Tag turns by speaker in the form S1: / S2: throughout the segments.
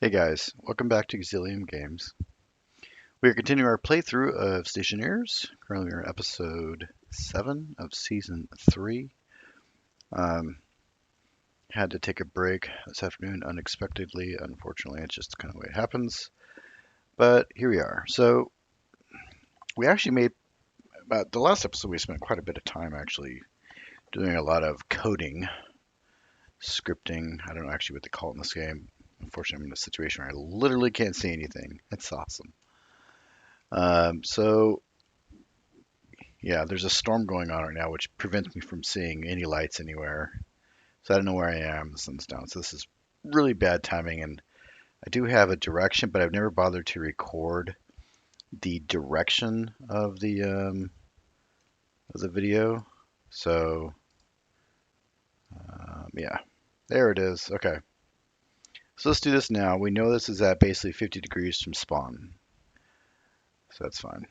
S1: Hey guys, welcome back to Xilium Games. We are continuing our playthrough of Stationeers. Currently we're in episode 7 of season 3. Um, had to take a break this afternoon unexpectedly. Unfortunately, it's just kind of the way it happens. But here we are. So we actually made, about the last episode we spent quite a bit of time actually doing a lot of coding, scripting. I don't know actually what they call it in this game. Unfortunately, I'm in a situation where I literally can't see anything. It's awesome. So yeah, there's a storm going on right now, which prevents me from seeing any lights anywhere. So I don't know where I am. The sun's down. So this is really bad timing. And I do have a direction, but I've never bothered to record the direction of the video. So yeah, there it is. Okay. So let's do this now. We know this is at basically 50 degrees from spawn. So that's fine.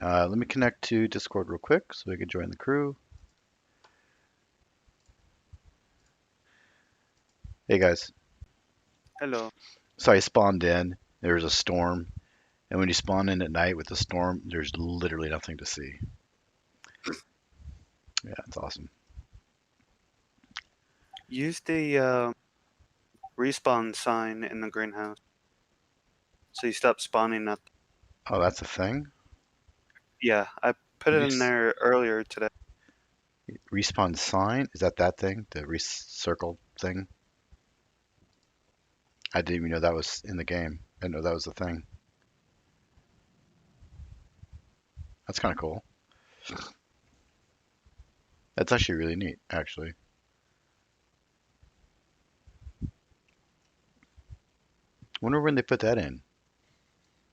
S1: Let me connect to Discord real quick so we can join the crew. Hey guys.
S2: Hello.
S1: So I spawned in. There was a storm. And when you spawn in at night with the storm, there's literally nothing to see. Yeah, it's awesome.
S2: Use the respawn sign in the greenhouse so you stop spawning at.
S1: Oh, that's a thing?
S2: Yeah, I put it in
S1: Res-
S2: there earlier today.
S1: Respawn sign? Is that thing? The circle thing? I didn't even know that was in the game. I didn't know that was a thing. That's kind of cool. That's actually really neat, actually. Wonder when they put that in.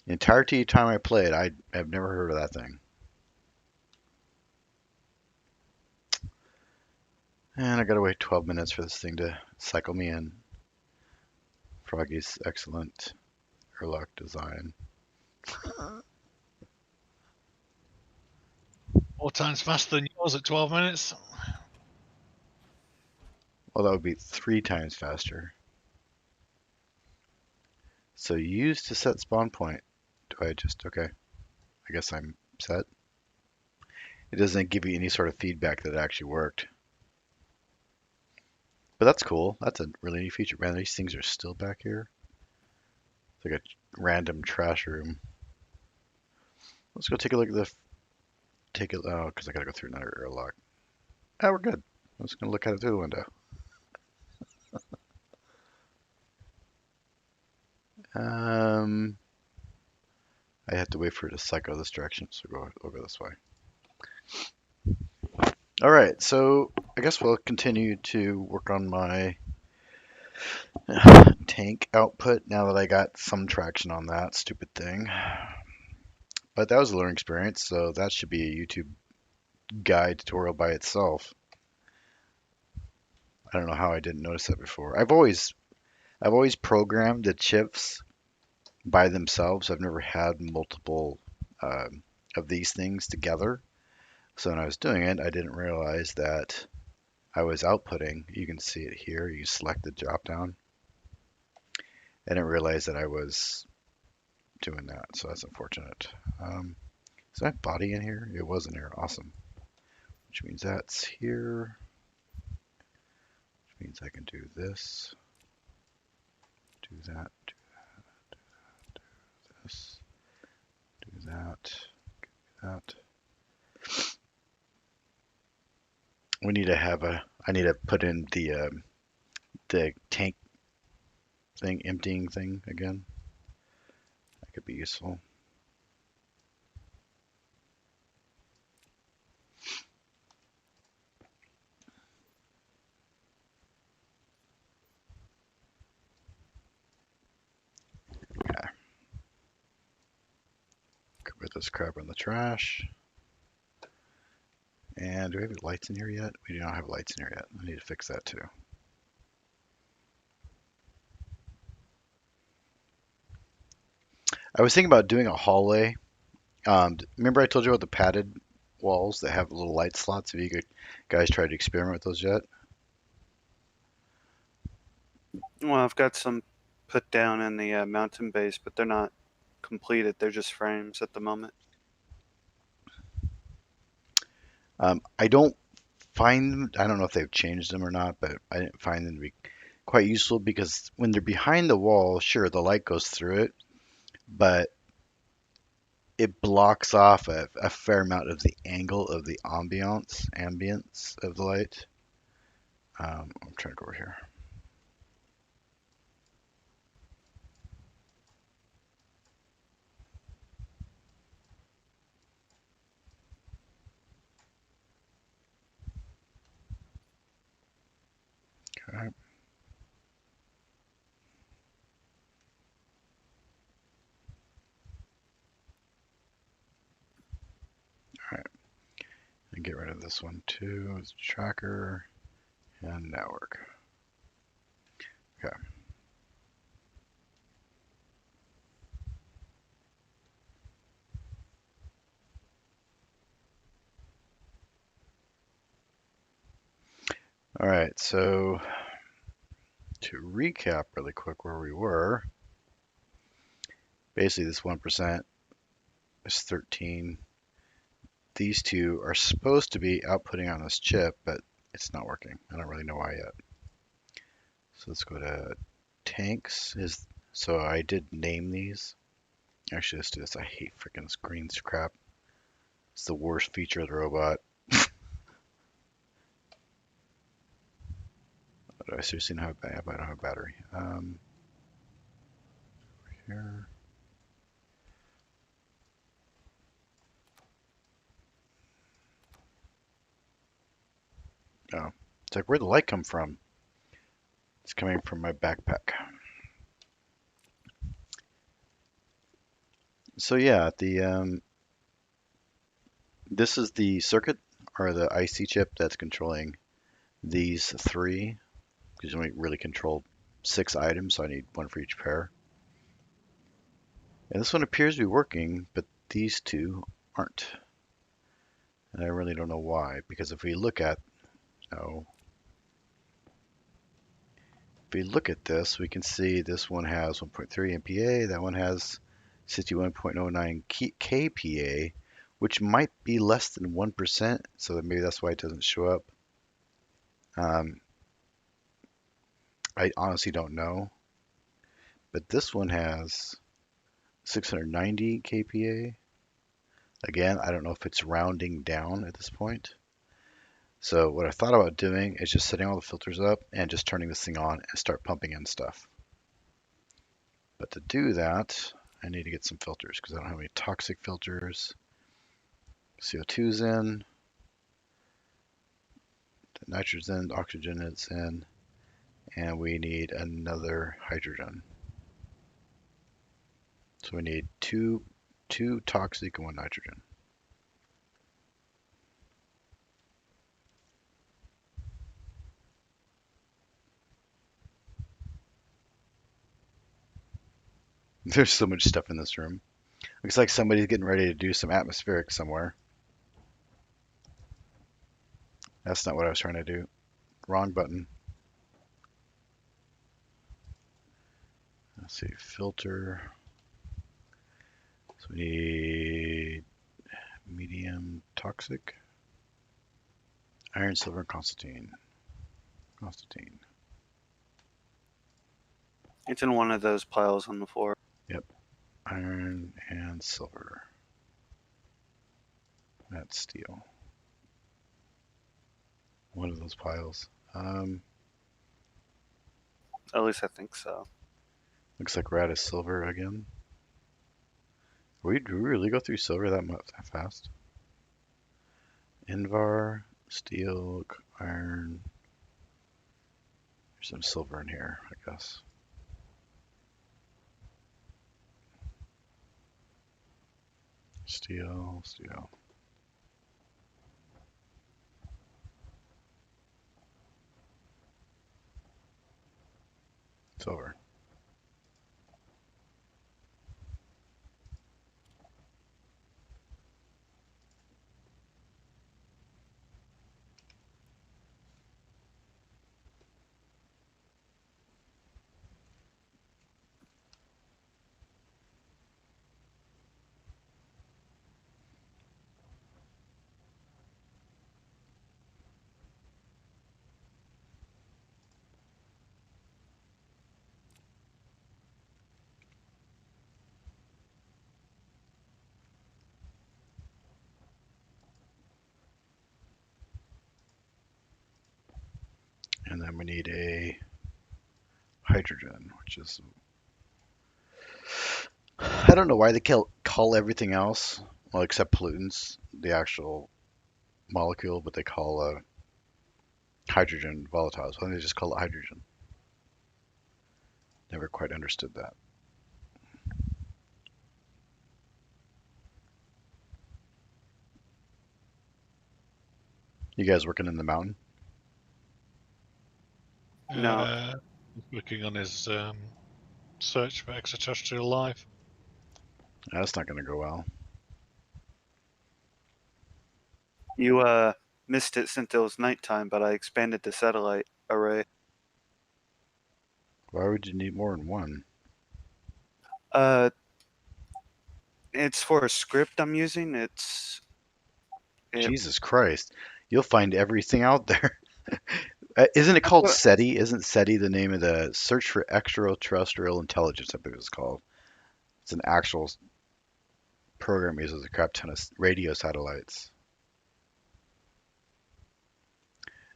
S1: The entirety time I played, I have never heard of that thing. And I gotta wait 12 minutes for this thing to cycle me in. Froggy's excellent airlock design.
S3: 4 times faster than yours at 12 minutes.
S1: Well, that would be 3 times faster. So use to set spawn point. Do I just, okay, I guess I'm set. It doesn't give you any sort of feedback that it actually worked. But that's cool. That's a really neat feature. Man, these things are still back here. It's like a random trash room. Let's go take a look at the, take it, oh, because I gotta go through another airlock. Ah, we're good. I'm just gonna look at it through the window. Um, I have to wait for it to cycle this direction, so we'll go this way. All right, so I guess we'll continue to work on my tank output now that I got some traction on that stupid thing. But that was a learning experience, so that should be a YouTube guide tutorial by itself. I don't know how I didn't notice that before. I've always programmed the chips by themselves. I've never had multiple um, of these things together. So when I was doing it, I didn't realize that I was outputting. You can see it here. You select the drop down. I didn't realize that I was doing that, so that's unfortunate. Is that body in here? It was in here. Awesome. Which means that's here. Which means I can do this, do that, do this, do that, do that. We need to have a. I need to put in the tank thing, emptying thing again. That could be useful. Okay. Could put this crap in the trash. And do we have lights in here yet? We do not have lights in here yet. I need to fix that too. I was thinking about doing a hallway. Remember I told you about the padded walls that have little light slots? Have you guys tried to experiment with those yet?
S2: Well, I've got some put down in the mountain base, but they're not completed. They're just frames at the moment.
S1: I don't find them, I don't know if they've changed them or not, but I didn't find them to be quite useful because when they're behind the wall, sure, the light goes through it, but it blocks off a fair amount of the angle of the ambience of the light. I'm trying to go over here. Okay. All right. And get rid of this one too. It's tracker and network. Okay. All right. So to recap really quick where we were, basically this 1% is 13. These two are supposed to be outputting on this chip, but it's not working. I don't really know why yet. So let's go to tanks. So I did name these. Actually, let's do this. I hate freaking screens crap. It's the worst feature of the robot. Do I seriously not have, I don't have a battery. Here. Oh, it's like where'd the light come from? It's coming from my backpack. So yeah, this is the circuit or the IC chip that's controlling these three because you only really control 6 items, so I need one for each pair. And this one appears to be working, but these two aren't. And I really don't know why, because if we look at, oh, if we look at this, we can see this one has 1.3 MPa, that one has 61.09 kPa, which might be less than 1%, so maybe that's why it doesn't show up. Um, I honestly don't know, but this one has 690 kPa. Again, I don't know if it's rounding down at this point. So what I thought about doing is just setting all the filters up and just turning this thing on and start pumping in stuff. But to do that, I need to get some filters because I don't have any toxic filters. CO2's in, the nitrogen, oxygen is in, and we need another hydrogen. So we need two toxic and one nitrogen. There's so much stuff in this room. Looks like somebody's getting ready to do some atmospheric somewhere. That's not what I was trying to do. Wrong button. Let's see, filter. So we need medium toxic, iron, silver, and constantine. Constantine.
S2: It's in one of those piles on the floor.
S1: Yep, iron and silver. That's steel. One of those piles.
S2: At least I think so.
S1: Looks like we're out of silver again. Do we really go through silver that fast? Invar, steel, iron. There's some silver in here, I guess. Steel, steel. Silver. And then we need a hydrogen, which is, I don't know why they call everything else, well, except pollutants, the actual molecule, but they call hydrogen volatiles. Why don't they just call it hydrogen? Never quite understood that. You guys working in the mountain?
S2: No,
S3: He's working on his search for extraterrestrial life.
S1: That's not going to go well.
S2: you missed it since it was nighttime, but I expanded the satellite array.
S1: Why would you need more than one?
S2: Uh, it's for a script I'm using. It,
S1: Jesus Christ. You'll find everything out there. Isn't it
S2: that's
S1: called
S2: what
S1: SETI? Isn't SETI the name of the Search for Extraterrestrial Intelligence? I believe it's called. It's an actual program uses a crap ton of radio satellites.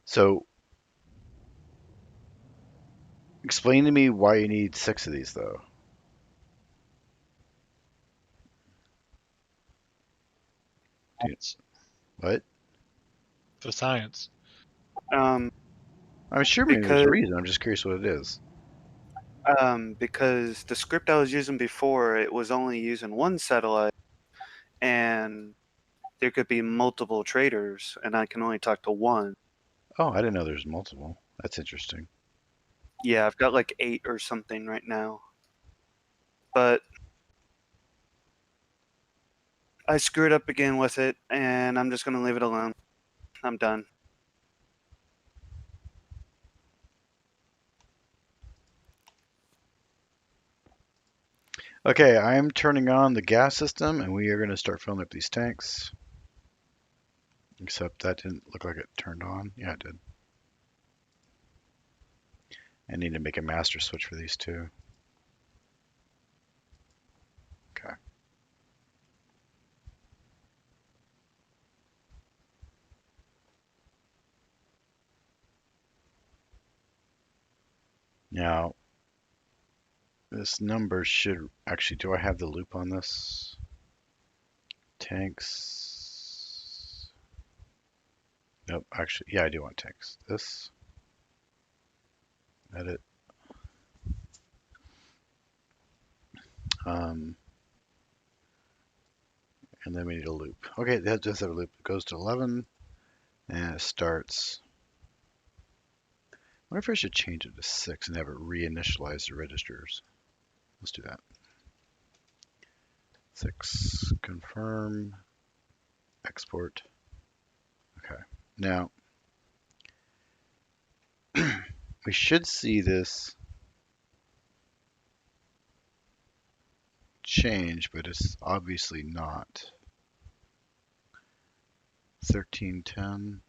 S1: So explain to me why you need six of these, though. Do you,
S3: It's
S1: what?
S3: for science.
S2: um
S1: I'm sure maybe there's a
S2: because
S1: reason. I'm just curious what it is.
S2: because the script I was using before, it was only using one satellite, and there could be multiple traders, and I can only talk to one.
S1: Oh, I didn't know there's multiple. That's interesting.
S2: Yeah, I've got like 8 or something right now. But I screwed up again with it, and I'm just gonna leave it alone. I'm done.
S1: Okay, I'm turning on the gas system, and we are going to start filling up these tanks. Except that didn't look like it turned on. Yeah, it did. I need to make a master switch for these two. Okay. Now, this number should actually, do I have the loop on this? Tanks. Nope, actually, yeah, I do want tanks. This, edit. Um, and then we need a loop. Okay, that does have a loop. It goes to 11 and it starts. I wonder if I should change it to 6 and have it reinitialize the registers. Let's do that. 6, confirm, export. Okay. Now, we should see this change, but it's obviously not. 1310.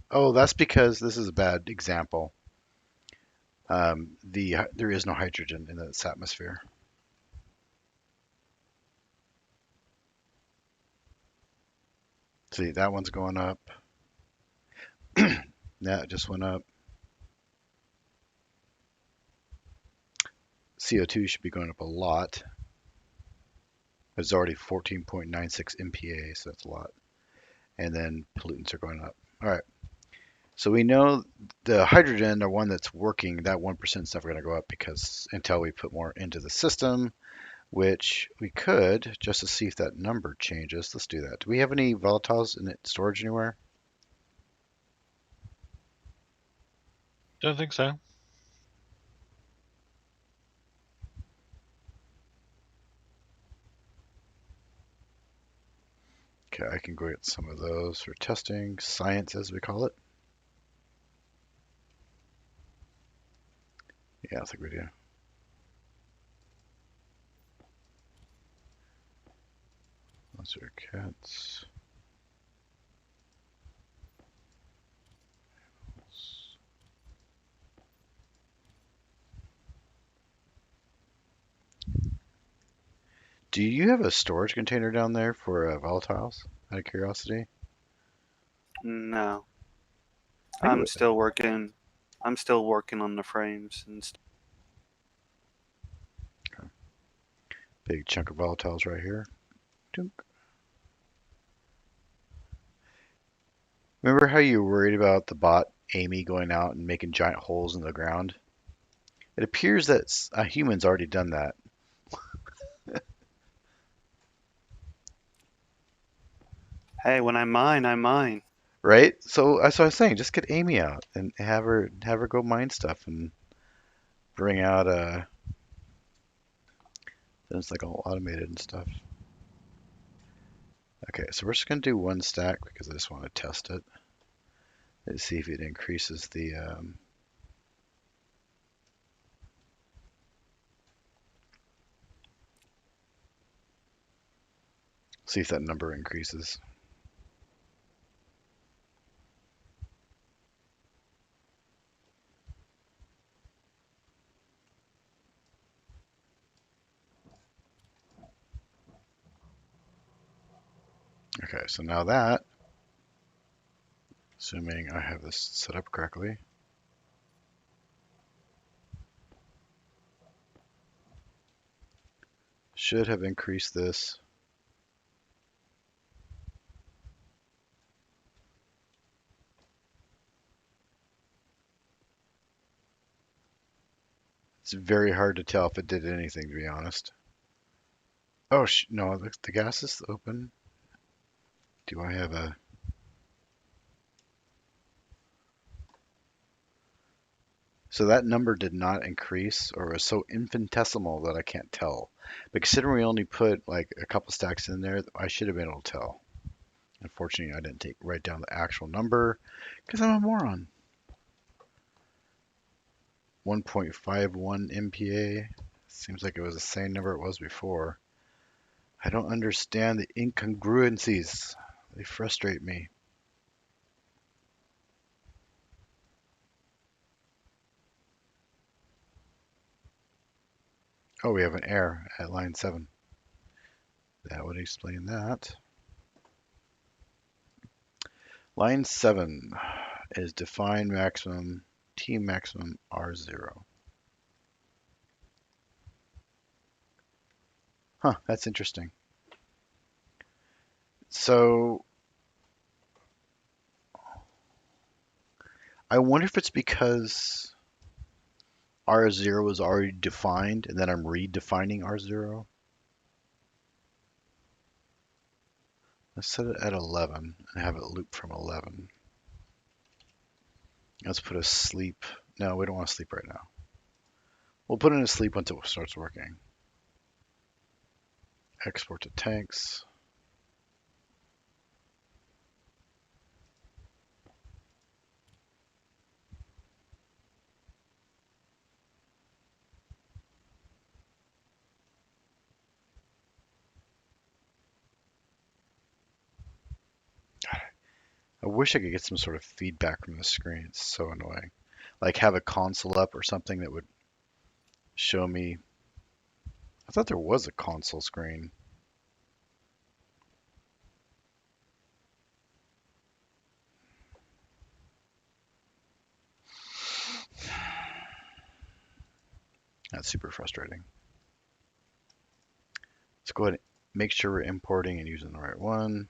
S1: Oh, that's because this is a bad example. There is no hydrogen in this atmosphere. See, that one's going up. That just went up. CO2 should be going up a lot. It's already 14.96 MPa, so that's a lot. And then pollutants are going up. All right. So we know the hydrogen, the one that's working, that 1% is never going to go up because until we put more into the system, which we could just to see if that number changes. Let's do that. Do we have any volatiles in storage anywhere?
S3: Don't think so.
S1: Okay, I can go get some of those for testing, science as we call it. Yeah, I think we do. Those are cats. Do you have a storage container down there for volatiles? Out of curiosity.
S2: No,
S1: Maybe
S2: I'm still working. I'm still working on the frames and stuff.
S1: big chunk of volatiles right here. Dunk. Remember how you were worried about the bot Amy going out and making giant holes in the ground? It appears that a human's already done that.
S2: Hey, when I mine, I mine.
S1: Right? So that's what I was saying. Just get Amy out and have her go mine stuff and bring out then it's like all automated and stuff. Okay, so we're just gonna do one stack because I just want to test it. Let's see if it increases the see if that number increases. Okay, so now that, assuming I have this set up correctly, should have increased this. It's very hard to tell if it did anything, to be honest. Oh, no, the gas is open. Do I have a... So that number did not increase or was so infinitesimal that I can't tell. But considering we only put like a couple stacks in there, I should have been able to tell. Unfortunately, I didn't write down the actual number because I'm a moron. 1.51 MPa. Seems like it was the same number it was before. I don't understand the incongruencies. They frustrate me. Oh, we have an error at line 7. That would explain that. Line 7 is define maximum T maximum R0. Huh, that's interesting. So I wonder if it's because R0 was already defined and then I'm redefining R0. Let's set it at 11 and have it loop from 11. Let's put a sleep. No, we don't want to sleep right now. We'll put it in a sleep until it starts working. Export to tanks. I wish I could get some sort of feedback from the screen. It's so annoying. Like have a console up or something that would show me. I thought there was a console screen. That's super frustrating. Let's go ahead and make sure we're importing and using the right one.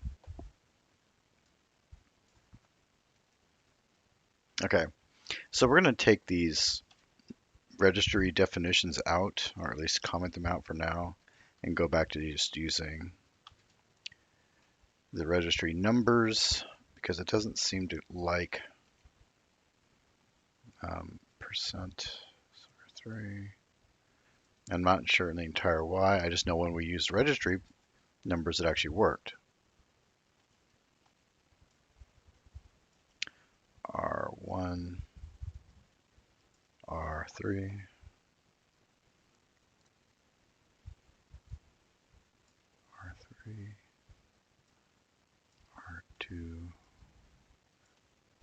S1: Okay, so we're going to take these registry definitions out, or at least comment them out for now, and go back to just using the registry numbers because it doesn't seem to like percent 3. I'm not sure in the entire why. I just know when we used registry numbers, it actually worked. R1, R3, R3, R2,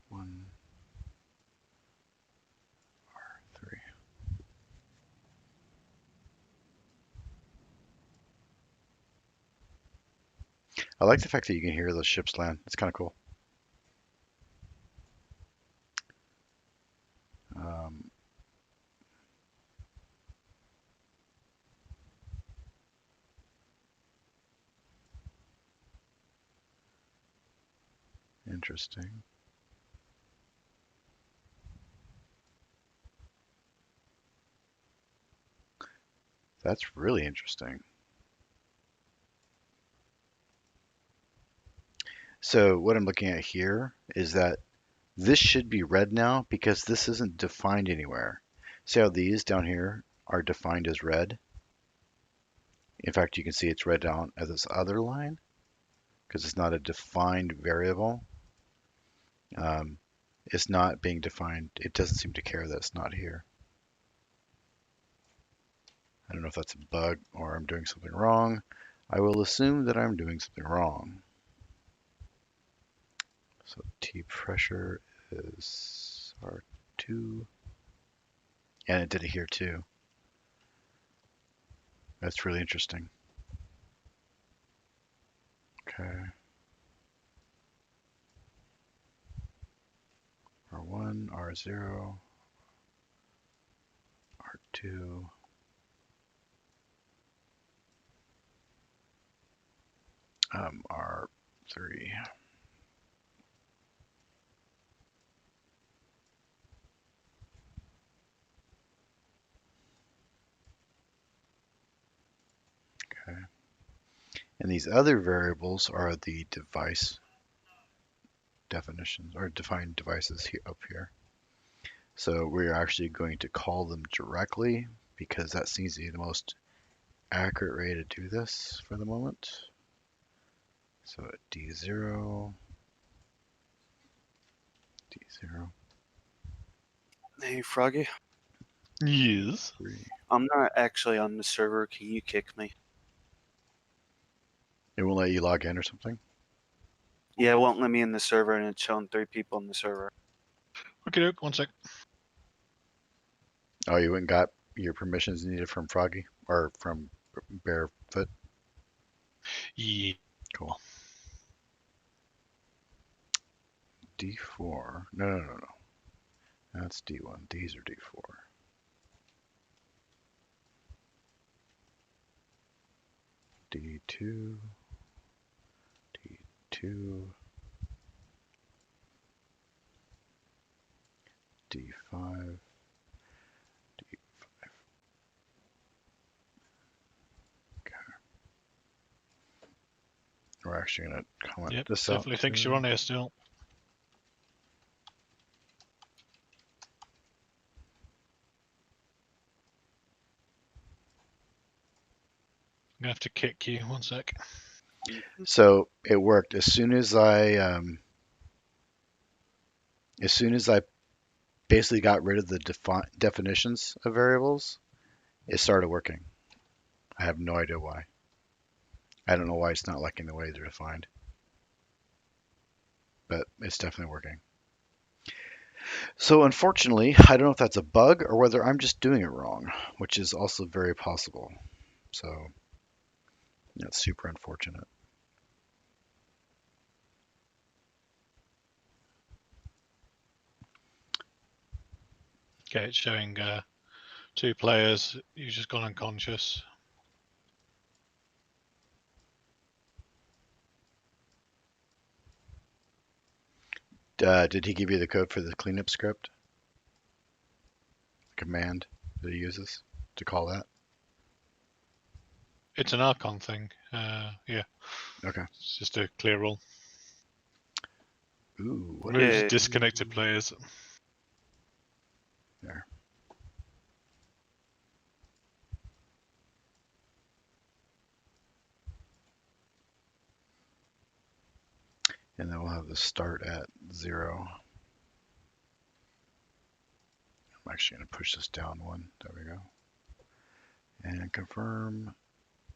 S1: 1, R3. I like the fact that you can hear those ships land. It's kind of cool. Um, Interesting. That's really interesting. So what I'm looking at here is that this should be red now because this isn't defined anywhere. See how these down here are defined as red? In fact, you can see it's red down at this other line because it's not a defined variable. Um, it's not being defined. It doesn't seem to care that it's not here. I don't know if that's a bug or I'm doing something wrong. I will assume that I'm doing something wrong. So T pressure is R2, and it did it here too. That's really interesting. Okay, R1, R0, R2, R3. Okay, and these other variables are the device definitions or defined devices here, up here. So we're actually going to call them directly because that seems to be the most accurate way to do this for the moment. So D0, D0,
S2: Hey, Froggy.
S3: Yes.
S1: 3.
S2: I'm not actually on the server. Can you kick me?
S1: It won't let you log in or something?
S2: Yeah, it won't let me in the server, and it's showing 3 people in the server.
S3: Okay, doke, 1 sec.
S1: Oh, you went and got your permissions needed from Froggy or from Barefoot?
S3: Yeah.
S1: Cool. D4. No, no, no, no. That's D1. These are D4. D2. D2. D5. D. Okay. We're actually going to comment
S3: Yep,
S1: this out
S3: definitely thinks you're
S1: too.
S3: on here still. I'm gonna have to kick you, 1 sec.
S1: So it worked as soon as I basically got rid of the definitions of variables, it started working. I have no idea why. I don't know why it's not liking the way they're defined, but it's definitely working. So unfortunately, I don't know if that's a bug or whether I'm just doing it wrong, which is also very possible. So that's super unfortunate.
S3: Okay, it's showing 2 players. You've just gone unconscious.
S1: Did he give you the code for the cleanup script? Command that he uses to call that?
S3: It's an Archon thing. Yeah,
S1: Okay.
S3: it's just a clear rule.
S1: Ooh, what
S3: Removes
S2: Yeah.
S3: disconnected players.
S1: there? And then we'll have the start at 0. I'm actually going to push this down one. There we go. And confirm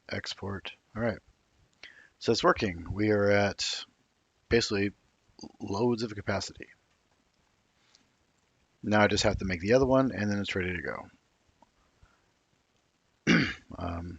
S1: export. All right. So it's working. We are at basically loads of capacity. Now I just have to make the other one and then it's ready to go. Um,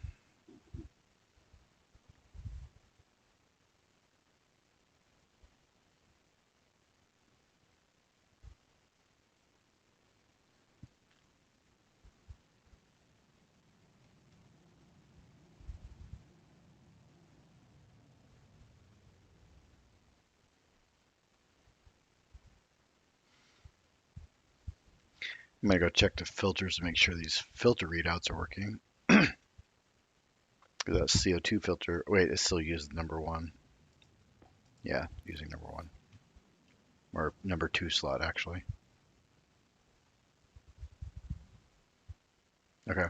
S1: I'm gonna go check the filters to make sure these filter readouts are working. That CO2 filter, wait, it still uses number one. Yeah, using number one. Or number two slot, actually. Okay,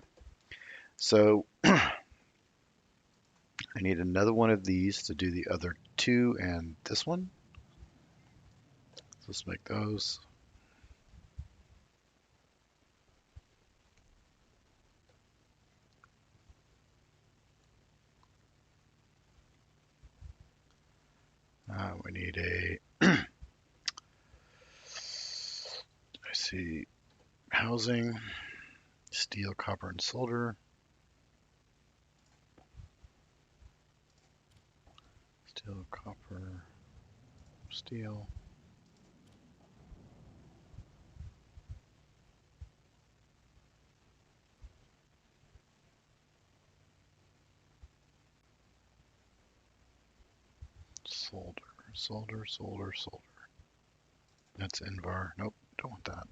S1: so I need another one of these to do the other two and this one. So let's make those. We need a, I see, housing, steel, copper, and solder. Steel, copper, steel. Solder, solder, solder, solder. That's Invar. Nope, don't want that.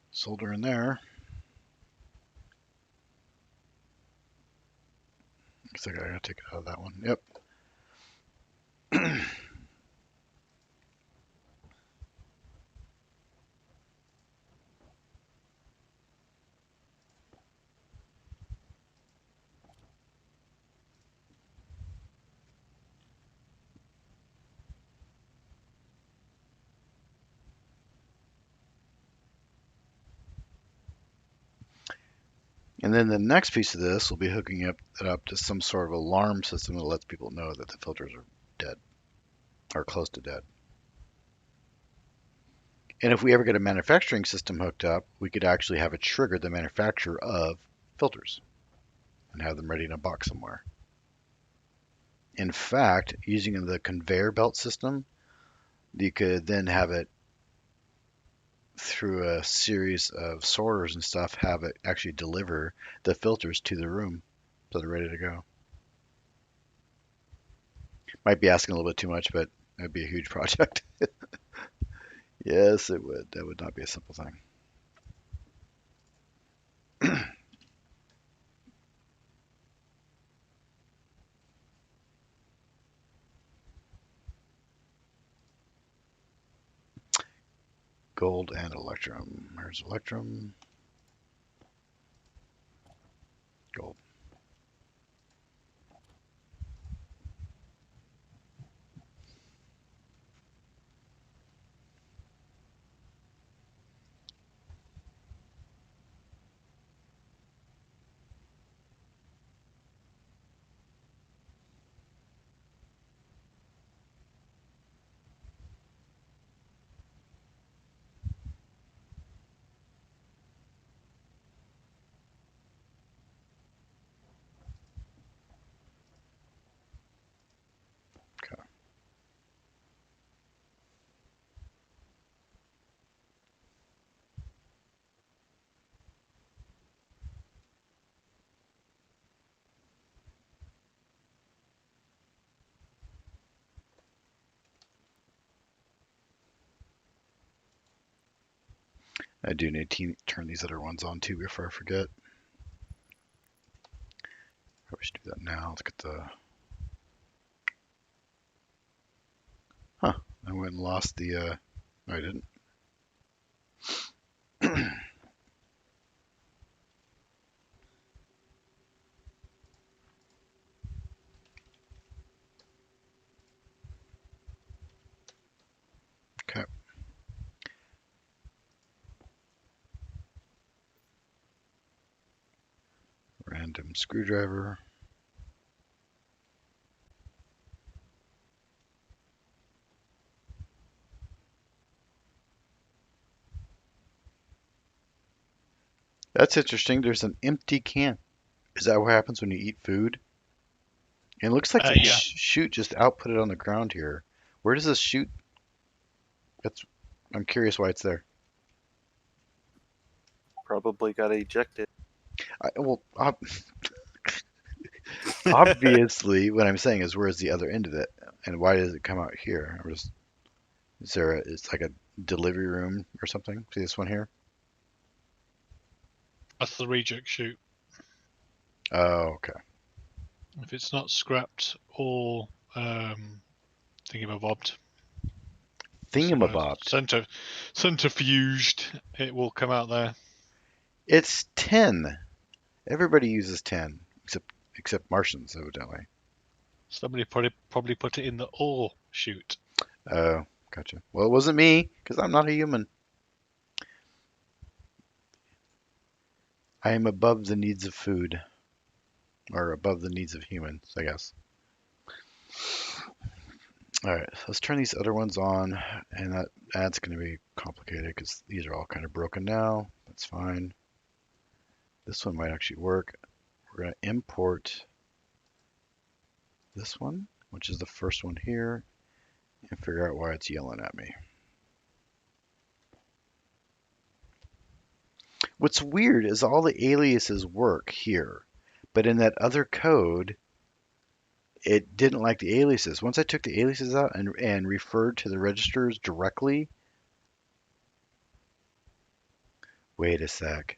S1: Solder in there. Looks like I gotta take it out of that one. Yep. And then the next piece of this will be hooking it up to some sort of alarm system that lets people know that the filters are dead or close to dead. And if we ever get a manufacturing system hooked up, we could actually have it trigger the manufacturer of filters and have them ready in a box somewhere. In fact, using the conveyor belt system, you could then have it through a series of sorters and stuff, have it actually deliver the filters to the room so they're ready to go. Might be asking a little bit too much, but it'd be a huge project. Yes, it would. That would not be a simple thing. Gold and electrum. There's electrum, gold. Okay. I do need to turn these other ones on too before I forget. Probably should do that now. Let's get the. Huh. I went and lost the. No, I didn't. Okay. Random screwdriver. That's interesting. There's an empty can. Is that what happens when you eat food? It looks like the
S3: Yeah.
S1: chute just output it on the ground here. Where does this chute? That's. I'm curious why it's there.
S2: Probably got ejected.
S1: Well, obviously, what I'm saying is where's the other end of it, and why does it come out here? I'm just. It's like a delivery room or something. See this one here?
S3: That's the reject chute.
S1: Oh, okay.
S3: If it's not scrapped or thingamabobbed, what's the word?
S1: Thingamabobbed.
S3: Centrifuged, it will come out there.
S1: It's tin. Everybody uses tin, except Martians, evidently.
S3: Somebody probably put it in the ore chute.
S1: Oh, gotcha. Well, it wasn't me, because I'm not a human. I am above the needs of food, or above the needs of humans, I guess. All right, so let's turn these other ones on, and that's going to be complicated because these are all kind of broken now. That's fine. This one might actually work. We're going to import this one, which is the first one here, and figure out why it's yelling at me. What's weird is all the aliases work here, but in that other code, it didn't like the aliases. Once I took the aliases out and referred to the registers directly, wait a sec.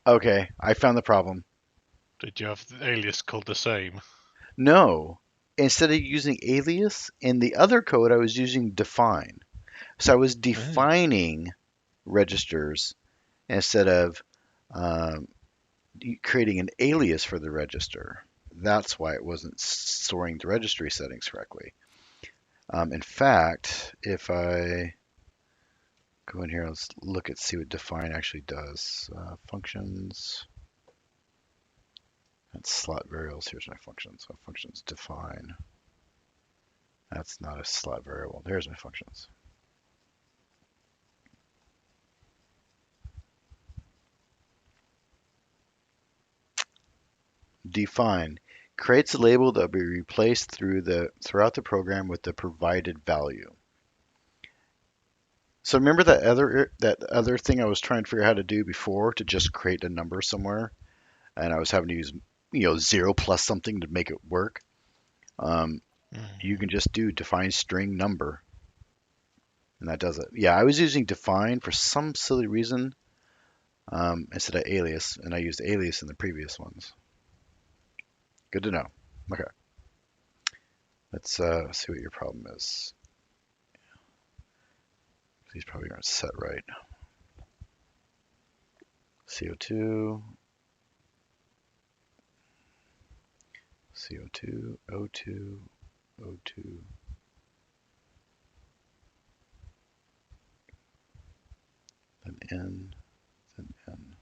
S1: Okay, I found the problem.
S3: Did you have the alias called the same?
S1: No, instead of using alias in the other code, I was using define. So I was
S3: Oh.
S1: defining registers instead of um, creating an alias for the register. That's why it wasn't storing the registry settings correctly. In fact, if I go in here, let's look at see what define actually does. Functions, that's slot variables. Here's my functions. So functions define. That's not a slot variable. There's my functions. Define creates a label that will be replaced throughout the program with the provided value. So remember that other thing I was trying to figure out how to do before to just create a number somewhere, and I was having to use 0 plus something to make it work. You can just do define string number, and that does it. Yeah, I was using define for some silly reason instead of alias, and I used alias in the previous ones. Good to know. Okay, let's see what your problem is. These probably aren't set right. CO2, CO2, O2, O2. Then N, then N.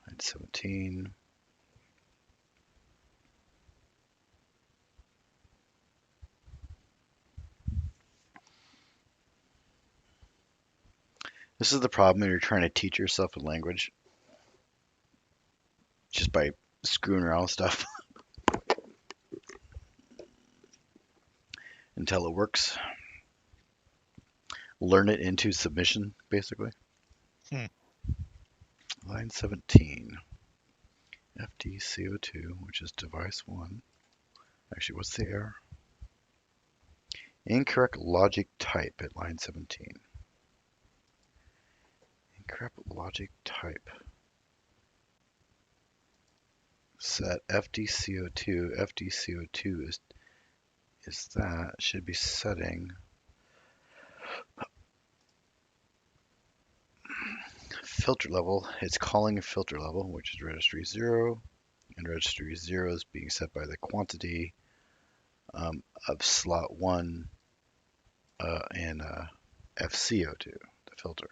S1: Line 17. This is the problem when you're trying to teach yourself a language just by screwing around with stuff until it works. Learn it into submission, basically.
S3: Hmm.
S1: Line 17. FDCO2, which is device 1. Actually, what's the error? Incorrect logic type at line 17. Incorrect logic type. Set FDCO2. FDCO2 is that should be setting filter level. It's calling a filter level, which is registry 0, and registry 0 is being set by the quantity of slot 1 in FCO2, the filter.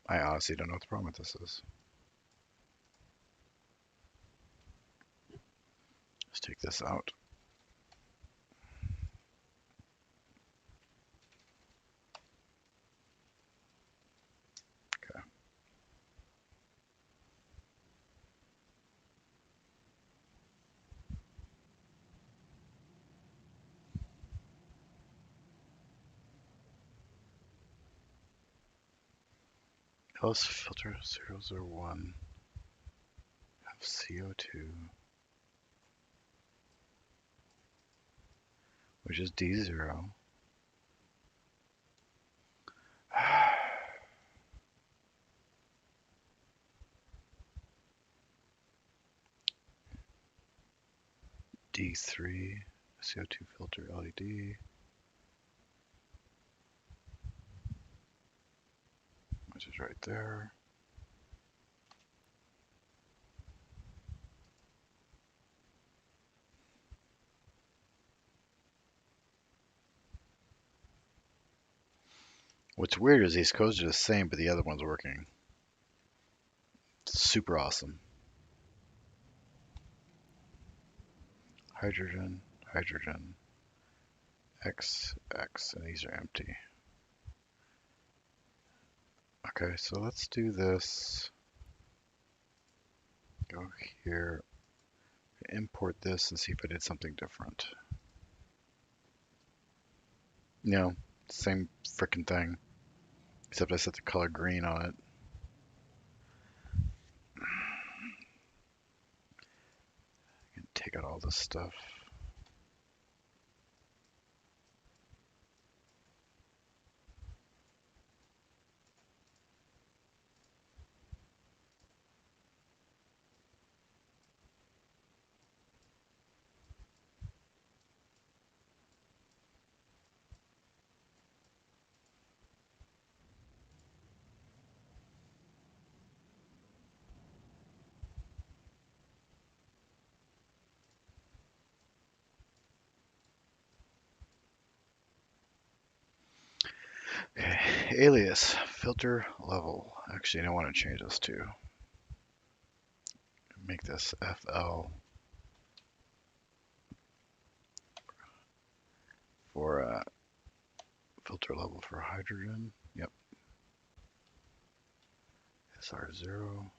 S1: I honestly don't know what the problem with this is. Let's take this out. Okay. else filter 001 of CO2, which is D0. D3 CO2 filter LED, which is right there. What's weird is these codes are the same, but the other one's working. Super awesome. Hydrogen, hydrogen, X, X, and these are empty. Okay, so let's do this. Go here, import this and see if I did something different. No, same freaking thing, except I set the color green on it. And take out all this stuff. Okay, alias, filter level. Actually, I don't want to change this to. Make this FL for filter level for hydrogen. Yep. SR0.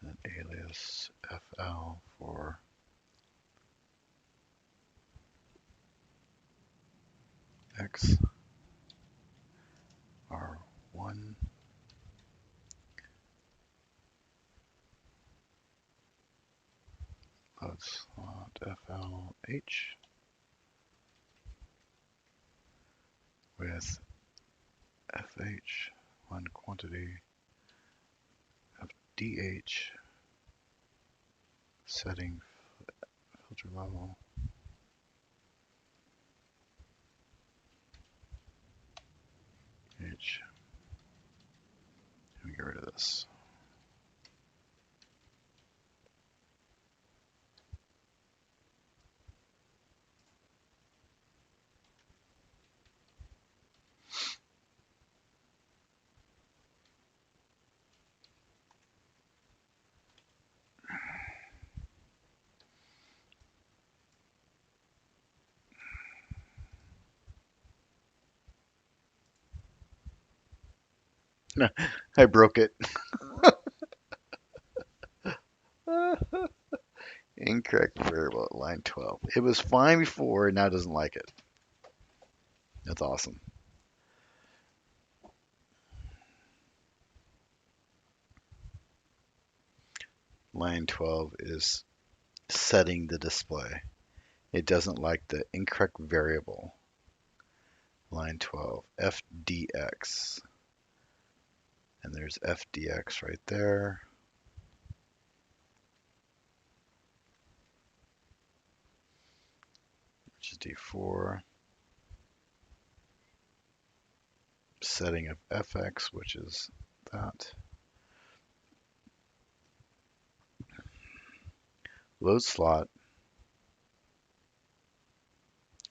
S1: And then alias FL for X R1 load slot FLH with FH one quantity of DH setting filter level H. Let me get rid of this. I broke it. Incorrect variable at line 12. It was fine before, now it doesn't like it. That's awesome. Line 12 is setting the display. It doesn't like the incorrect variable. Line 12, FDX. And there's FDX right there. Which is D4. Setting of FX, which is that. Load slot.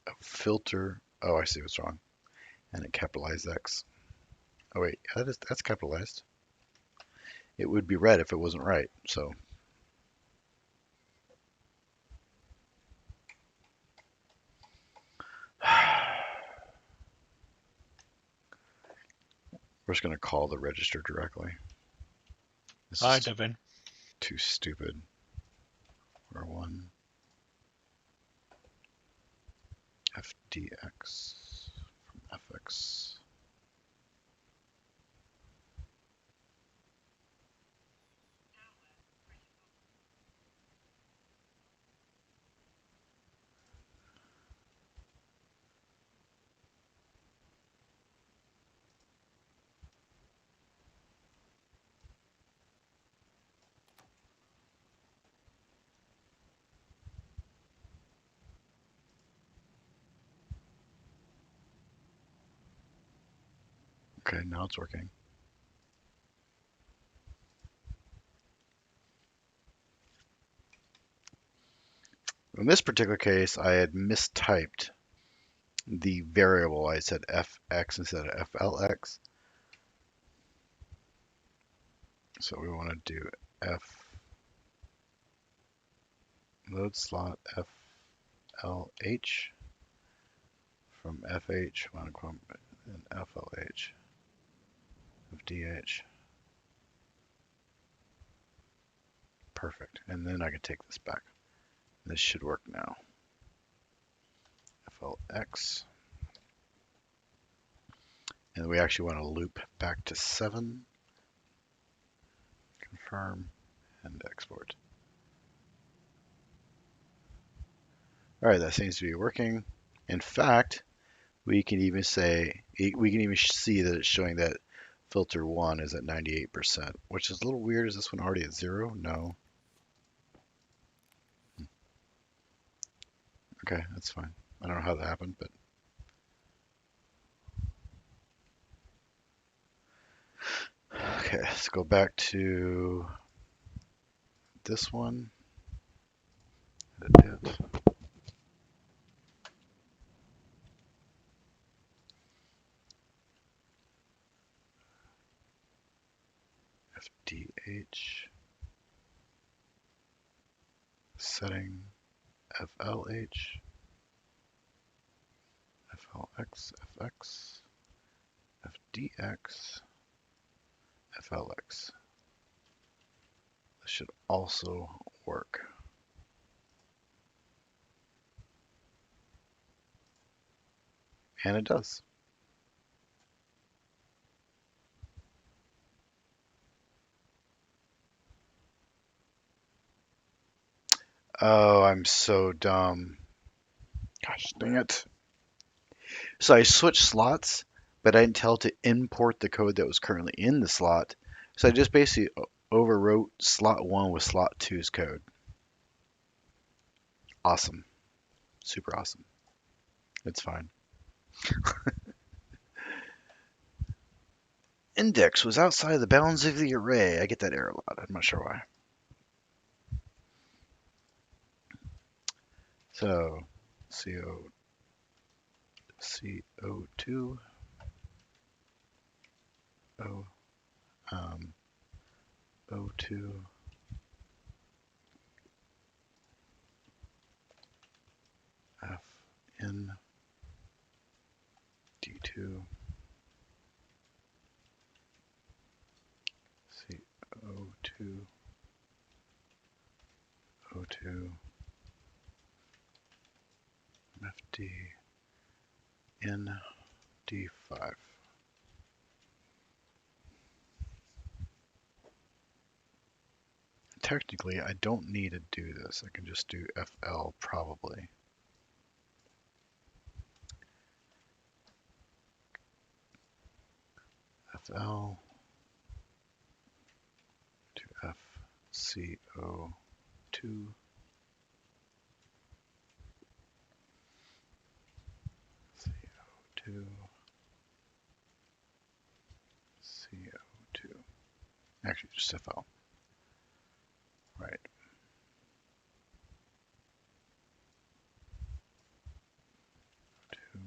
S1: A filter. Oh, I see what's wrong. And it capitalized X. Oh wait, that's capitalized. It would be red if it wasn't right. So we're just gonna call the register directly. This
S3: Hi,
S1: is
S3: Devin.
S1: too stupid. R1 FDX from FX. Okay, now it's working. In this particular case, I had mistyped the variable. I said fx instead of flx. So we want to do f load slot flh from fh, want to come in flh of dh. Perfect. And then I can take this back. This should work now. flx. And we actually want to loop back to 7, confirm, and export. All right, that seems to be working. In fact, we can even say, we can even see that it's showing that filter 1 is at 98%, which is a little weird. Is this one already at 0? No. Okay, that's fine. I don't know how that happened, but okay, let's go back to this one. Edit. FDH setting FLH FLX FX FDX FLX. This should also work. And it does. Oh, I'm so dumb. Gosh dang it. So I switched slots, but I didn't tell it to import the code that was currently in the slot. So I just basically overwrote slot 1 with slot two's code. Awesome. Super awesome. It's fine. Index was outside the bounds of the array. I get that error a lot. I'm not sure why. So CO2 O O2 F N D2 CO2 O2 FD N D5. Technically, I don't need to do this. I can just do FL probably. FL to FCO2 CO2 CO2. Actually, just FL. Right. Two.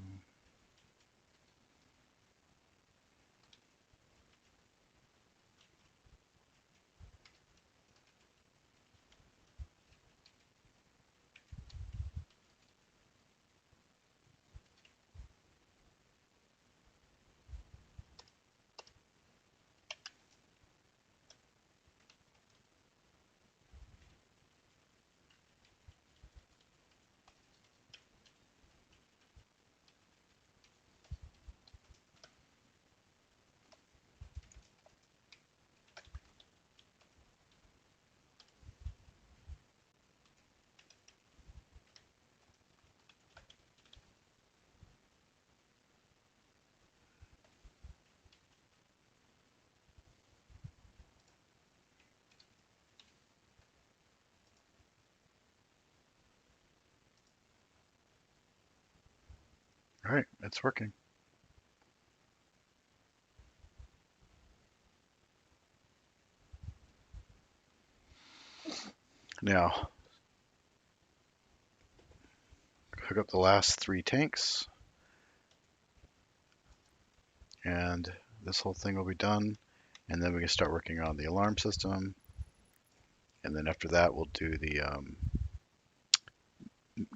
S1: All right, it's working. Now, hook up the last 3 tanks, and this whole thing will be done. And then we can start working on the alarm system. And then after that, we'll do the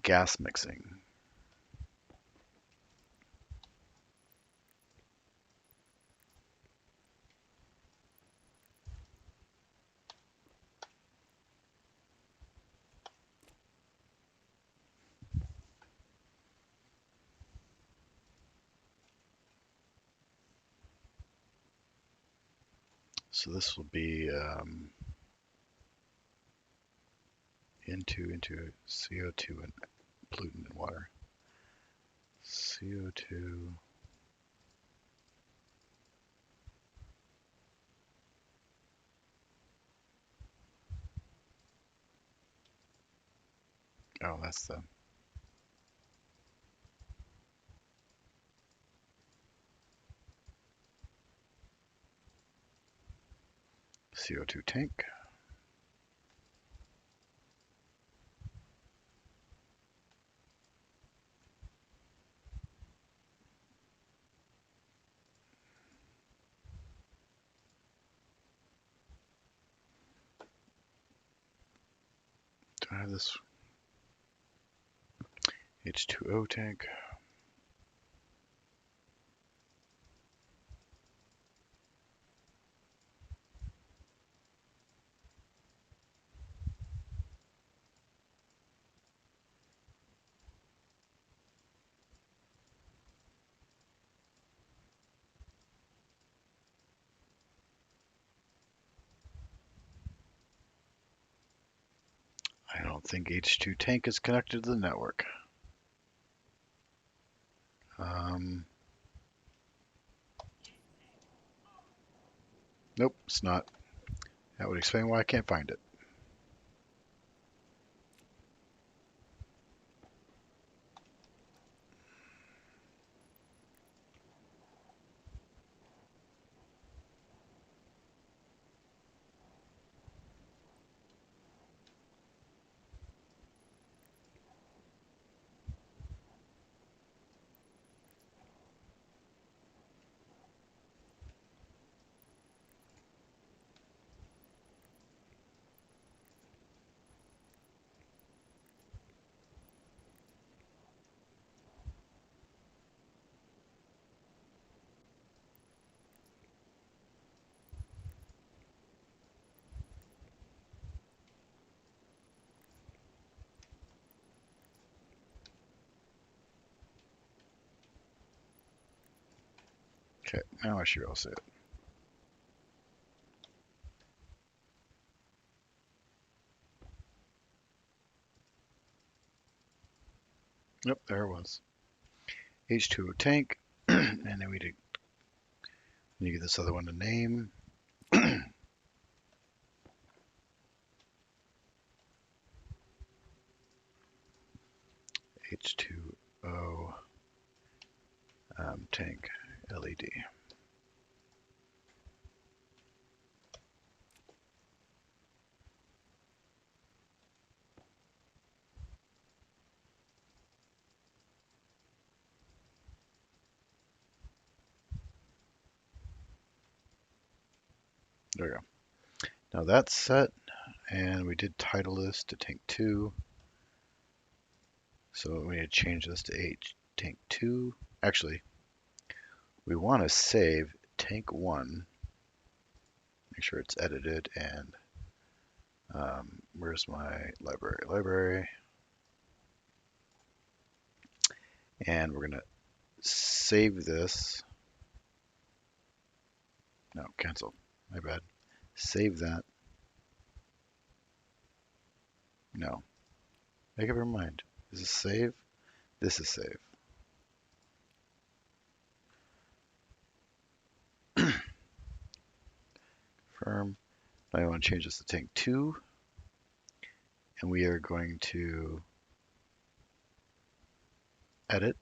S1: gas mixing. So this will be into CO2 and pollutant in water. CO2. Oh, that's the CO2 tank. Do I have this H2O tank? I don't think H2 tank is connected to the network. Nope, it's not. That would explain why I can't find it. Okay, now I should be able to see it. Yep, there it was. H2O tank, and then we need to give this other one a name. H2O tank LED. There we go. Now that's set, and we did title this to tank 2. So we need to change this to H tank 2. Actually, we want to save tank 1. Make sure it's edited, and where's my library? Library. And we're going to save this. No, cancel. My bad. Save that. No. Make up your mind. Is this save? This is save. Confirm. Now I want to change this to tank 2. And we are going to edit.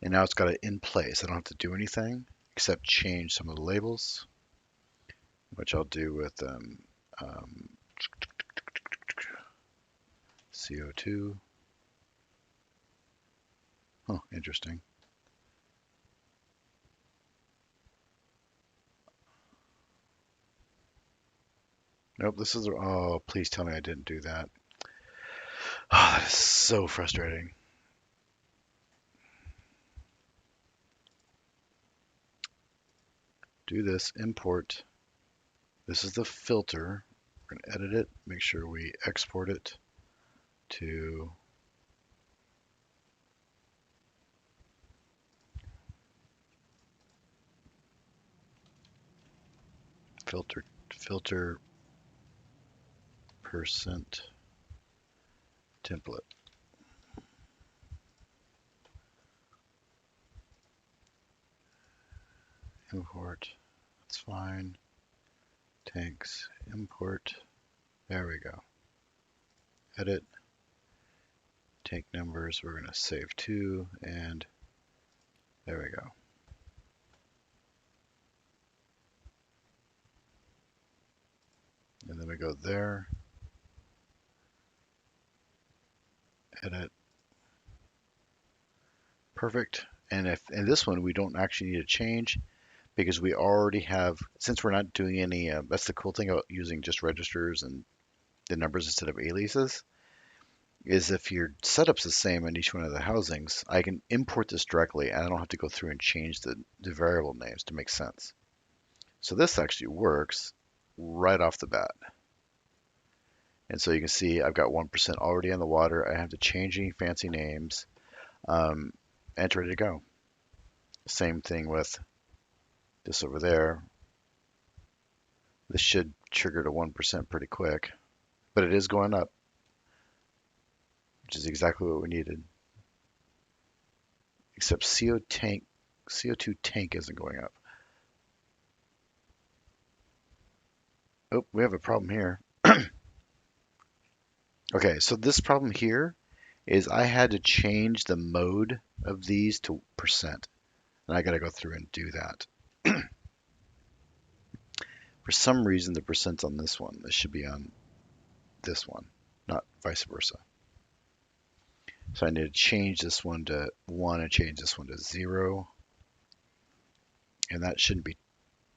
S1: And now it's got it in place. I don't have to do anything except change some of the labels, which I'll do with CO2. Huh, interesting. Nope, this is, oh, please tell me I didn't do that. Oh, that is so frustrating. Do this, import. This is the filter. We're going to edit it, make sure we export it to filter percent template. Import, that's fine. Tanks, import. There we go. Edit, tank numbers, we're going to save 2, and there we go. And then we go there, edit, perfect. And if in this one we don't actually need to change because we already have, since we're not doing any, that's the cool thing about using just registers and the numbers instead of aliases, is if your setup's the same on each one of the housings, I can import this directly and I don't have to go through and change the variable names to make sense. So this actually works right off the bat. And so you can see I've got 1% already in the water. I have to change any fancy names, and it's ready to go. Same thing with this over there. This should trigger to 1% pretty quick, but it is going up, which is exactly what we needed. Except CO2 tank isn't going up. Oh, we have a problem here. Okay, so this problem here is I had to change the mode of these to percent, and I got to go through and do that. For some reason, the percent's on this one. This should be on this one, not vice versa. So I need to change this one to 1 and change this one to 0. And that shouldn't be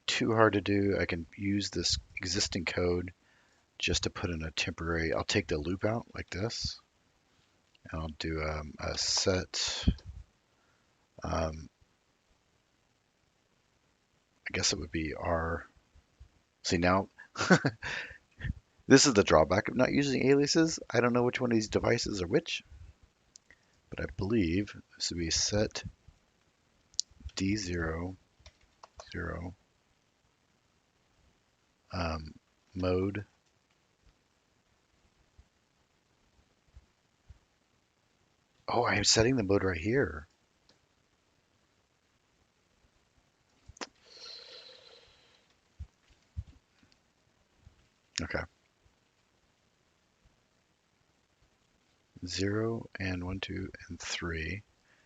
S1: too hard to do. I can use this existing code just to put in a temporary, I'll take the loop out like this. And I'll do a set, I guess it would be R. See now, this is the drawback of not using aliases. I don't know which one of these devices are which, but I believe this would be set D0, 0, mode. Oh, I'm setting the mode right here. Okay. 0 and 1, 2, and 3.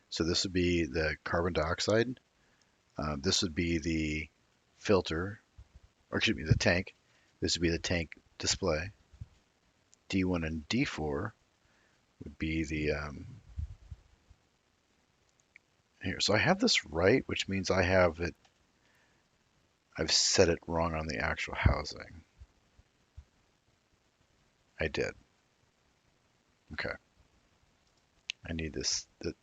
S1: So this would be the carbon dioxide. This would be the filter, or excuse me, the tank. This would be the tank display. D1 and D4 would be the here. So I have this right, which means I have it. I've set it wrong on the actual housing. I did. Okay. I need this the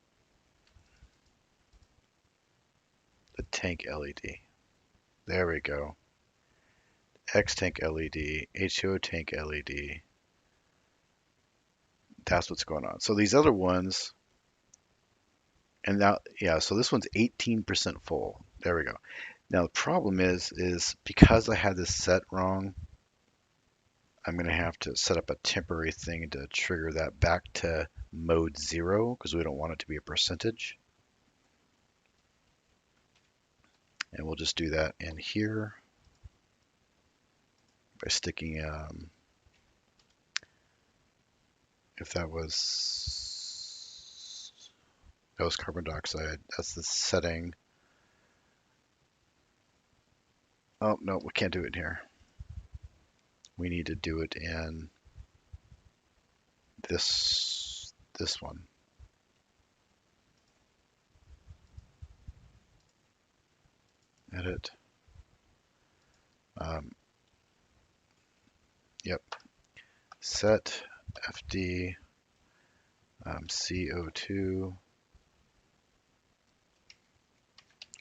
S1: tank LED. There we go. X tank LED, H2O tank LED. That's what's going on. So these other ones, and now, yeah, so this one's 18% full. There we go. Now the problem is because I had this set wrong, I'm going to have to set up a temporary thing to trigger that back to mode 0 because we don't want it to be a percentage. And we'll just do that in here by sticking, if that was carbon dioxide, that's the setting. Oh, no, we can't do it in here. We need to do it in this one. Edit. Yep. Set FD CO2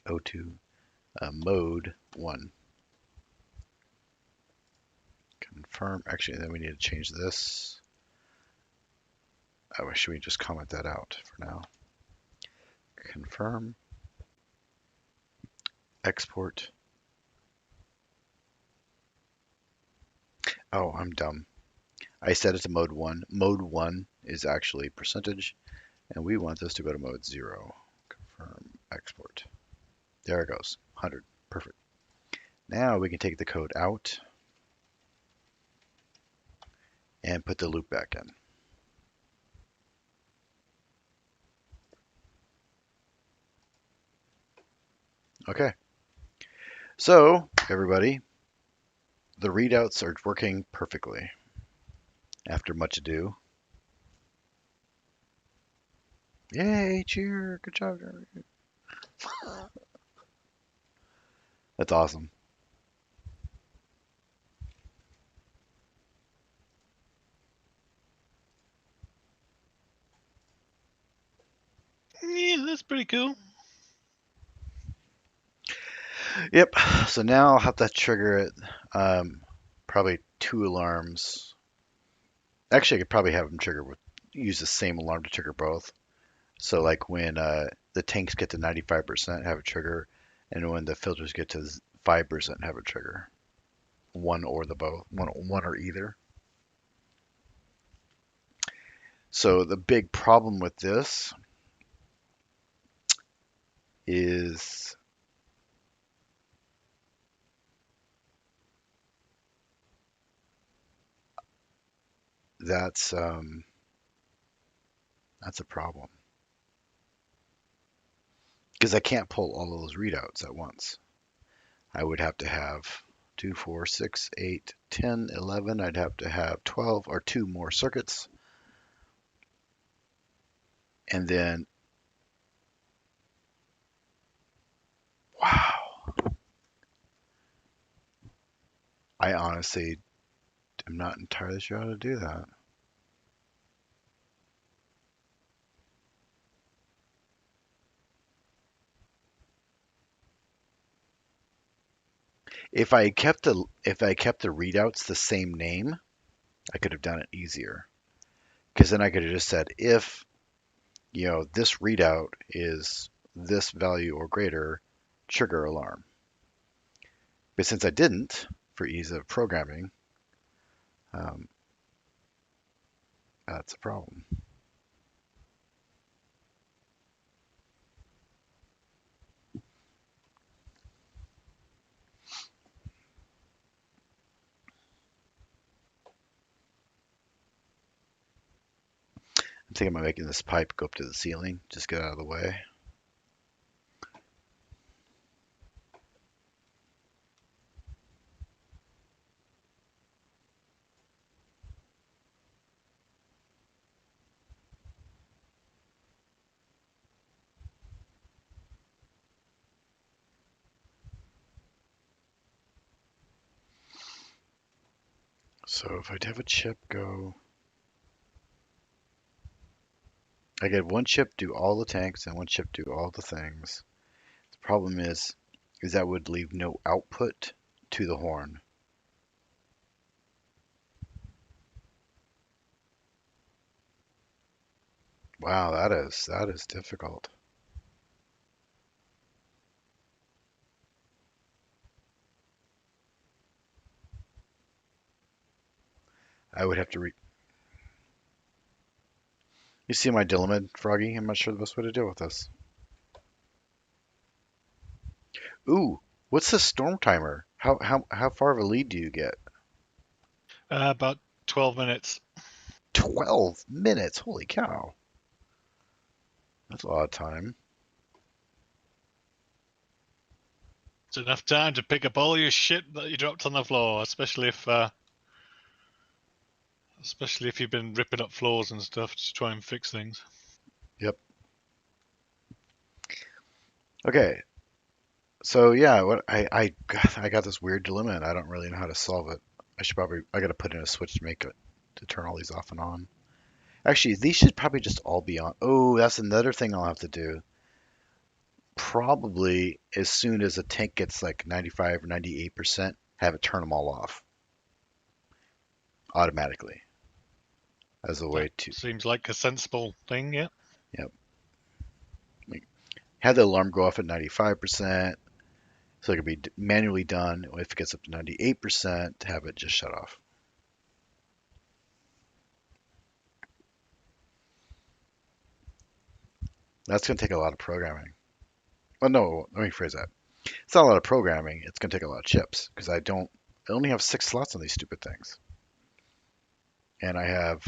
S1: O2 mode 1. Confirm. Actually, then we need to change this. Oh, should we just comment that out for now? Confirm. Export. Oh, I'm dumb. I set it to mode 1. Mode 1 is actually percentage, and we want this to go to mode 0. Confirm export. There it goes. 100. Perfect. Now we can take the code out and put the loop back in. Okay. So, everybody, the readouts are working perfectly after much ado. Yay, cheer. Good job. That's awesome.
S3: Yeah, that's pretty cool.
S1: Yep. So now I'll have to trigger it. Probably 2 alarms. Actually, I could probably have them use the same alarm to trigger both. So like when the tanks get to 95%, have a trigger, and when the filters get to 5%, have a trigger. One or the both. One or either. So the big problem with this is that's um, that's a problem because I can't pull all of those readouts at once. I would have to have 2, 4, 6, 8, 10, 11. I'd have to have 12 or 2 more circuits. And then, wow, I honestly am not entirely sure how to do that. If I kept the readouts the same name, I could have done it easier. Because then I could have just said if, this readout is this value or greater, trigger alarm. But since I didn't, for ease of programming, um, that's a problem. I'm thinking about making this pipe go up to the ceiling, just get out of the way. So if I have a chip go, I get one chip do all the tanks and one chip do all the things. The problem is that would leave no output to the horn. Wow, that is difficult. I would have to You see my dilemma, Froggy? I'm not sure the best way to deal with this. Ooh, what's the storm timer? How far of a lead do you get?
S3: About 12 minutes.
S1: 12 minutes. Holy cow. That's a lot of time.
S3: It's enough time to pick up all your shit that you dropped on the floor, especially if especially if you've been ripping up floors and stuff to try and fix things.
S1: Yep. Okay. So yeah, what I got this weird dilemma and I don't really know how to solve it. I got to put in a switch to make it to turn all these off and on. Actually, these should probably just all be on. Oh, that's another thing I'll have to do. Probably as soon as a tank gets like 95 or 98%, have it turn them all off automatically as a
S3: That
S1: way to,
S3: seems like a sensible thing, yeah.
S1: you know, like, have the alarm go off at 95%, so it can be manually done. If it gets up to 98%, have it just shut off. That's going to take a lot of programming. Well, no, let me phrase that. It's not a lot of programming. It's going to take a lot of chips because I only have 6 slots on these stupid things. And I have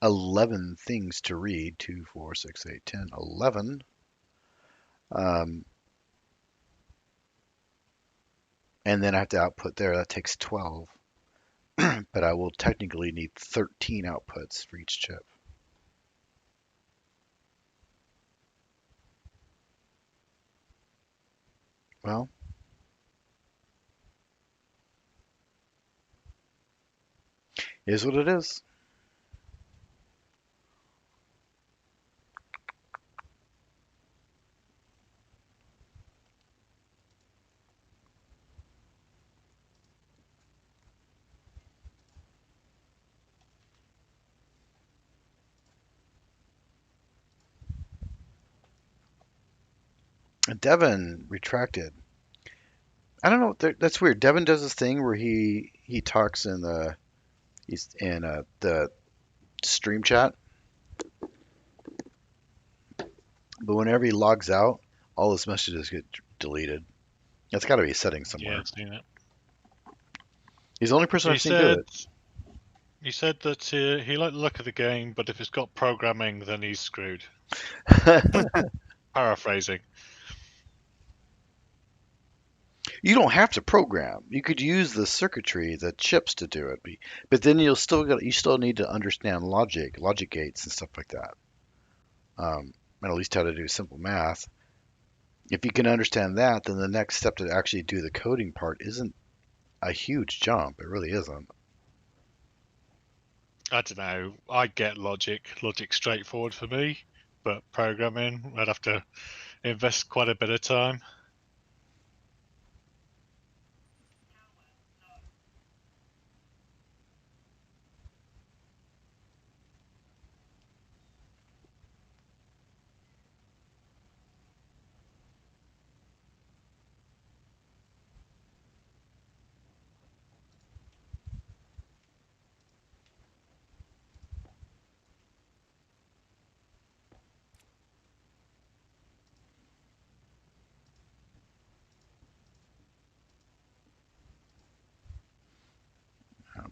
S1: 11 things to read. 2, 4, 6, 8, 10, 11. Um, and then I have to output there. That takes 12. But I will technically need 13 outputs for each chip. Well, it is what it is. Devin retracted. I don't know. That's weird. Devin does this thing where he talks in the stream chat, but whenever he logs out, all his messages get deleted. That's got to be a setting
S3: Yeah,
S1: somewhere.
S3: I've seen it.
S1: He's the only person
S3: He
S1: I've seen do
S3: said
S1: it.
S3: he said that he liked the look of the game, but if it's got programming, then he's screwed. Paraphrasing.
S1: You don't have to program. You could use the circuitry, the chips to do it. But then you still need to understand logic gates and stuff like that. And at least how to do simple math. If you can understand that, then the next step to actually do the coding part isn't a huge jump. It really isn't.
S3: I don't know. I get logic. Logic's straightforward for me, but programming, I'd have to invest quite a bit of time.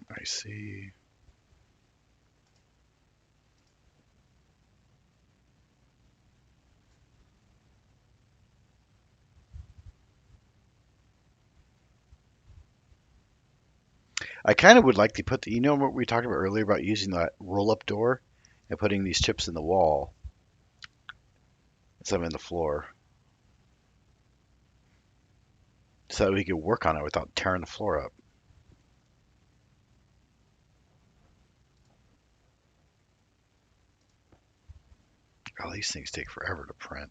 S1: I see. I kind of would like to put you know what we talked about earlier about using that roll-up door and putting these chips in the wall instead of in the floor, so that we could work on it without tearing the floor up. Oh, these things take forever to print.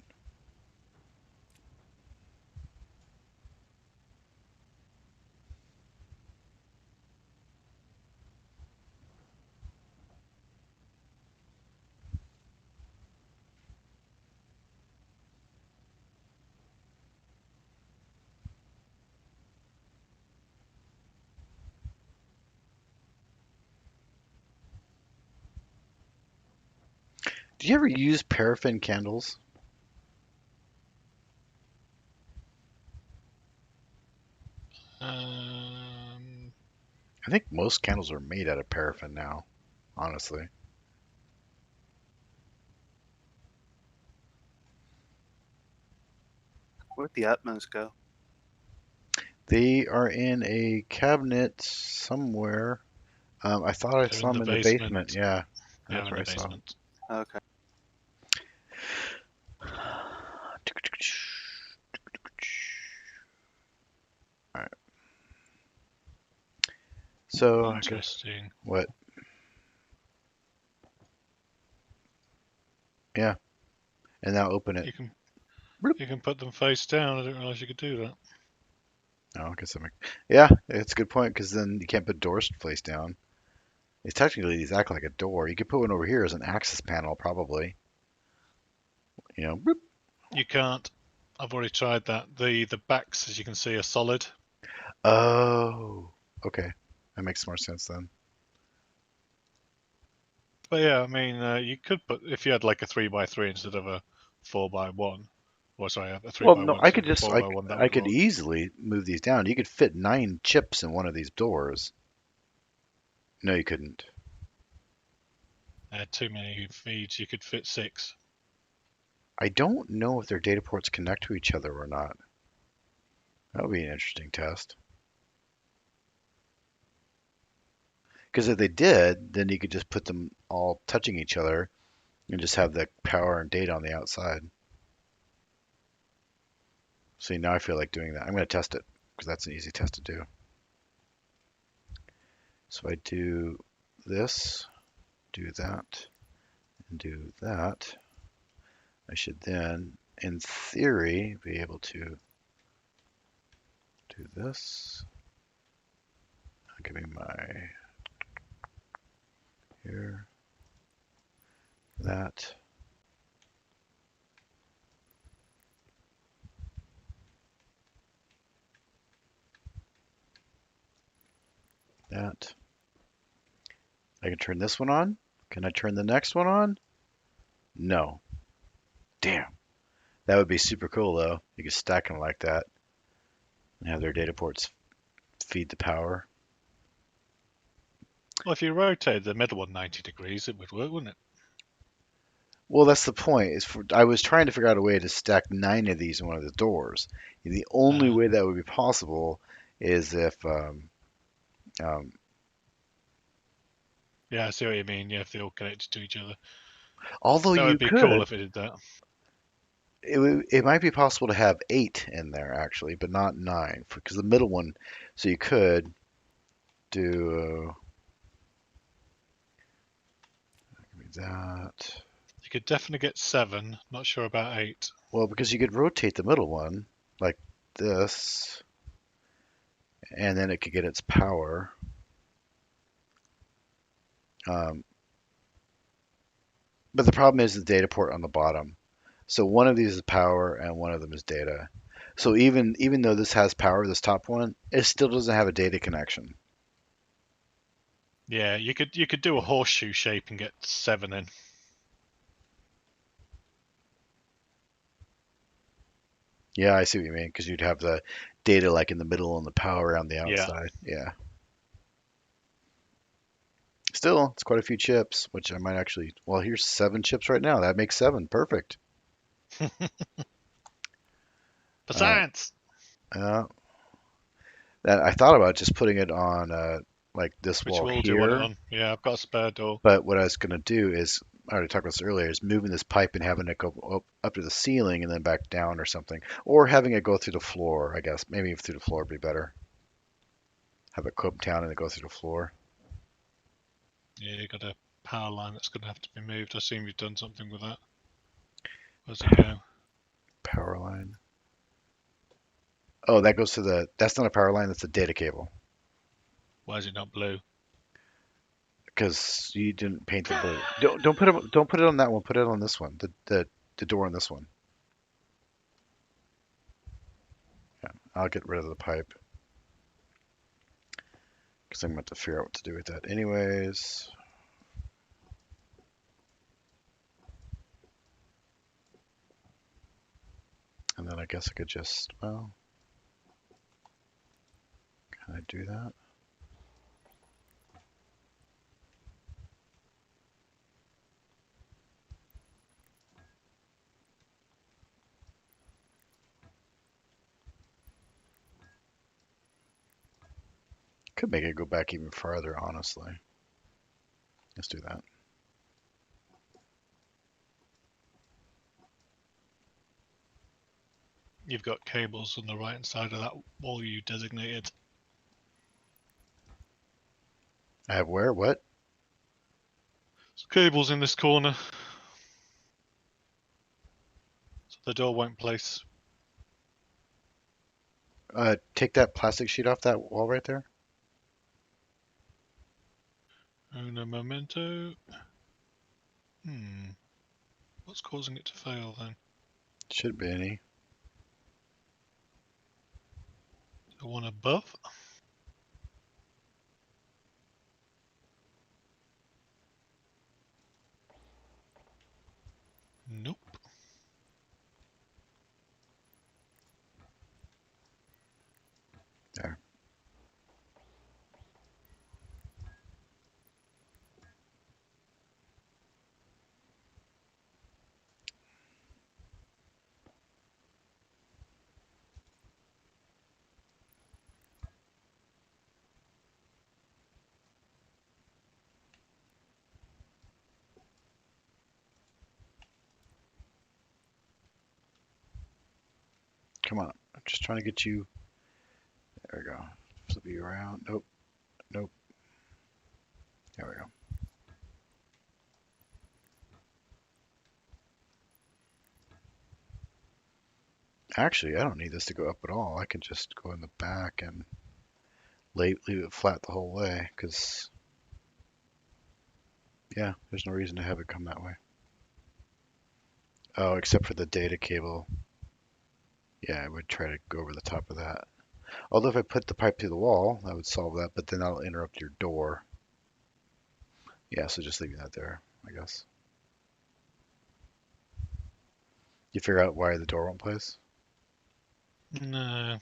S1: Do you ever use paraffin candles?
S3: Um,
S1: I think most candles are made out of paraffin now, honestly.
S2: Where'd the Atmos go?
S1: They are in a cabinet somewhere. I thought I
S3: They're
S1: saw
S3: in
S1: them
S3: the
S1: in the basement.
S3: basement.
S1: Yeah,
S3: Yeah,
S1: that's
S3: in
S1: where
S3: the
S1: I saw
S3: basement.
S2: Okay.
S1: them. All right. So I guess
S3: Interesting.
S1: what? Yeah, and now open it.
S3: You can
S1: Bloop.
S3: you can put them face down. I didn't realize you could do that.
S1: Oh, I guess that yeah, it's a good point because then you can't put doors face down. It's technically these act like a door. You could put one over here as an access panel, probably. Bloop.
S3: You can't. I've already tried that. The backs, as you can see, are solid.
S1: Oh, okay, that makes more sense then.
S3: But yeah, I mean, you could put if you had like a 3x3 instead of a 4x1, or sorry, a three
S1: Well,
S3: by
S1: no,
S3: one
S1: I
S3: instead
S1: could
S3: of a
S1: just
S3: four by one. That
S1: I
S3: would
S1: could
S3: work.
S1: easily move these down. You could fit 9 chips in one of these doors. No, you couldn't.
S3: Too many feeds. You could fit 6.
S1: I don't know if their data ports connect to each other or not. That would be an interesting test. Because if they did, then you could just put them all touching each other and just have the power and data on the outside. See, now I feel like doing that. I'm going to test it because that's an easy test to do. So I do this, do that, and do that. I should then, in theory, be able to do this. Give me my here, that. That. I can turn this one on. Can I turn the next one on? No. Damn. That would be super cool though. You could stack them like that and have their data ports feed the power.
S3: Well, if you rotated the middle one 90 degrees, it would work, wouldn't it?
S1: Well, that's the point. I was trying to figure out a way to stack 9 of these in one of the doors. And the only
S3: Uh,
S1: way that would be possible is if, um,
S3: yeah, I see what you mean. Yeah, if they all connected to each other,
S1: although
S3: that
S1: you
S3: would be cool
S1: could,
S3: if it did that.
S1: it might be possible to have 8 in there actually, but not 9 because the middle one. So you could do that.
S3: You could definitely get 7. Not sure about 8.
S1: Well, because you could rotate the middle one like this, and then it could get its power. Um, but the problem is the data port on the bottom. So one of these is power and one of them is data. So even though this has power, this top one, it still doesn't have a data connection.
S3: Yeah, you could do a horseshoe shape and get 7 in.
S1: Yeah, I see what you mean, because you'd have the data like in the middle and the power on the
S3: Yeah.
S1: outside. Yeah. Still, it's quite a few chips, which I might actually. Well, here's 7 chips right now. That makes 7. Perfect.
S3: For
S1: Uh,
S3: science.
S1: uh, that I thought about just putting it on like this
S3: Which
S1: wall
S3: wall do you want it
S1: here,
S3: on? Yeah, I've got a spare door.
S1: but what I was gonna do is, I already talked about this earlier, is moving this pipe and having it go up to the ceiling and then back down or something, or having it go through the floor. I guess maybe through the floor would be better. Have it come down and then go through the floor.
S3: Yeah, you got a power line that's going to have to be moved. I assume you've done something with that. Where's it go?
S1: Power line. Oh, that goes to the. That's not a power line. That's a data cable.
S3: Why is it not blue?
S1: Because you didn't paint the blue. Don't put it on that one. Put it on this one. The door on this one. Yeah, I'll get rid of the pipe because I'm going to have to figure out what to do with that. Anyways, and then I guess I could just, well, can I do that? Could make it go back even farther, honestly. Let's do that.
S3: You've got cables on the right hand side of that wall you designated.
S1: I have where? What?
S3: So cables in this corner. So the door won't place.
S1: Take that plastic sheet off that wall right there.
S3: Uno momento. What's causing it to fail then?
S1: Shouldn't be any.
S3: The one above? Nope.
S1: There. Come on. I'm just trying to get you. There we go. Flip you around. Nope. Nope. There we go. Actually, I don't need this to go up at all. I can just go in the back and leave it flat the whole way, because, yeah, there's no reason to have it come that way. Oh, except for the data cable. Yeah, I would try to go over the top of that. Although if I put the pipe through the wall, that would solve that, but then that'll interrupt your door. Yeah, so just leaving that there, I guess. You figure out why the door won't place?
S3: No.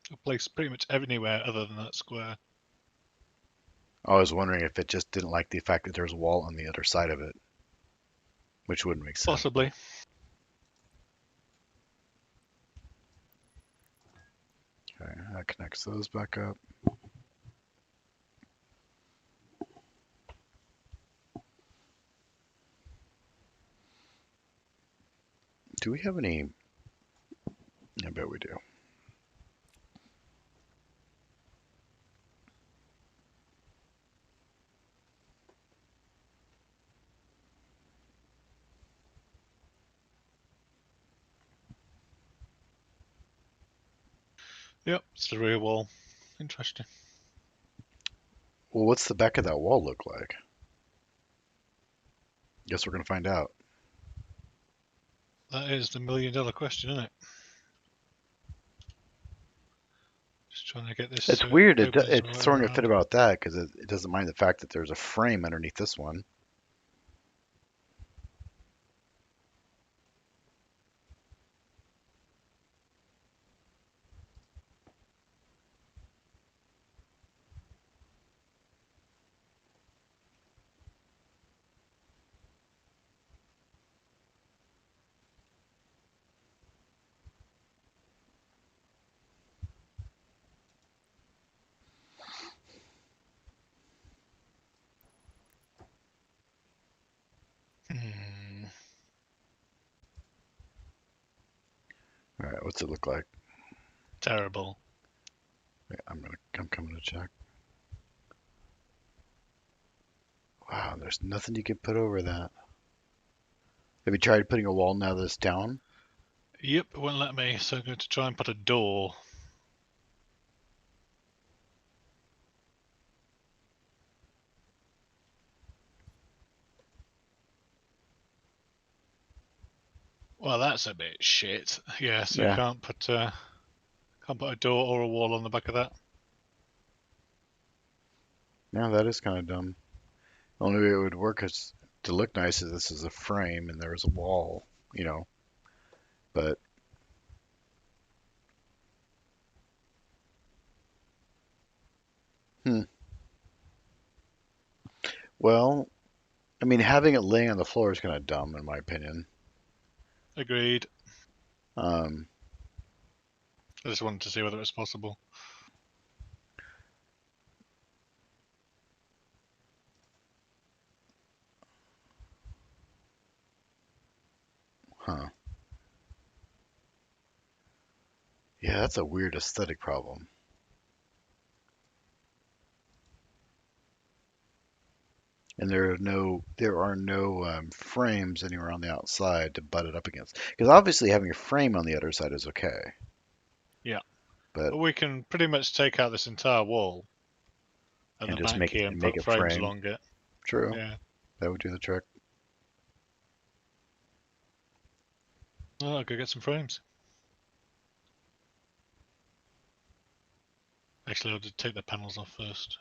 S3: It'll place pretty much anywhere other than that square.
S1: I was wondering if it just didn't like the fact that there's a wall on the other side of it, which wouldn't make sense.
S3: Possibly.
S1: Okay, that connects those back up. Do we have any? I bet we do.
S3: Yep, it's the rear wall. Interesting.
S1: Well, what's the back of that wall look like? Guess we're gonna find out.
S3: That is the $1,000,000 question, isn't it? Just trying to get this
S1: It's
S3: so
S1: weird.
S3: it opens the
S1: It's
S3: right way
S1: throwing a fit
S3: around.
S1: about that because it doesn't mind the fact that there's a frame underneath this one. All right, what's it look like?
S3: Terrible.
S1: Wait, I'm coming to check. Wow, there's nothing you can put over that. Have you tried putting a wall now that's down?
S3: Yep, it won't let me, so I'm going to try and put a door. Well, that's a bit shit. Yeah, so
S1: Yeah.
S3: can't put a door or a wall on the back of that.
S1: Yeah, that is kind of dumb. The only way it would work is to look nice is this is a frame and there's a wall, you know. But hmm. Well, I mean, having it laying on the floor is kind of dumb in my opinion.
S3: Agreed.
S1: Um,
S3: I just wanted to see whether it's possible.
S1: Yeah, that's a weird aesthetic problem. And there are no frames anywhere on the outside to butt it up against. Because obviously having a frame on the other side is okay,
S3: Yeah.
S1: but
S3: But we can pretty much take out this entire wall at
S1: and
S3: the
S1: just
S3: back
S1: make
S3: here and
S1: make
S3: put
S1: it
S3: frames
S1: framed.
S3: along it.
S1: True,
S3: Yeah.
S1: that would do the trick.
S3: Oh, I'll go get some frames. Actually, I'll just take the panels off first.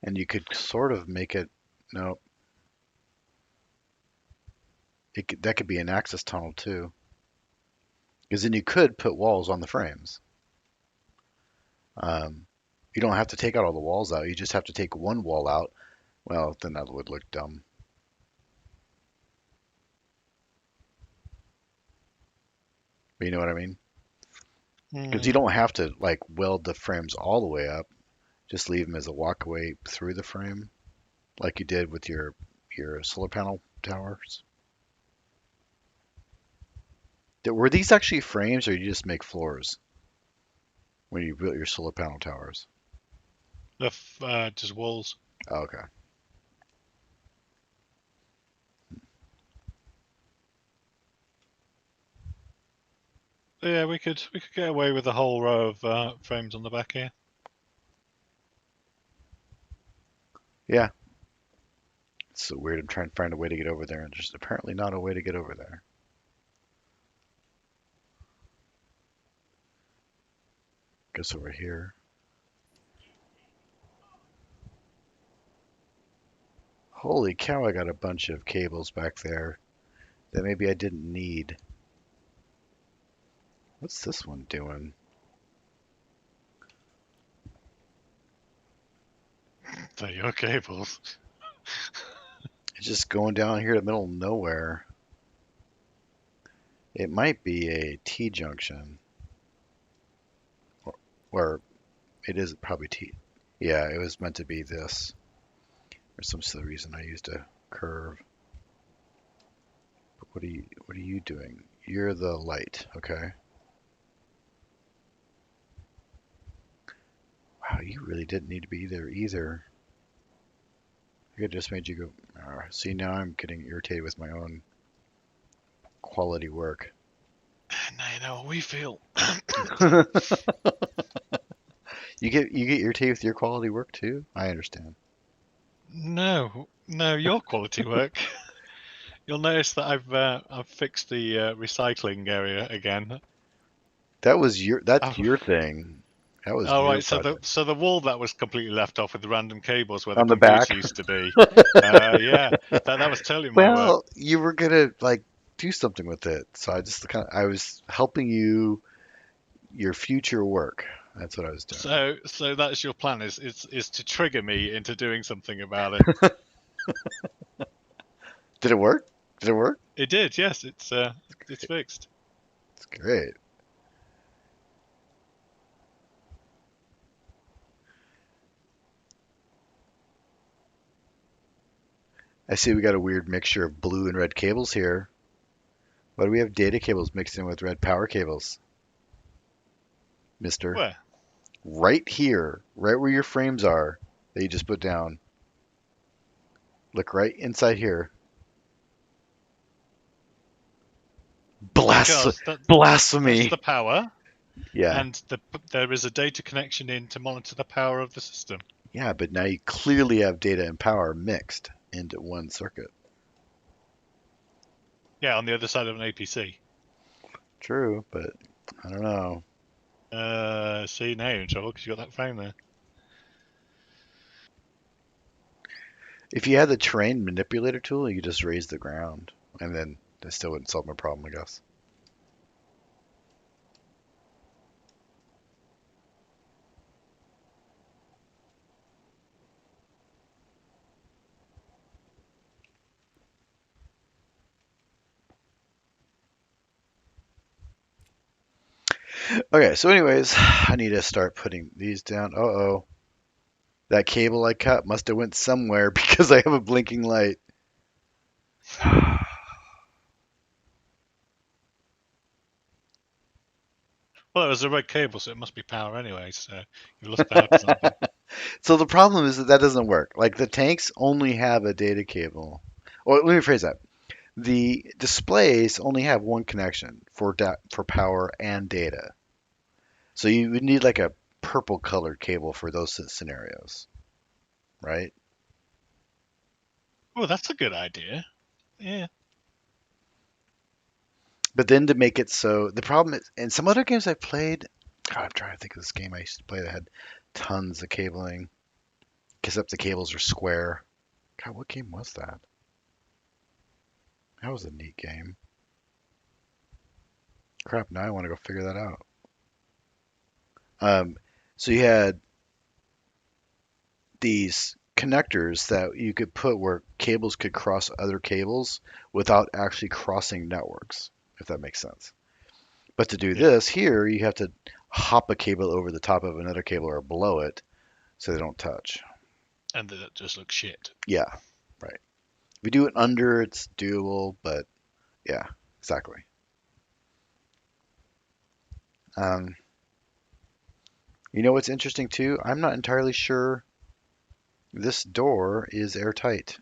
S1: And you could sort of make it. No, that could be an access tunnel too. Because then you could put walls on the frames. Um, you don't have to take out all the walls out. You just have to take one wall out. Well, then that would look dumb. But you know what I mean? Because you
S3: hmm.
S1: don't have to like weld the frames all the way up. Just leave them as a walkway through the frame, like you did with your solar panel towers. Were these actually frames, or you just make floors when you built your solar panel towers?
S3: Just walls.
S1: Oh, okay.
S3: Yeah, we could get away with a whole row of frames on the back here.
S1: Yeah. It's so weird. I'm trying to find a way to get over there, and there's apparently not a way to get over there. Guess over here. Holy cow, I got a bunch of cables back there that maybe I didn't need. What's this one doing?
S3: They're your cables.
S1: It's just going down here to the middle of nowhere. It might be a T junction, or it is probably T. Yeah, it was meant to be this. For some silly reason, I used a curve. But what are you doing? You're the light, okay? Wow, you really didn't need to be there either. I could just made you go. See, now I'm getting irritated with my own quality work.
S3: Now you know how we feel.
S1: You get irritated with your quality work too? I understand.
S3: No, no, your quality work. You'll notice that I've fixed the recycling area again.
S1: That's
S3: Oh,
S1: your thing. That was
S3: all
S1: your
S3: right,
S1: project.
S3: so the wall that was completely left off with the random cables where the
S1: On the back.
S3: computer used to be. Yeah, that was totally my work.
S1: Well, you were gonna like do something with it, so I was helping you your future work. That's what I was doing.
S3: So that's your plan is to trigger me into doing something about it.
S1: Did it work? Did it work?
S3: It did, yes. It's fixed.
S1: It's great. I see we got a weird mixture of blue and red cables here. Why do we have data cables mixed in with red power cables, mister?
S3: Where?
S1: Right here, right where your frames are that you just put down. Look right inside here. Blas
S3: Because that's
S1: blasphemy.
S3: the power,
S1: Yeah.
S3: and there is a data connection in to monitor the power of the system.
S1: Yeah, but now you clearly have data and power mixed into one circuit.
S3: Yeah, on the other side of an APC.
S1: True, but I don't know.
S3: See, now you're in trouble because you got that frame there.
S1: If you had the terrain manipulator tool, you could just raise the ground, and then that still wouldn't solve my problem, I guess. Okay, so anyways, I need to start putting these down. Uh-oh. That cable I cut must have went somewhere because I have a blinking light.
S3: Well, it was a red cable, so it must be power anyway. So you've lost power to something.
S1: So the problem is that that doesn't work. Like the tanks only have a data cable. Or let me rephrase that. The displays only have one connection for power and data. So you would need like a purple colored cable for those scenarios, right?
S3: Oh, that's a good idea. Yeah.
S1: But then to make it so the problem is, in some other games I've played, God, I'm trying to think of this game I used to play that had tons of cabling, except the cables are square. God, what game was that? That was a neat game. Crap, now I want to go figure that out. Um, so you had these connectors that you could put where cables could cross other cables without actually crossing networks, if that makes sense. But to do
S3: Yeah.
S1: this here, you have to hop a cable over the top of another cable or below it so they don't touch.
S3: And that just looks shit.
S1: Yeah, right. If you do it under, it's doable, but yeah, exactly. Um, you know what's interesting too? I'm not entirely sure this door is airtight.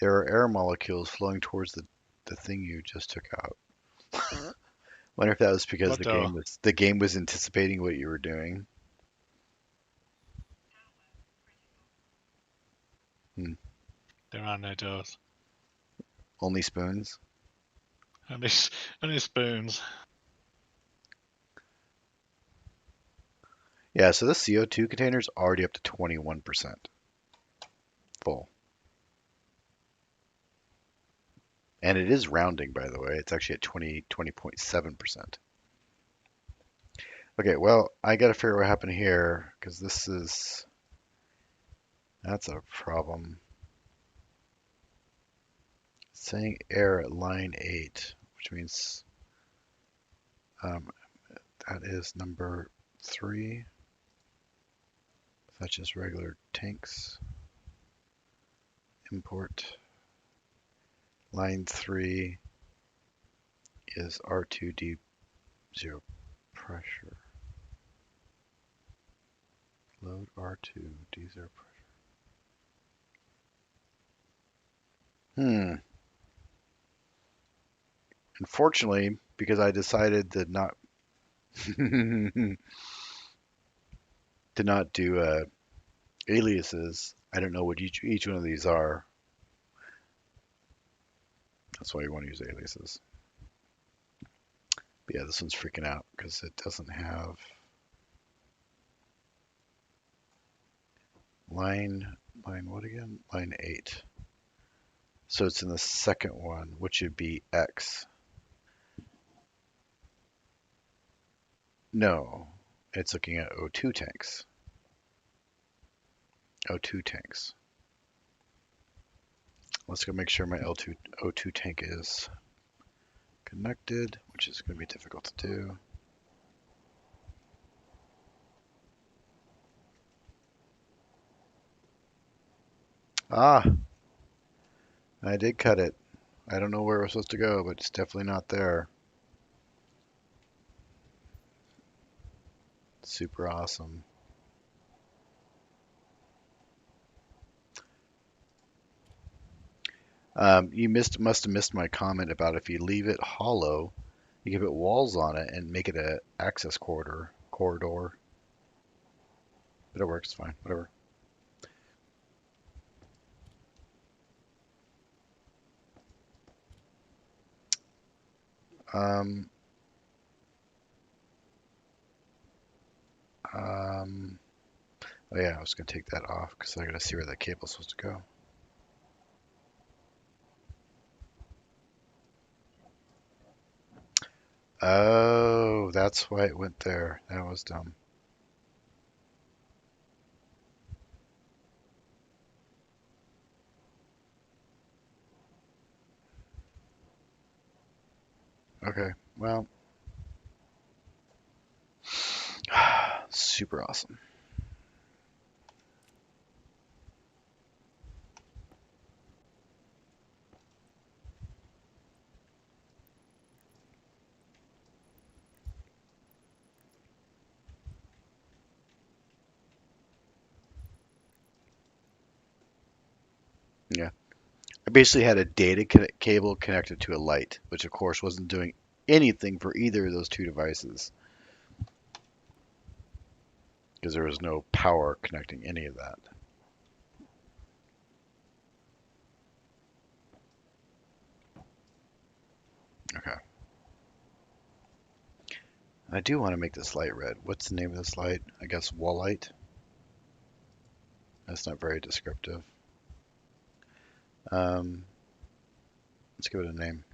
S1: There are air molecules flowing towards the thing you just took out. Wonder if that was because
S3: What door?
S1: the game was anticipating what you were doing. Hmm.
S3: There are no doors.
S1: Only spoons.
S3: Only, only spoons.
S1: Yeah, so this CO2 container is already up to 21% full. And it is rounding, by the way. It's actually at 20.7%. Okay, well, I gotta figure out what happened here, because that's a problem. It's saying error at line 8, which means um, that is number 3. That's just regular tanks. Import. Line 3 is R2D0 pressure. Load R2D0 pressure. Unfortunately, because I decided to not to not do aliases, I don't know what each one of these are. That's why you want to use aliases. But yeah, this one's freaking out because it doesn't have line what again? Line 8. So it's in the second one, which would be X. No, it's looking at O2 tanks. O2 tanks. Let's go make sure my L2 O2 tank is connected, which is going to be difficult to do. Ah, I did cut it. I don't know where it was supposed to go, but it's definitely not there. Super awesome. You must have missed my comment about if you leave it hollow, you can put walls on it and make it a access corridor. But it works fine. Whatever. Um, um, oh yeah, I was gonna take that off because I gotta see where that cable's supposed to go. Oh, that's why it went there. That was dumb. Okay, well, super awesome. basically had a data cable connected to a light, which of course wasn't doing anything for either of those two devices because there was no power connecting any of that. Okay. I do want to make this light red. What's the name of this light? I guess wall light. That's not very descriptive. Um, let's give it a name.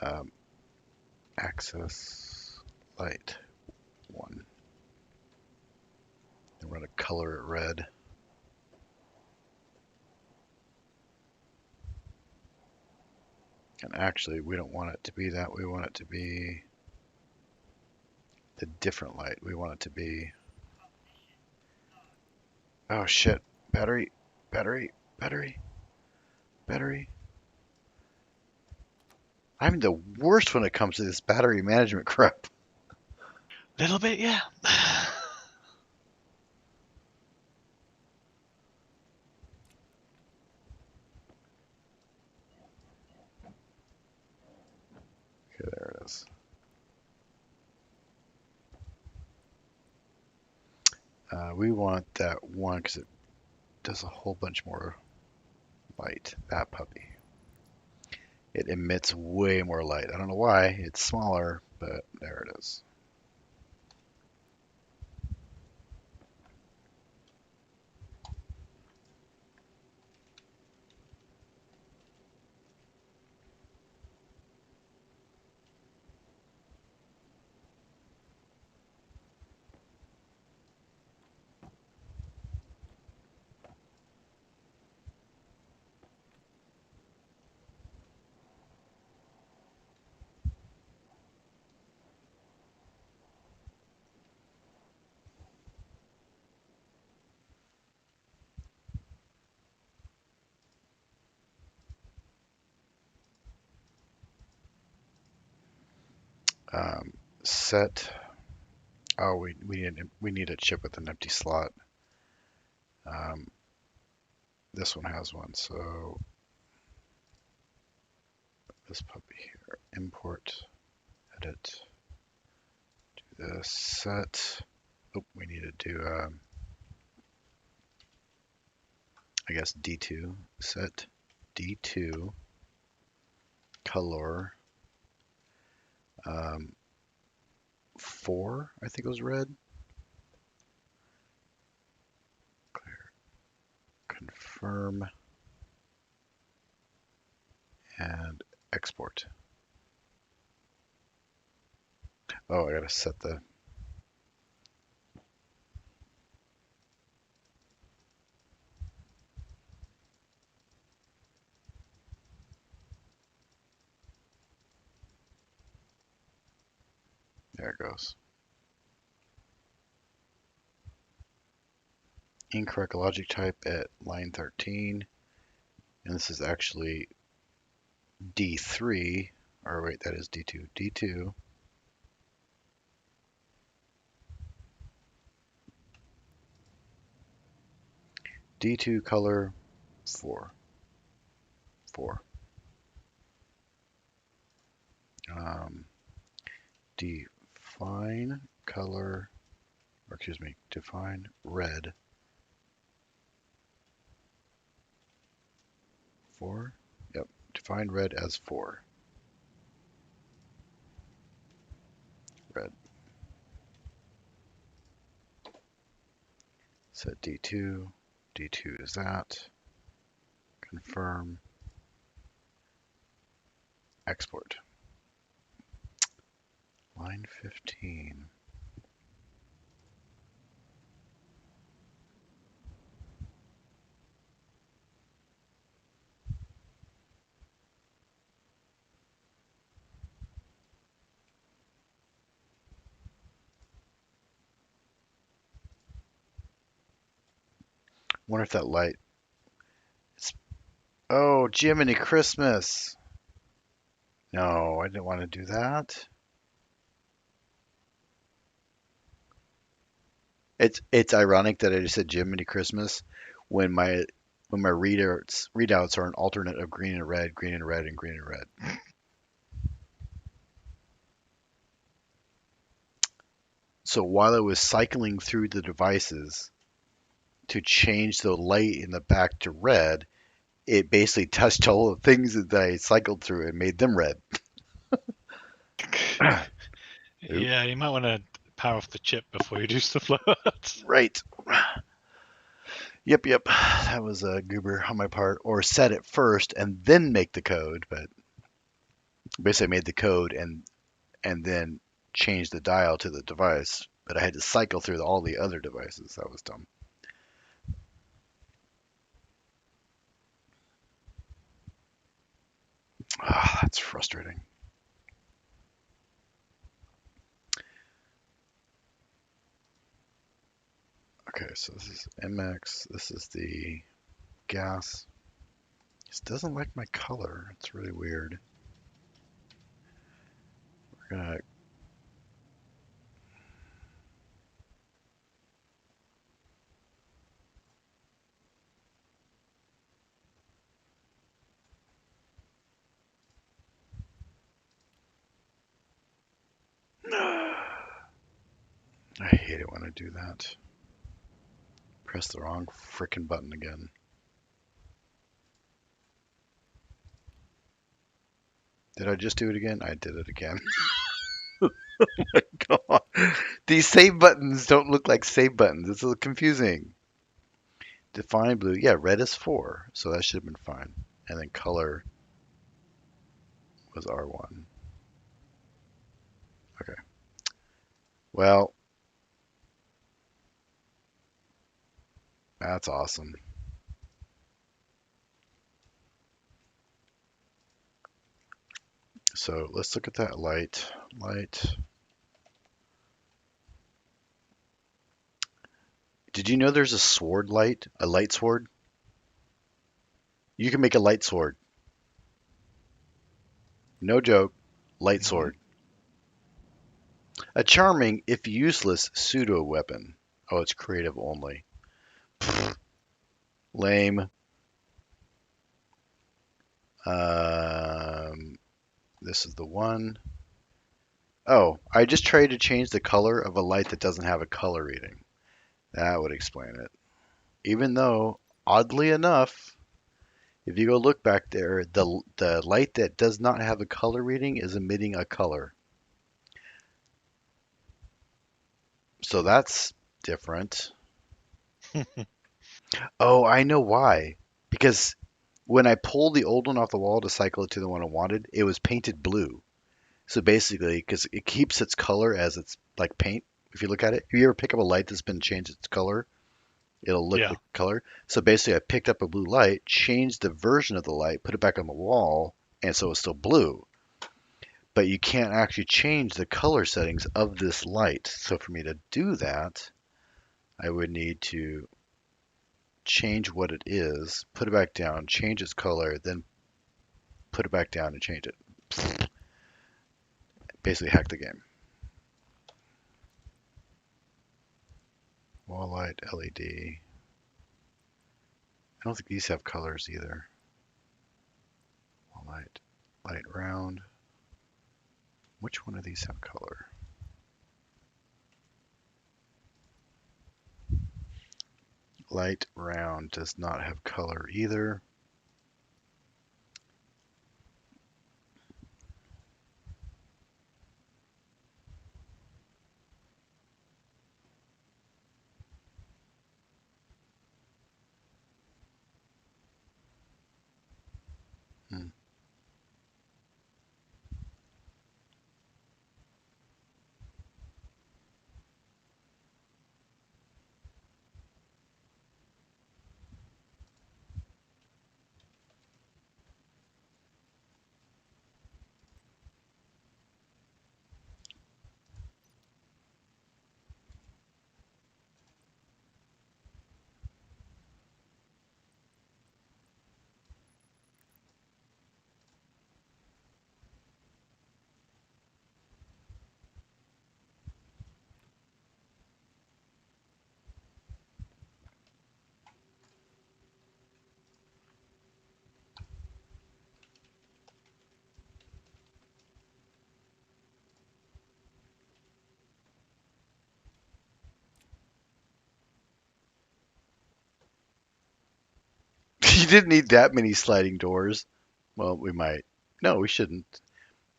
S1: Um, Access light 1. And we're going to color it red. And actually, we don't want it to be that. We want it to be the different light. We want it to be... Oh shit. Battery. Battery. Battery. Battery. I'm the worst when it comes to this battery management crap.
S3: Little bit, yeah.
S1: Okay, there it is. We want that one because it does a whole bunch more light. That puppy. It emits way more light. I don't know why. It's smaller, but there it is. Um, Set. Oh, we need a chip with an empty slot. Um, this one has one, so this puppy here. Import, edit, do this, set. Oh, we need to do, I guess D2, set D2, color, 4, I think it was red. Confirm and export. Oh, I gotta set the, there it goes. Incorrect logic type at line 13. And this is actually D3, or wait, that is D2. D2, D2 color 4. 4. Um, define color, or excuse me, define red 4. Yep, define red as 4. Red. Set D2. D2 is that. Confirm. Export. Line 15. Wonder if that light. It's, oh, Jiminy Christmas. No, I didn't want to do that. It's ironic that I just said Jiminy Christmas when my readouts are an alternate of green and red, green and red, and green and red. So while I was cycling through the devices to change the light in the back to red, it basically touched all the things that I cycled through and made them red. Oop,
S3: Yeah, you might want to power off the chip before you do stuff like that.
S1: right. Yep. That was a goober on my part. Or set it first and then make the code, but basically I made the code and then changed the dial to the device. But I had to cycle through all the other devices. That was dumb. Ah, that's frustrating. Okay, so this is MX. This is the gas. This doesn't like my color. It's really weird. We're gonna. I hate it when I do that. Press the wrong frickin' button again. Did I just do it again? I did it again. God. These save buttons don't look like save buttons. It's a little confusing. Define blue. Yeah, red is 4, so that should have been fine. And then color was R1. Okay. Well, that's awesome. So let's look at that light. Light. Did you know there's a sword light? A light sword? You can make a light sword. No joke. Light
S3: Mhm.
S1: sword. A charming, if useless, pseudo weapon. Oh, it's creative only. Lame. Um, this is the one. Oh, I just tried to change the color of a light that doesn't have a color reading. That would explain it. Even though, oddly enough, if you go look back there, the light that does not have a color reading is emitting a color. So that's different. Oh, I know why. Because when I pulled the old one off the wall to cycle it to the one I wanted, it was painted blue. So basically, because it keeps its color as it's like paint, if you look at it, if you ever pick up a light that's been changed its color, it'll look
S3: Yeah.
S1: the color. So basically, I picked up a blue light, changed the version of the light, put it back on the wall, and so it's still blue. But you can't actually change the color settings of this light. So for me to do that, I would need to change what it is, put it back down, change its color, then put it back down and change it. Basically hack the game. Wall light, LED. I don't think these have colors either. Wall light, light round. Which one of these have color? Light round does not have color either. Hmm. You didn't need that many sliding doors. Well, we might. No, we shouldn't.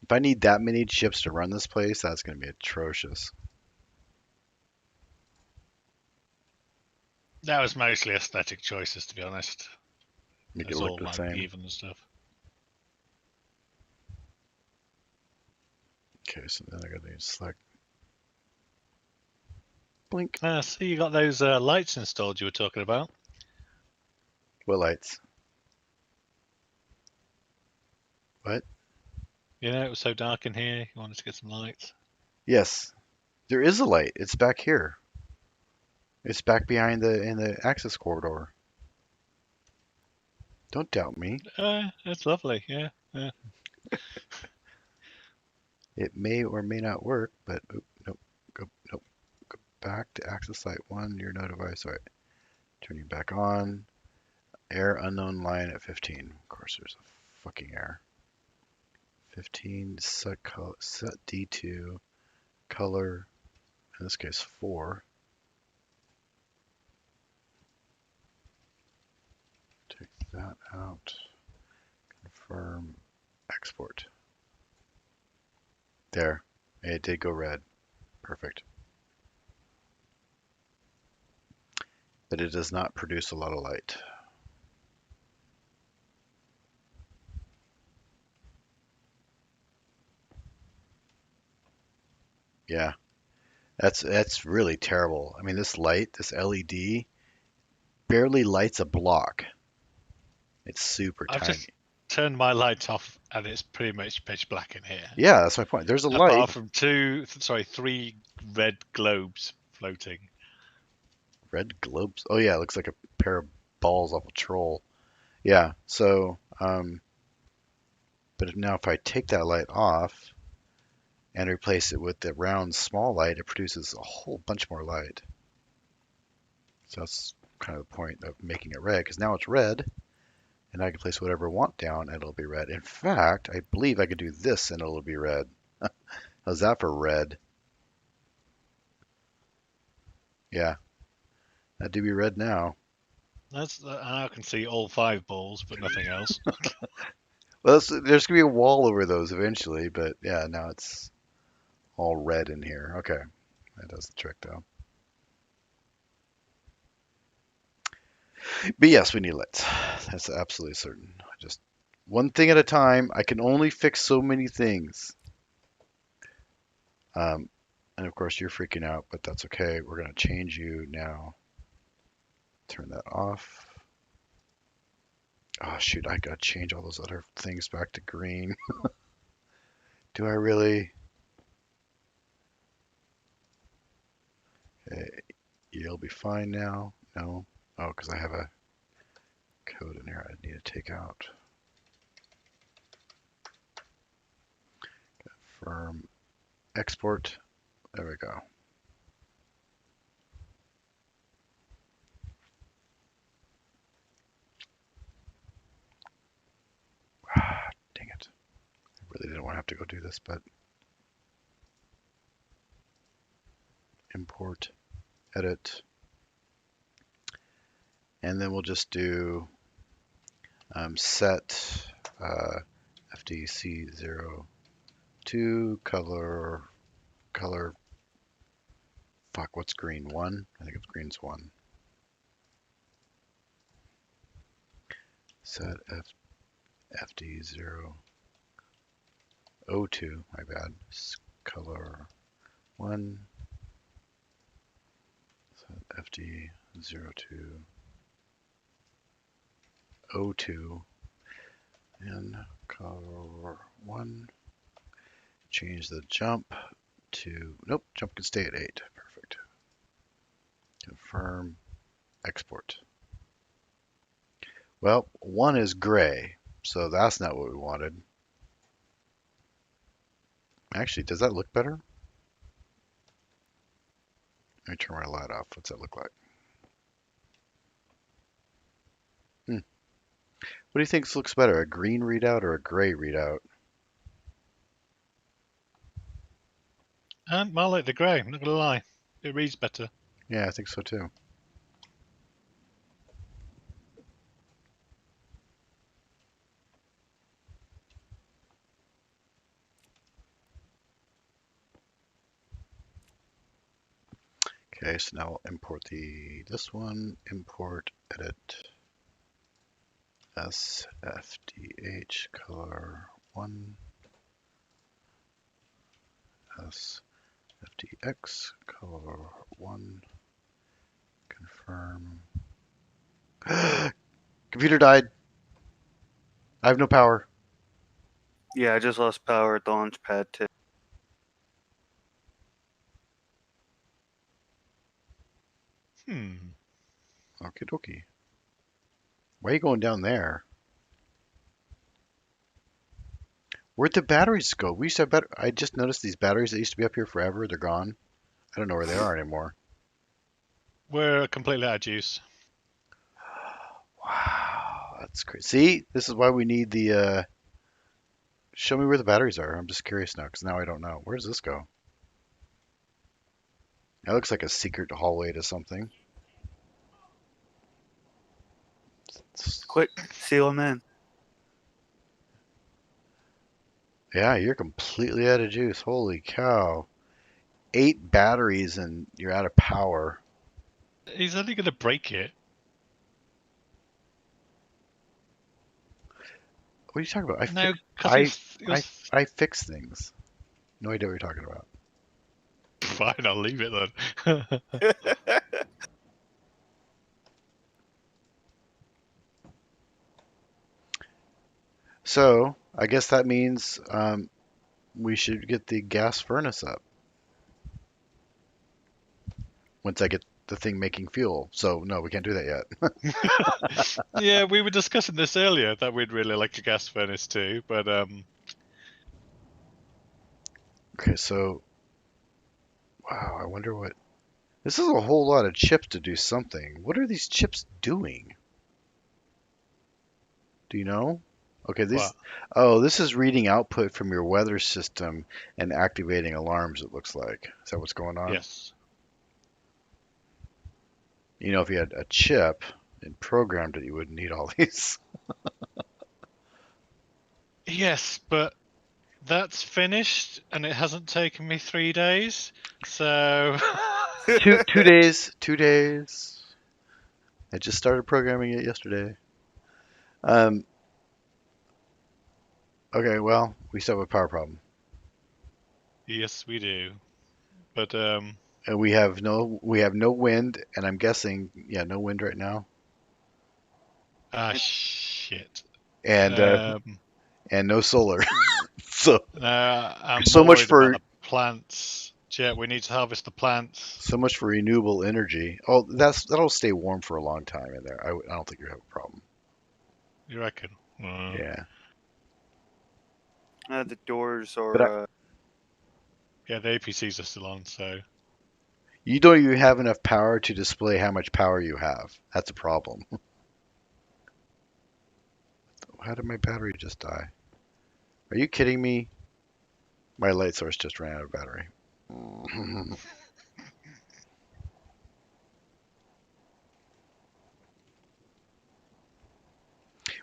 S1: If I need that many chips to run this place, that's going to be atrocious.
S3: That was mostly aesthetic choices, to be honest.
S1: Make it
S3: It's
S1: look
S3: all
S1: the
S3: like
S1: same.
S3: even and stuff.
S1: Okay, so then I got to select blink.
S3: So you got those lights installed you were talking about.
S1: What lights? What?
S3: You know, it was so dark in here. You wanted to get some lights.
S1: Yes, there is a light. It's back here. It's back behind in the access corridor. Don't doubt me.
S3: It's lovely. Yeah.
S1: It may or may not work, but nope. Nope. Go back to access site one. Your no device. All right. Turn you back on. Error unknown line at 15. Of course, there's a fucking error. 15 set D2 color. In this case, 4. Take that out. Confirm export. There. It did go red. Perfect. But it does not produce a lot of light. Yeah, that's really terrible. I mean, this light, this LED, barely lights a block. It's super
S3: I've
S1: tiny.
S3: just turned my lights off, and it's pretty much pitch black in here.
S1: Yeah, that's my point. There's a light.
S3: Apart from three red globes floating.
S1: Red globes. Oh yeah, it looks like a pair of balls off a troll. Yeah. So, but now if I take that light off and replace it with the round small light, it produces a whole bunch more light. So that's kind of the point of making it red, because now it's red, and I can place whatever I want down, and it'll be red. In fact, I believe I could do this, and it'll be red. How's that for red? Yeah, that do be red now.
S3: I can see all 5 balls, but nothing else.
S1: Well, there's gonna be a wall over those eventually, but yeah, now it's all red in here. Okay, that does the trick though. But yes, we need lights. That's absolutely certain. Just one thing at a time. I can only fix so many things. Um, and of course, you're freaking out, but that's okay. We're gonna change you now. Turn that off. Oh shoot, I gotta change all those other things back to green. Do I really? Okay, you'll be fine now. No. Oh, because I have a code in here I need to take out. Confirm export. There we go. Dang it. I really didn't want to have to go do this, but import, edit, and then we'll just do set FDC02 color. Fuck, what's green? 1? I think it's green's 1. Set FD002. My bad. Color 1. Set FD02. And color 1. Change the jump to, nope, jump can stay at 8. Perfect. Confirm export. Well, 1 is gray, so that's not what we wanted. Actually, does that look better? Let me turn my light off. What's that look like? What do you think looks better, a green readout or a gray readout?
S3: I like the grey, I'm not going to lie. It reads better.
S1: Yeah, I think so too. Okay, so now I'll import this one, import, edit, SFDH color 1, SFDX color 1, confirm. Computer died. I have no power.
S2: Yeah, I just lost power at the launch pad too.
S1: Okie dokie. Why are you going down there? Where'd the batteries go? We used to have I just noticed these batteries that used to be up here forever. They're gone. I don't know where they are anymore.
S3: We're completely out of juice.
S1: Wow, that's crazy. See, this is why we need the. Show me where the batteries are. I'm just curious now because now I don't know. Where does this go? That looks like a secret hallway to something.
S2: Quick, seal them in.
S1: Yeah, you're completely out of juice. Holy cow. 8 batteries and you're out of power.
S3: He's only going to break it.
S1: What are you talking about?
S3: No, because
S1: I, I fix things. No idea what you're talking about.
S3: Fine, I'll leave it then.
S1: So, I guess that means we should get the gas furnace up once I get the thing making fuel. So, no, we can't do that yet.
S3: Yeah, we were discussing this earlier that we'd really like a gas furnace too, but
S1: Okay, so, wow, I wonder what. This is a whole lot of chips to do something. What are these chips doing? Do you know? Okay,
S3: what?
S1: oh, this is reading output from your weather system and activating alarms, it looks like. Is that what's going on?
S3: Yes.
S1: You know, if you had a chip and programmed it, you wouldn't need all these.
S3: Yes, but that's finished and it hasn't taken me 3 days. So
S1: 2 days, 2 days. I just started programming it yesterday. Um, okay, well, we still have a power problem.
S3: yes, we do. But
S1: And we have no wind, and I'm guessing, yeah, no wind right now.
S3: shit.
S1: And
S3: Um,
S1: and no solar. So
S3: no, I'm
S1: so
S3: more
S1: much
S3: worried about
S1: for
S3: the plants. Jet, we need to harvest the plants.
S1: so much for renewable energy. Oh, that'll stay warm for a long time in there. I don't think you have a problem.
S3: You reckon?
S1: Yeah.
S2: The doors
S1: But
S2: are.
S3: Yeah, the APCs are still on, so
S1: you don't even have enough power to display how much power you have. That's a problem. How did my battery just die? Are you kidding me? My light source just ran out of battery.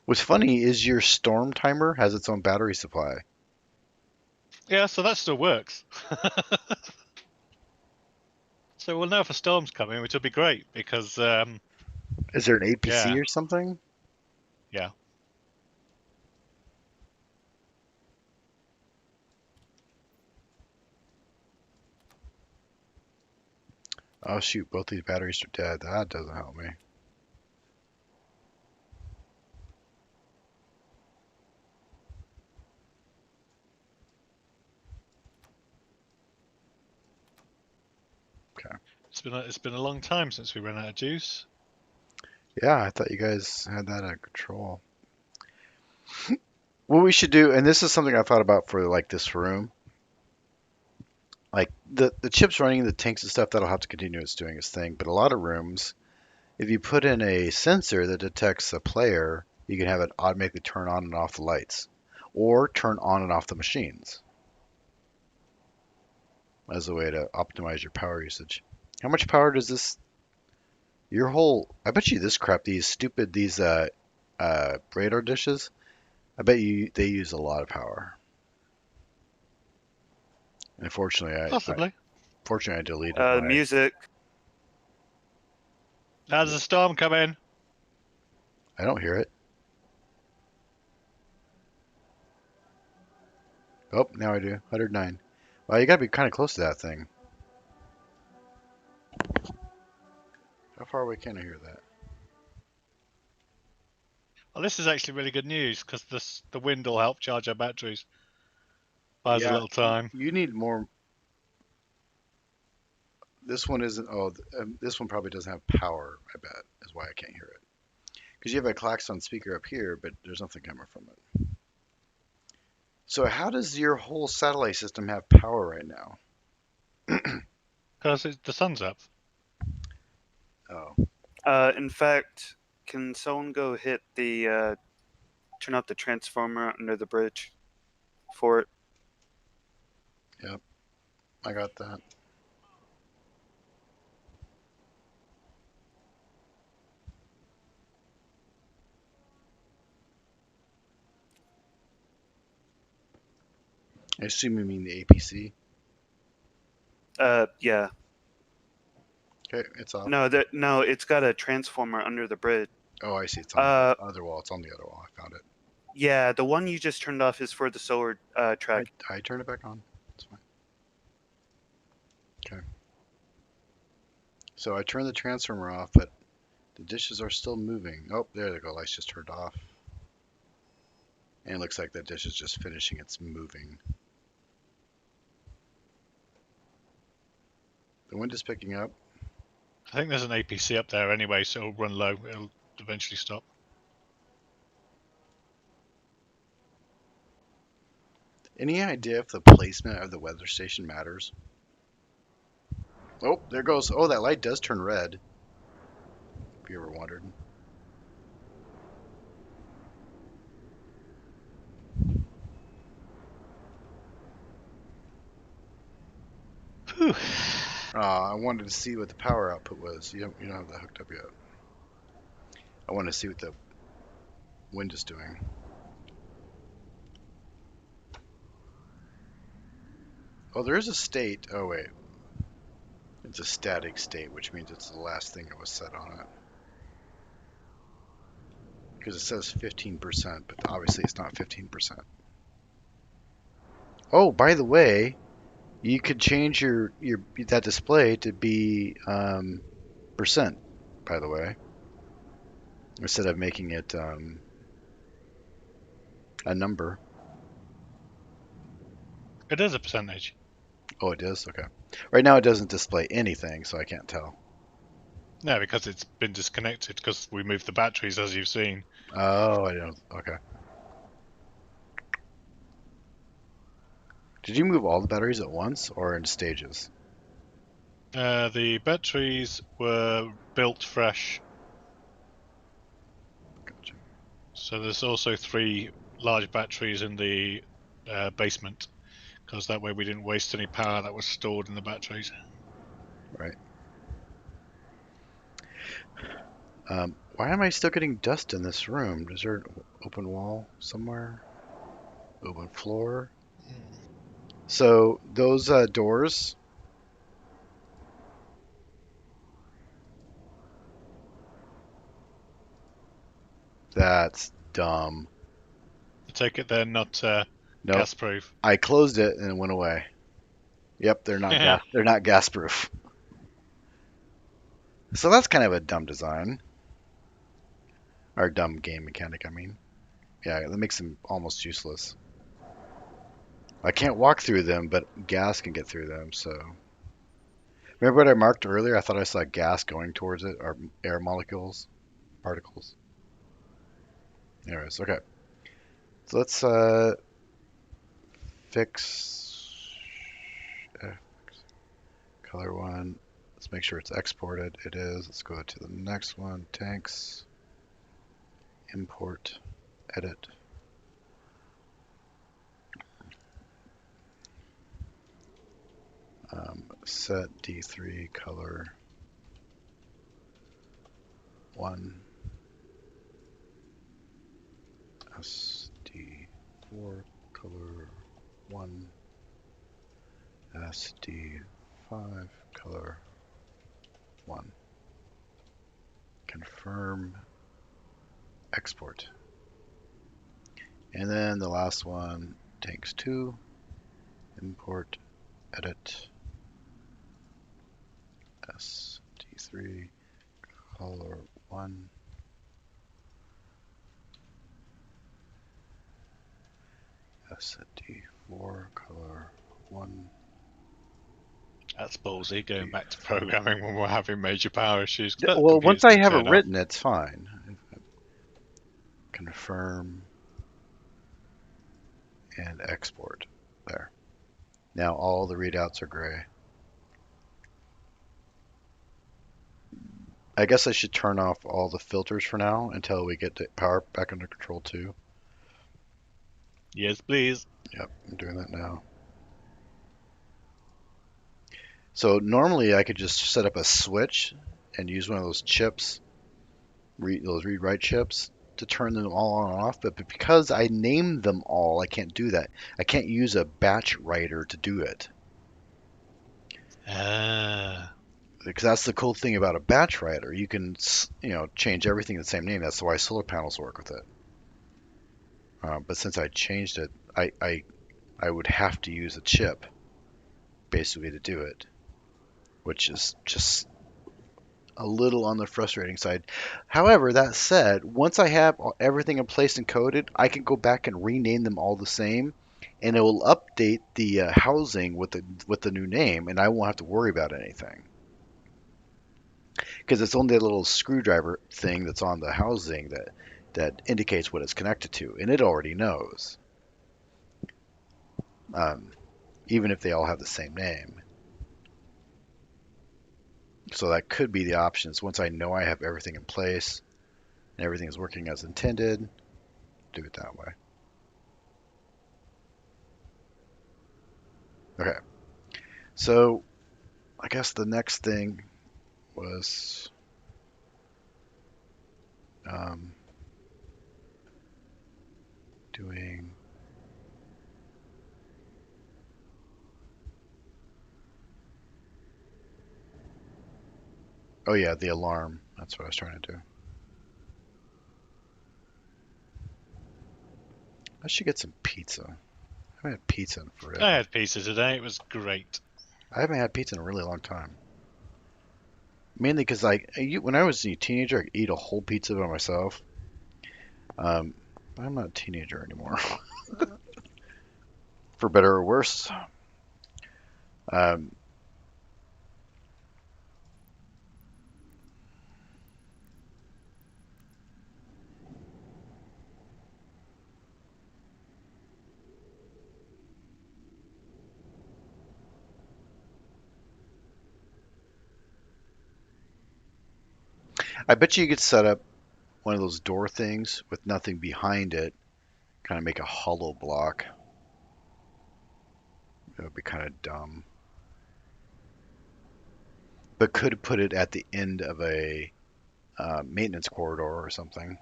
S1: What's funny is your storm timer has its own battery supply.
S3: yeah, so that still works. So we'll know if a storm's coming, which will be great because
S1: Is there an APC
S3: yeah,
S1: or something?
S3: yeah.
S1: Oh shoot, both these batteries are dead. That doesn't help me. Okay.
S3: It's been a long time since we ran out of juice.
S1: Yeah, I thought you guys had that under control. What we should do, and this is something I thought about for like this room, like the chips running the tanks and stuff, that'll have to continue its doing its thing. But a lot of rooms, if you put in a sensor that detects a player, you can have it automatically turn on and off the lights, or turn on and off the machines as a way to optimize your power usage. How much power does this? Your whole, I bet you this crap, these radar dishes, I bet you they use a lot of power. And fortunately, I
S3: Possibly.
S1: fortunately I deleted
S2: The
S1: my.
S2: music.
S3: There's a storm coming.
S1: I don't hear it. Oh, now I do. 109. Well, you gotta be kind of close to that thing. How far away can I hear that?
S3: Well, this is actually really good news because the wind will help charge our batteries. Buys a little time.
S1: You need more. This one isn't. Oh, this one probably doesn't have power. I bet is why I can't hear it. Because you have a klaxon speaker up here, but there's nothing coming from it. So how does your whole satellite system have power right now?
S3: Because the sun's up.
S1: Oh,
S2: In fact, can someone go hit the turn off the transformer under the bridge for it?
S1: yep. I got that. I assume you mean the APC.
S2: Yeah.
S1: Okay, it's off.
S2: No, it's got a transformer under the bridge.
S1: Oh, I see. It's on
S2: Uh,
S1: the other wall. It's on the other wall. I found it.
S2: yeah, the one you just turned off is for the solar track.
S1: I turned it back on. It's fine. Okay. So I turned the transformer off, but the dishes are still moving. Oh, there they go. Lights just turned off. And it looks like the dish is just finishing its moving. The wind is picking up.
S3: I think there's an APC up there anyway, so it'll run low. It'll eventually stop.
S1: Any idea if the placement of the weather station matters? Oh, there goes. Oh, that light does turn red. If you ever wondered.
S3: Whew.
S1: I wanted to see what the power output was. You don't have that hooked up yet. I want to see what the wind is doing. Oh, there is a state. Oh, wait. It's a static state, which means it's the last thing that was set on it. Because it says 15%, but obviously it's not 15%. Oh, by the way, you could change your that display to be percent, by the way, instead of making it a number.
S3: It is a percentage.
S1: Oh, it is? Okay. Right now it doesn't display anything, so I can't tell.
S3: No, because it's been disconnected because we moved the batteries, as you've seen.
S1: Oh, I don't. Okay. Did you move all the batteries at once or in stages?
S3: The batteries were built fresh,
S1: Gotcha.
S3: so there's also 3 large batteries in the basement, because that way we didn't waste any power that was stored in the batteries.
S1: Right. Why am I still getting dust in this room? Is there an open wall somewhere? Open floor? So those doors, that's dumb.
S3: I take it they're not
S1: Nope.
S3: gas-proof.
S1: I closed it and it went away. Yep, they're not gas. They're not gas proof. So that's kind of a dumb design, or dumb game mechanic. I mean, yeah, that makes them almost useless. I can't walk through them, but gas can get through them. So remember what I marked earlier? I thought I saw gas going towards it, or air molecules, particles. Anyways, okay. So let's fix color one. Let's make sure it's exported. It is. Let's go to the next one. Tanks. Import. Edit. Set D3 color 1. SD4 color 1. SD5 color 1. confirm, export. And then the last one, tanks 2, import, edit, ST3, color 1, ST4, color 1.
S3: That's ballsy, going back to programming when we're having major power issues. That
S1: Well, once
S3: computer's
S1: I
S3: going to
S1: have it
S3: turn off.
S1: written, it's fine. Confirm and export. There. Now all the readouts are gray. I guess I should turn off all the filters for now until we get the power back under control too.
S3: Yes, please.
S1: Yep, I'm doing that now. So normally I could just set up a switch and use one of those chips, those read-write chips, to turn them all on and off. But because I named them all, I can't do that. I can't use a batch writer to do it.
S3: Ah.
S1: Because that's the cool thing about a batch writer. You can, change everything the same name. That's why solar panels work with it. But since I changed it, I would have to use a chip basically to do it, which is just a little on the frustrating side. However, that said, once I have everything in place and coded, I can go back and rename them all the same, and it will update the housing with the new name, and I won't have to worry about anything because it's only a little screwdriver thing that's on the housing that indicates what it's connected to, and it already knows, um, even if they all have the same name. So that could be the options. Once I know I have everything in place and everything is working as intended, do it that way. Okay. So I guess the next thing was um, doing. Oh yeah, the alarm. That's what I was trying to do. I should get some pizza. I haven't had pizza in
S3: I
S1: forever.
S3: had pizza today. It was great.
S1: I haven't had pizza in a really long time. Mainly because when I was a teenager, I could eat a whole pizza by myself. Um, I'm not a teenager anymore, for better or worse. Um, I bet you could set up one of those door things with nothing behind it, kind of make a hollow block. It would be kind of dumb. But could put it at the end of a maintenance corridor or something.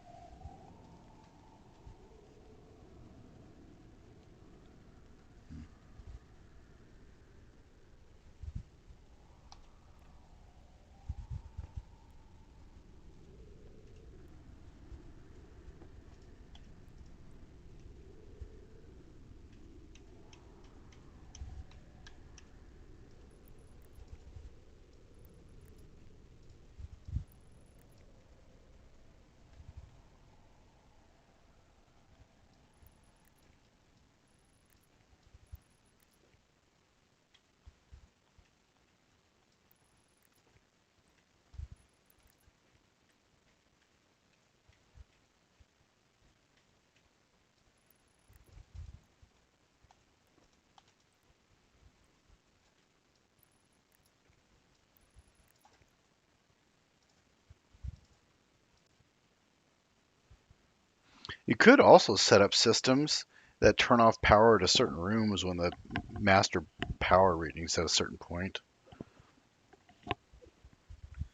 S1: You could also set up systems that turn off power to certain rooms when the master power reading's at a certain point.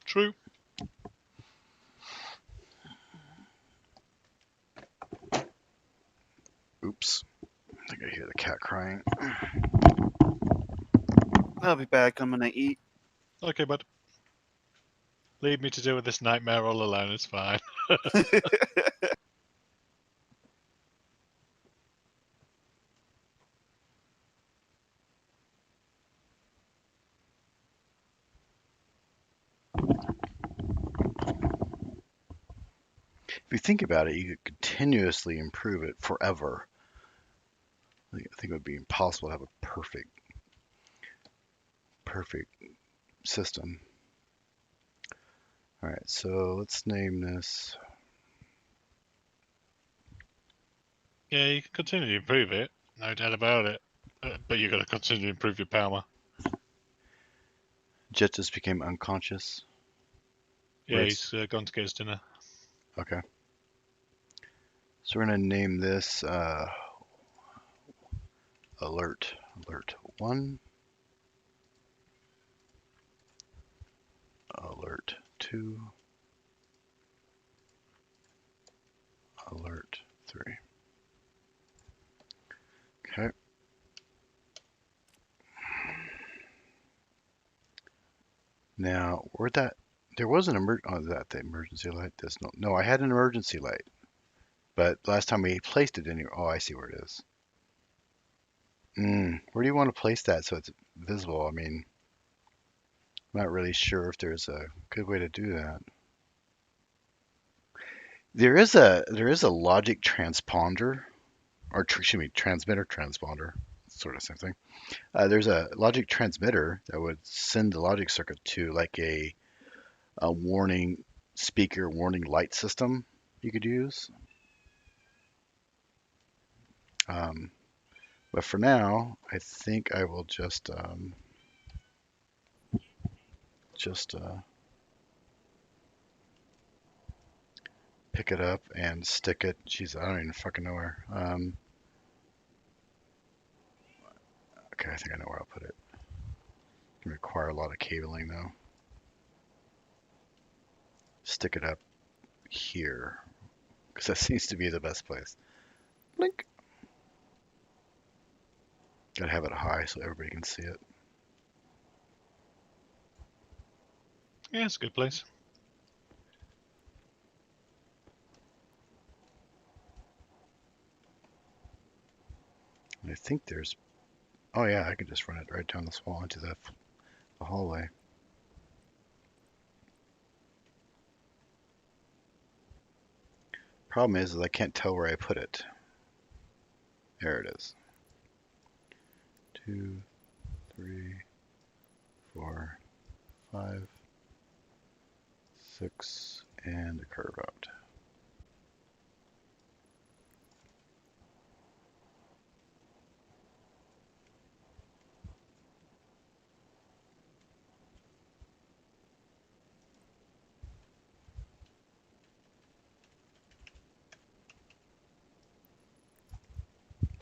S3: True.
S1: Oops. I think I hear the cat crying.
S2: I'll be back. I'm gonna eat.
S3: Okay, bud. Leave me to deal with this nightmare all alone. It's fine.
S1: If you think about it, you could continuously improve it forever. I think it would be impossible to have a perfect system. All right, so let's name this
S3: Yeah, you can continue to improve it, no doubt about it. But you've got to continue to improve your power.
S1: Jet just became unconscious.
S3: Yeah, he's gone to get his dinner.
S1: Okay. So we're gonna name this alert 1, alert 2, alert 3. Okay. Now, there was an that the emergency light? No, I had an emergency light, but last time we placed it in here, oh, I see where it is. Where do you want to place that so it's visible? I mean, I'm not really sure if there's a good way to do that. There is a logic transponder, or excuse me, transmitter transponder, sort of same thing. There's a logic transmitter that would send the logic circuit to like a warning speaker, warning light system you could use. Um, but for now, I think I will just pick it up and stick it. Jeez, I don't even fucking know where. Okay, I think I know where I'll put it. It's gonna require a lot of cabling though. Stick it up here because that seems to be the best place. Blink. Gotta have it high so everybody can see it.
S3: Yeah, it's a good place.
S1: And I think there's. Oh yeah, I could just run it right down this wall into the hallway. Problem is I can't tell where I put it. There it is. 2, 3, 4, 5, 6, and a curve out.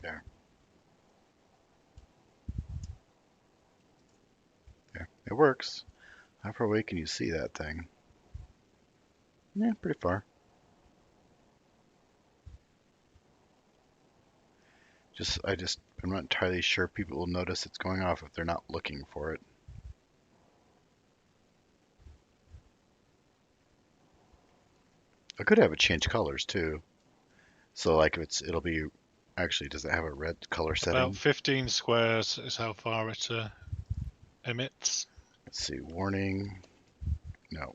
S1: There. There. It works. How far away can you see that thing? Yeah, pretty far. I'm not entirely sure people will notice it's going off if they're not looking for it. I could have it change colors too. So like if it'll be, actually, does it have a red color setting?
S3: About 15 squares is how far it emits.
S1: Let's see, warning. No.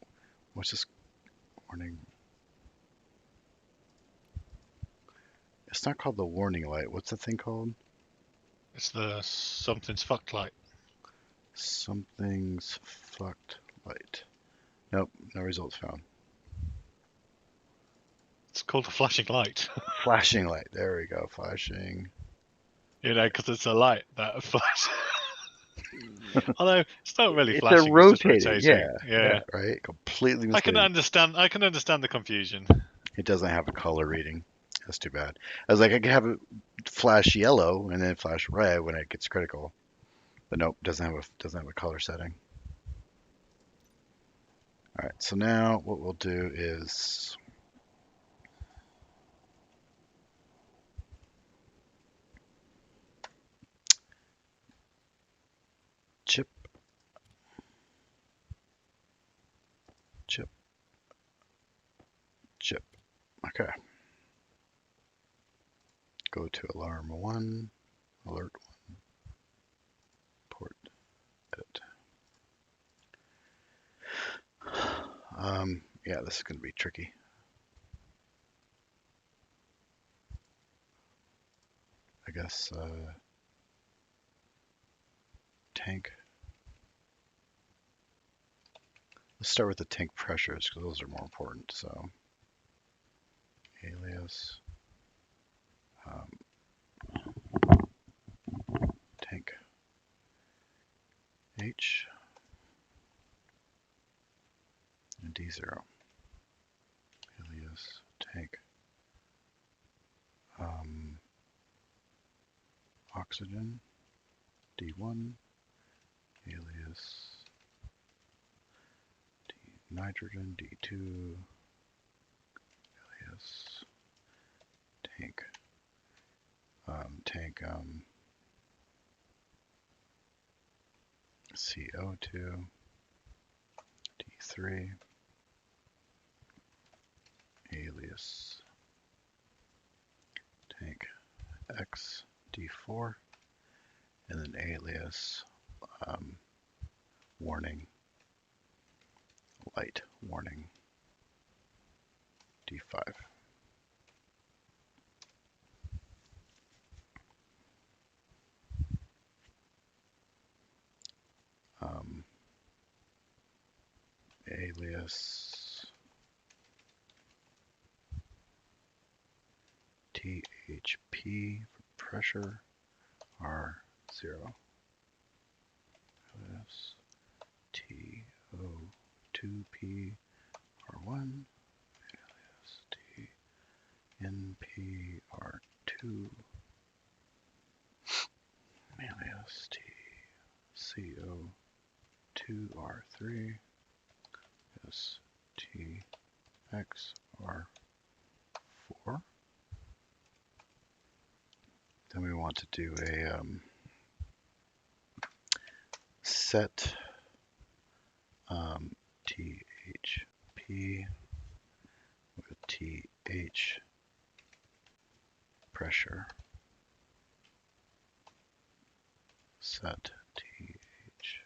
S1: What's this? Warning. It's not called the warning light. What's the thing called?
S3: It's the something's fucked light.
S1: Something's fucked light. Nope, no results found.
S3: It's called a flashing light.
S1: Flashing light. There we go. Flashing.
S3: You know, because it's a light that flashes. Although it's not really
S1: It's
S3: flashing,
S1: a
S3: it's just
S1: rotating.
S3: rotating.
S1: Yeah, right. Completely
S3: I can
S1: misleading.
S3: understand the confusion.
S1: It doesn't have a color reading. That's too bad. I was like, I could have it flash yellow and then flash red when it gets critical, but nope, doesn't have a color setting. All right, so now what we'll do is chip, chip, Okay. Go to alarm 1, alert 1, port edit. Yeah, this is going to be tricky. I guess tank. Let's start with the tank pressures because those are more important. So alias tank H and D0. Alias tank oxygen D1. Alias nitrogen D2. Alias tank CO2 D3. Alias tank X D4, and then alias warning light warning D5. Alias THP for pressure R0. Alias TO2P R1. Alias TNP R2. Alias TCO2 R3. STX R4. Then we want to do a set THP with TH pressure. Set TH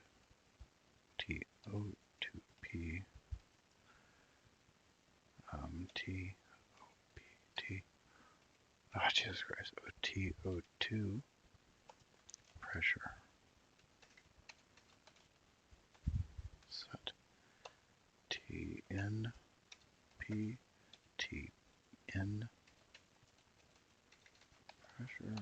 S1: TO2P TOPT. Oh, Jesus Christ. TO2 pressure. Set TNP TN pressure.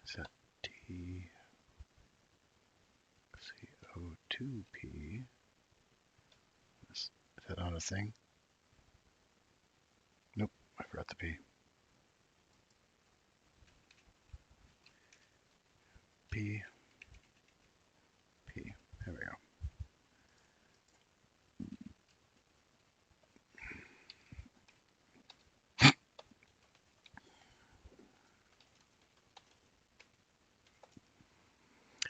S1: Set TCO2P. Is that not a thing? Nope, I forgot the P. P. P. There we go.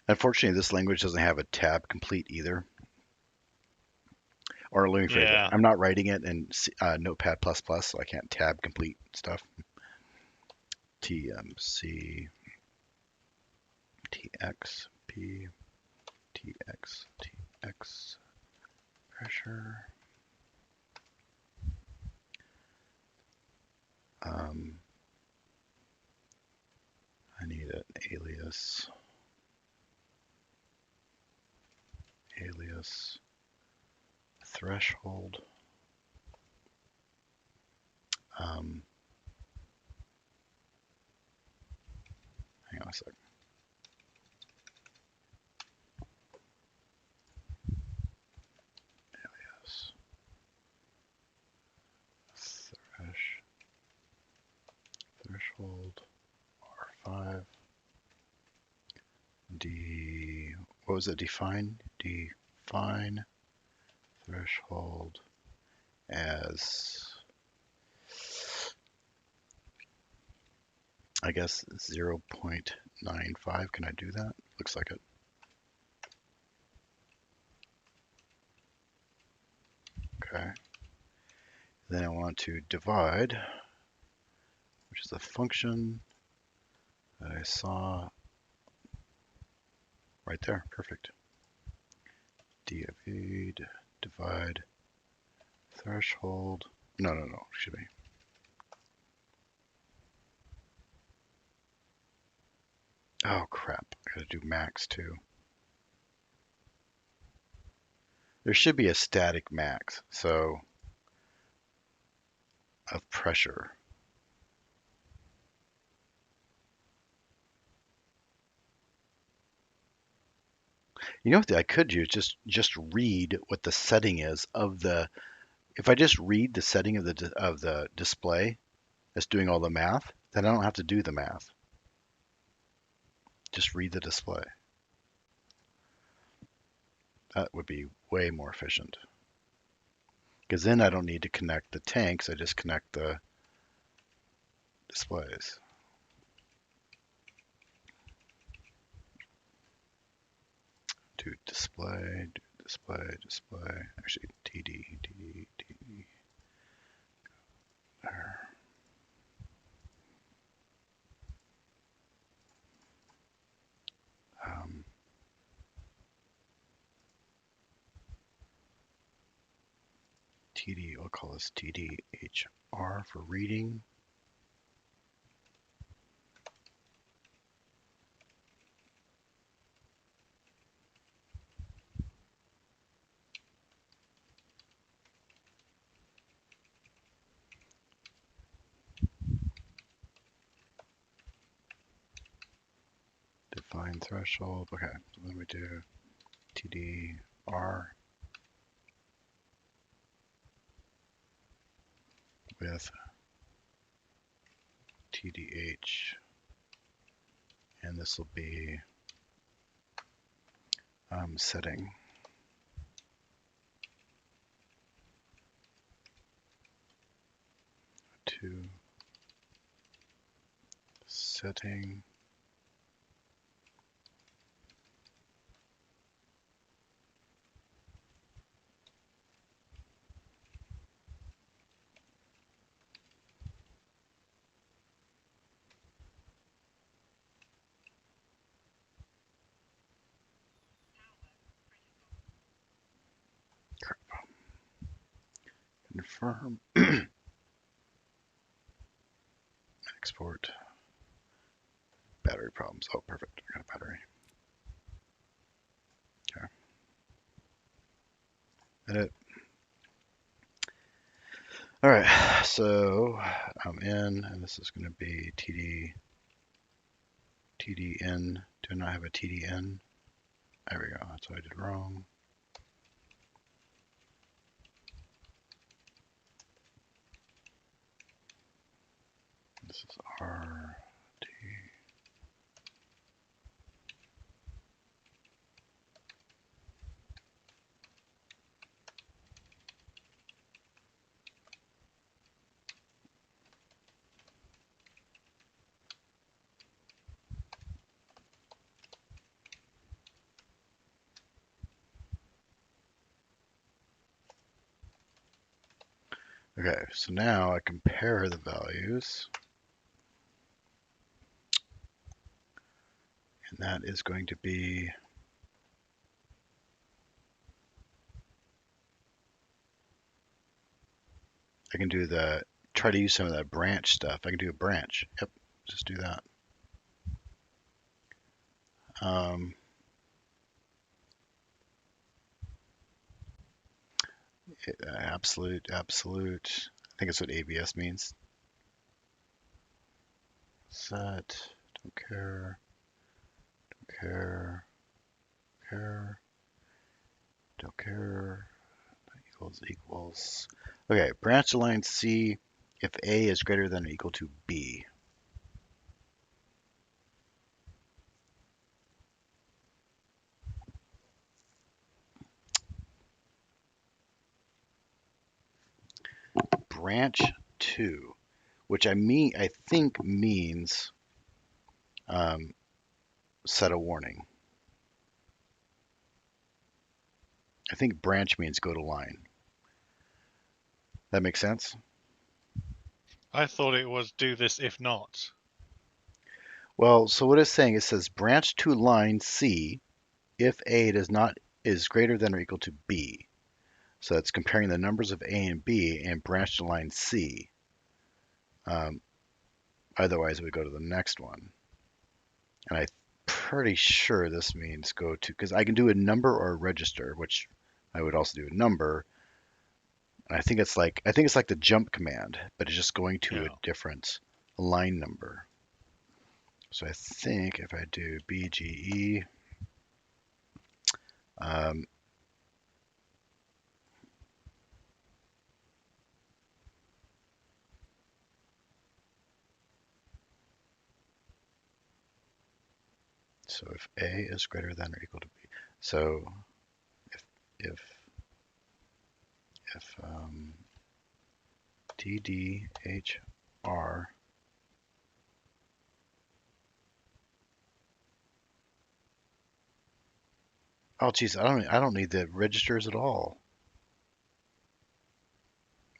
S1: Unfortunately, this language doesn't have a tab complete either. Or let me phrase it.
S3: Yeah.
S1: I'm not writing it in Notepad++, so I can't tab complete stuff. TMC, TX, P, TX, TX, pressure. I need an alias. Alias threshold. Hang on a sec. Alias threshold R5. What was it? Define threshold as, I guess, 0.95. Can I do that? Looks like it. Okay. Then I want to divide, which is a function that I saw right there. Perfect. Divide, divide, threshold. No, should be. Oh crap, I gotta do max too. There should be a static max, so of pressure. You know what I could do? Just read what the setting is of the. If I just read the setting of the display that's doing all the math, then I don't have to do the math. Just read the display. That would be way more efficient. Because then I don't need to connect the tanks. I just connect the displays. Do display, display. Actually, TD. There. Um, TD, I'll call this TDHR for reading. Define threshold. Okay, so then we do TDR with TDH, and this will be setting to setting. Confirm. Export. Battery problems. Oh, perfect. I got a battery. Okay. Edit. All right. So I'm in, and this is going to be TDN. Do I not have a TDN? There we go. That's what I did wrong. This is RT. Okay, so now I compare the values, and that is going to be I can do try to use some of that branch stuff. I can do a branch. Yep, just do that. Um, absolute. I think that's what ABS means. Set, don't care, care, don't care, equals. Okay, branch line C if A is greater than or equal to B. Branch 2, which I think means set a warning. I think branch means go to line. That makes sense?
S3: I thought it was do this if not.
S1: Well, so what it's saying, it says branch to line C if A does not is greater than or equal to B. So it's comparing the numbers of A and B and branch to line C. Um, Otherwise, we go to the next one. And I'm pretty sure this means go to, because I can do a number or a register, which I would also do a number. And I think it's like the jump command, but it's just going to a
S3: Yeah.
S1: different line number. So I think if I do BGE, um, so if A is greater than or equal to B, so if if if DDHR, oh geez, I don't need the registers at all.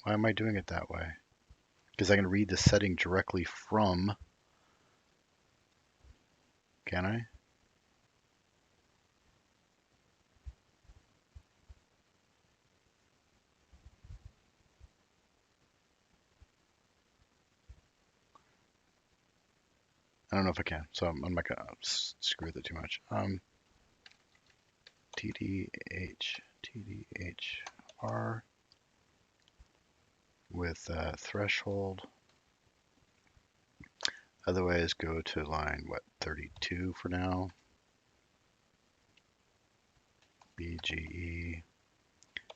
S1: Why am I doing it that way? Because I can read the setting directly from, can I? I don't know if I can, so I'm not gonna screw with it too much. TDHR with threshold. Otherwise, go to line, what, 32 for now. BGE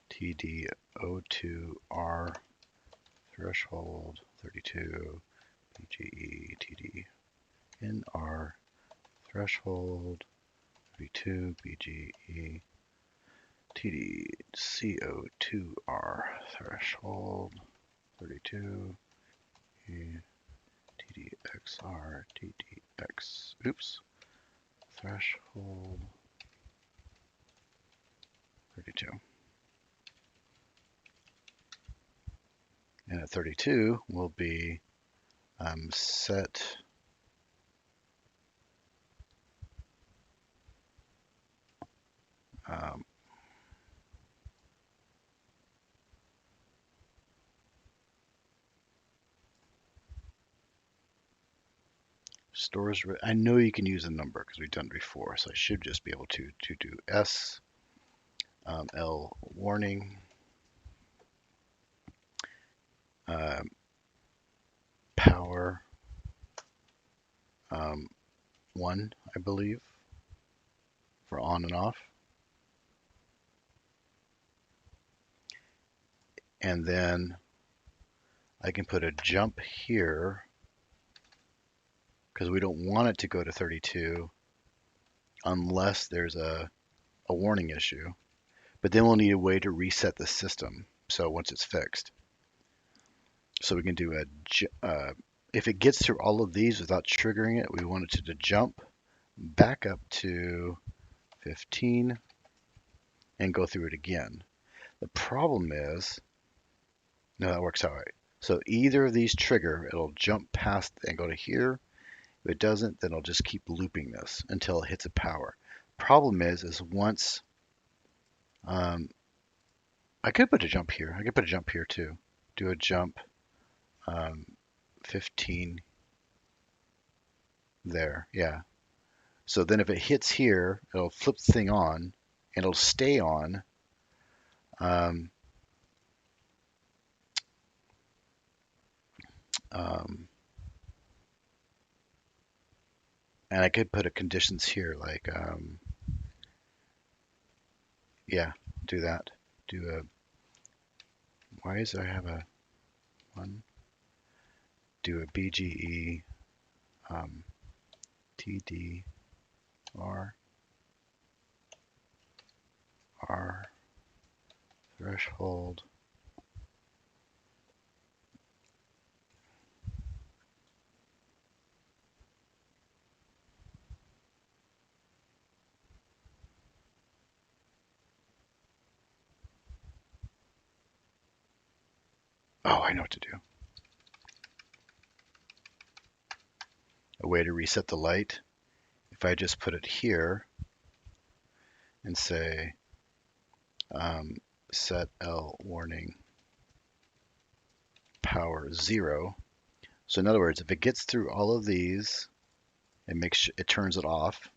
S1: TDO2R threshold 32. BGE TDNR threshold 32. BGE TDCO2R threshold 32. TDXR TDX. Oops. Threshold 32. And at 32 will be set um, stores. I know you can use a number because we've done it before, so I should just be able to do S L warning um, power 1, I believe, for on and off. And then I can put a jump here because we don't want it to go to 32 unless there's a warning issue. But then we'll need a way to reset the system. So once it's fixed, so we can do if it gets through all of these without triggering it, we want it to jump back up to 15 and go through it again. The problem is, no, that works out right. So either of these trigger, it'll jump past and go to here. If it doesn't, then it'll just keep looping this until it hits a power. Problem is once um, I could put a jump here. I could put a jump here too. Do a jump um, 15 there. Yeah. So then if it hits here, it'll flip the thing on and it'll stay on. Um, um, and I could put a conditions here like, yeah, do that. Do a, why is I have a one? Do a BGE um, TD R threshold. Oh, I know what to do. A way to reset the light. If I just put it here and say um, set L warning power 0. So in other words, if it gets through all of these, it turns it off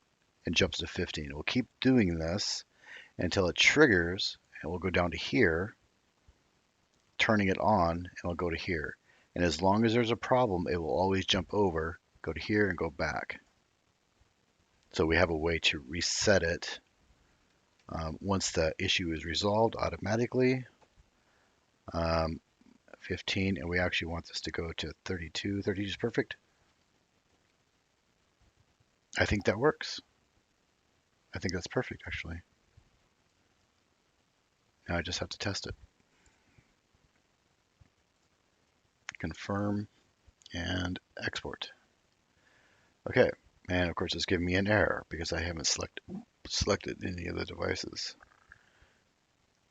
S1: and jumps to 15. It will keep doing this until it triggers, and we'll go down to here, turning it on, and it'll go to here. And as long as there's a problem, it will always jump over, go to here, and go back. So we have a way to reset it once the issue is resolved automatically. 15, and we actually want this to go to 32. 32 is perfect. I think that works. I think that's perfect, actually. Now I just have to test it. Confirm and export. Okay, and of course it's giving me an error because I haven't selected any of the devices.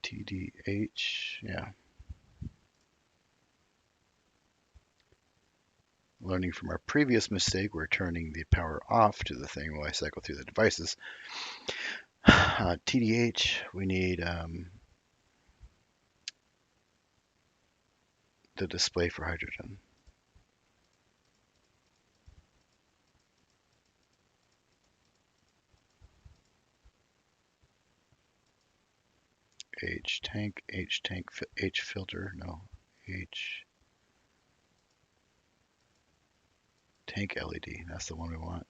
S1: TDH, yeah. Learning from our previous mistake, we're turning the power off to the thing while I cycle through the devices. TDH, we need the display for hydrogen. H tank, H filter, no, H tank LED, that's the one we want.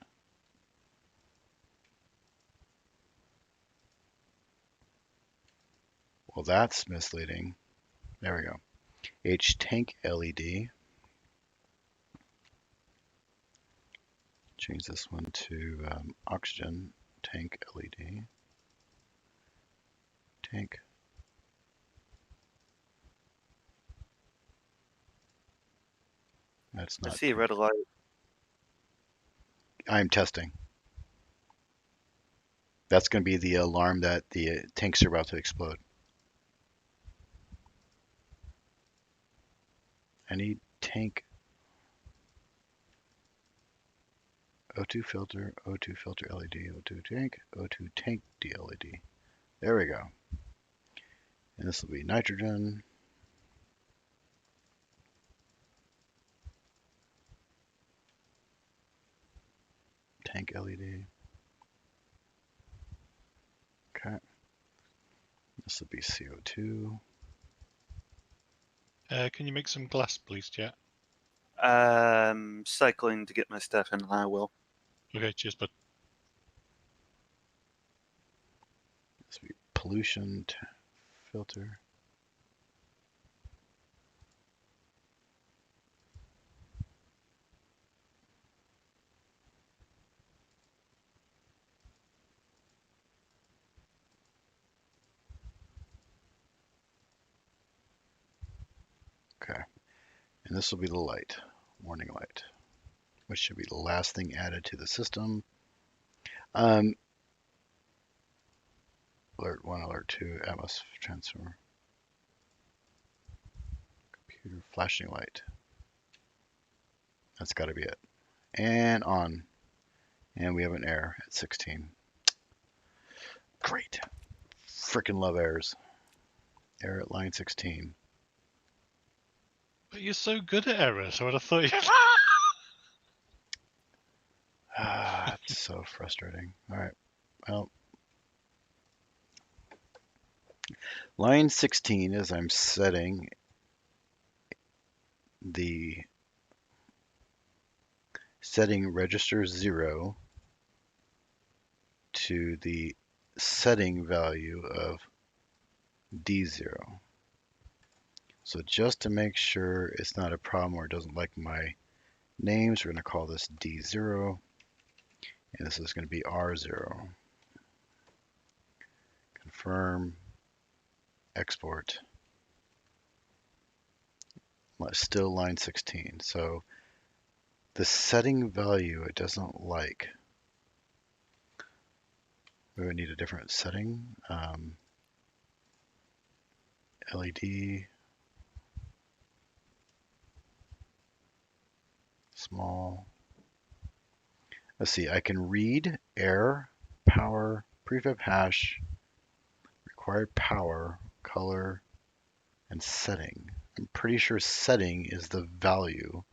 S1: Well, that's misleading. There we go. H tank LED. Change this one to oxygen tank LED. Tank. That's
S2: I
S1: not
S2: see a
S1: tank.
S2: red light.
S1: I'm testing. That's going to be the alarm that the tanks are about to explode. I need tank O2 filter, O2 filter LED, O2 tank DLED. There we go. And this will be nitrogen. Tank LED. Okay. This will be CO2.
S3: Can you make some glass, please, Jet?
S2: Cycling to get my stuff in, and I will.
S3: Okay, cheers, bud.
S1: This will be pollution filter. Okay. And this will be the light, warning light, which should be the last thing added to the system. Alert 1, alert 2, Atmos transfer. Computer flashing light. That's got to be it. And on. And we have an error at 16. Great. Frickin' love errors. Error at line 16.
S3: But you're so good at errors, I would have thought you...
S1: Ah, it's so frustrating. All right. Well, line 16 is I'm setting the setting register 0 to the setting value of D0. So just to make sure it's not a problem or it doesn't like my names, we're going to call this D0, and this is going to be R0. Confirm, export. Still line 16. So the setting value it doesn't like. We would need a different setting. LED. small. Let's see, I can read air, power, prefab hash, required power, color, and setting. I'm pretty sure setting is the value.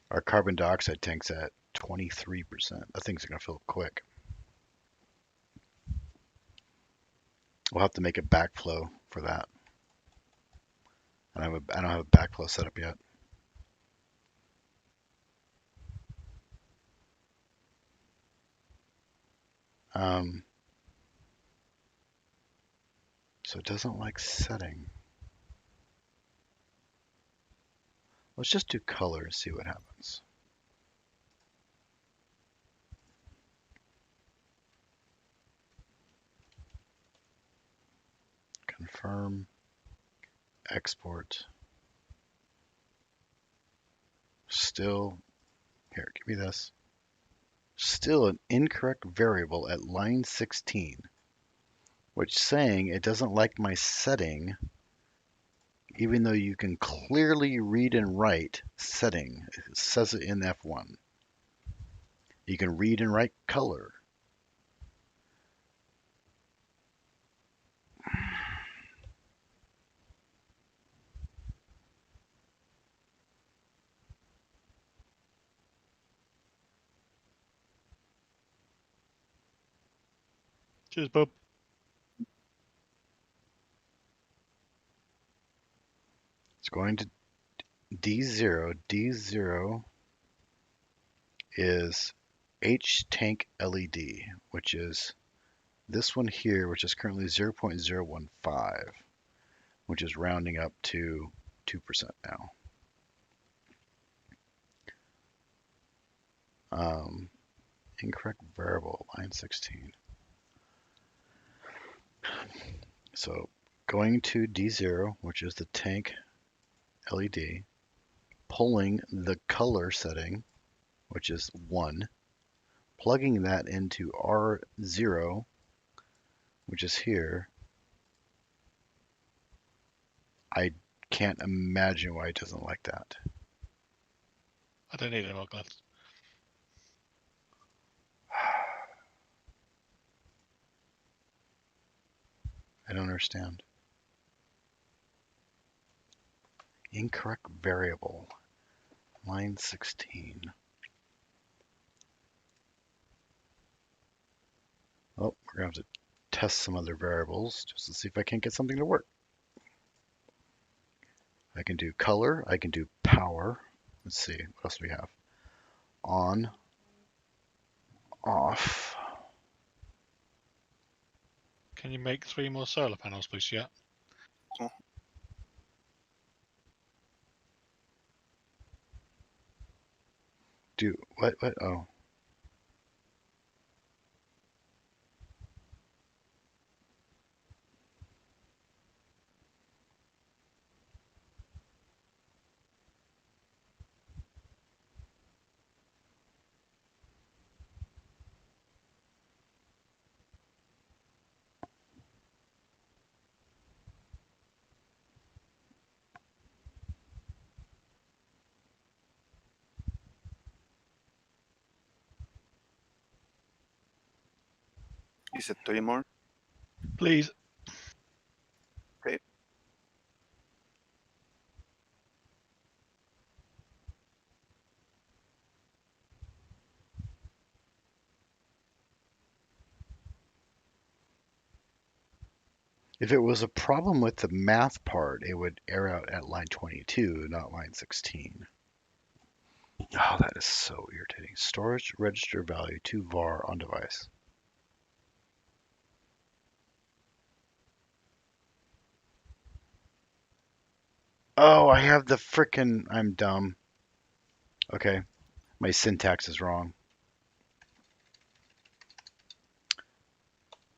S1: Our carbon dioxide tank's at 23%. That thing's gonna fill up quick. We'll have to make a backflow for that. I don't have a backflow set up yet. Um, so it doesn't like setting. Let's just do color and see what happens. Confirm, export. Still, here, give me this. Still an incorrect variable at line 16, which is saying it doesn't like my setting, even though you can clearly read and write setting. It says it in F1. You can read and write color.
S3: Cheers, bub.
S1: It's going to D0. D0 is H tank LED, which is this one here, which is currently 0.015, which is rounding up to 2% now. Incorrect variable, line 16. So going to D0, which is the tank LED, pulling the color setting, which is 1, plugging that into R0, which is here. I can't imagine why it doesn't like that.
S3: I don't need any more glass.
S1: I don't understand. Incorrect variable, line 16. Oh, we're going to have to test some other variables just to see if I can't get something to work. I can do color, I can do power. Let's see, what else do we have? On, off.
S3: Can you make 3 more solar panels, please? Yeah.
S1: Do, what, oh.
S2: You said 3 more?
S3: Please.
S2: Okay.
S1: If it was a problem with the math part, it would error out at line 22, not line 16. Oh, that is so irritating. Storage register value to var on device. Oh, I have the frickin', I'm dumb. Okay, my syntax is wrong.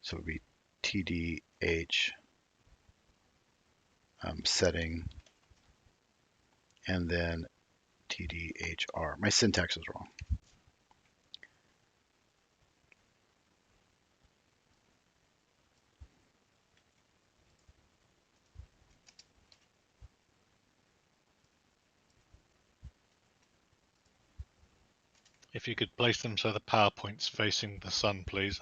S1: So it would be TDH setting and then TDHR. My syntax is wrong.
S3: If you could place them so the power point's facing the sun, please.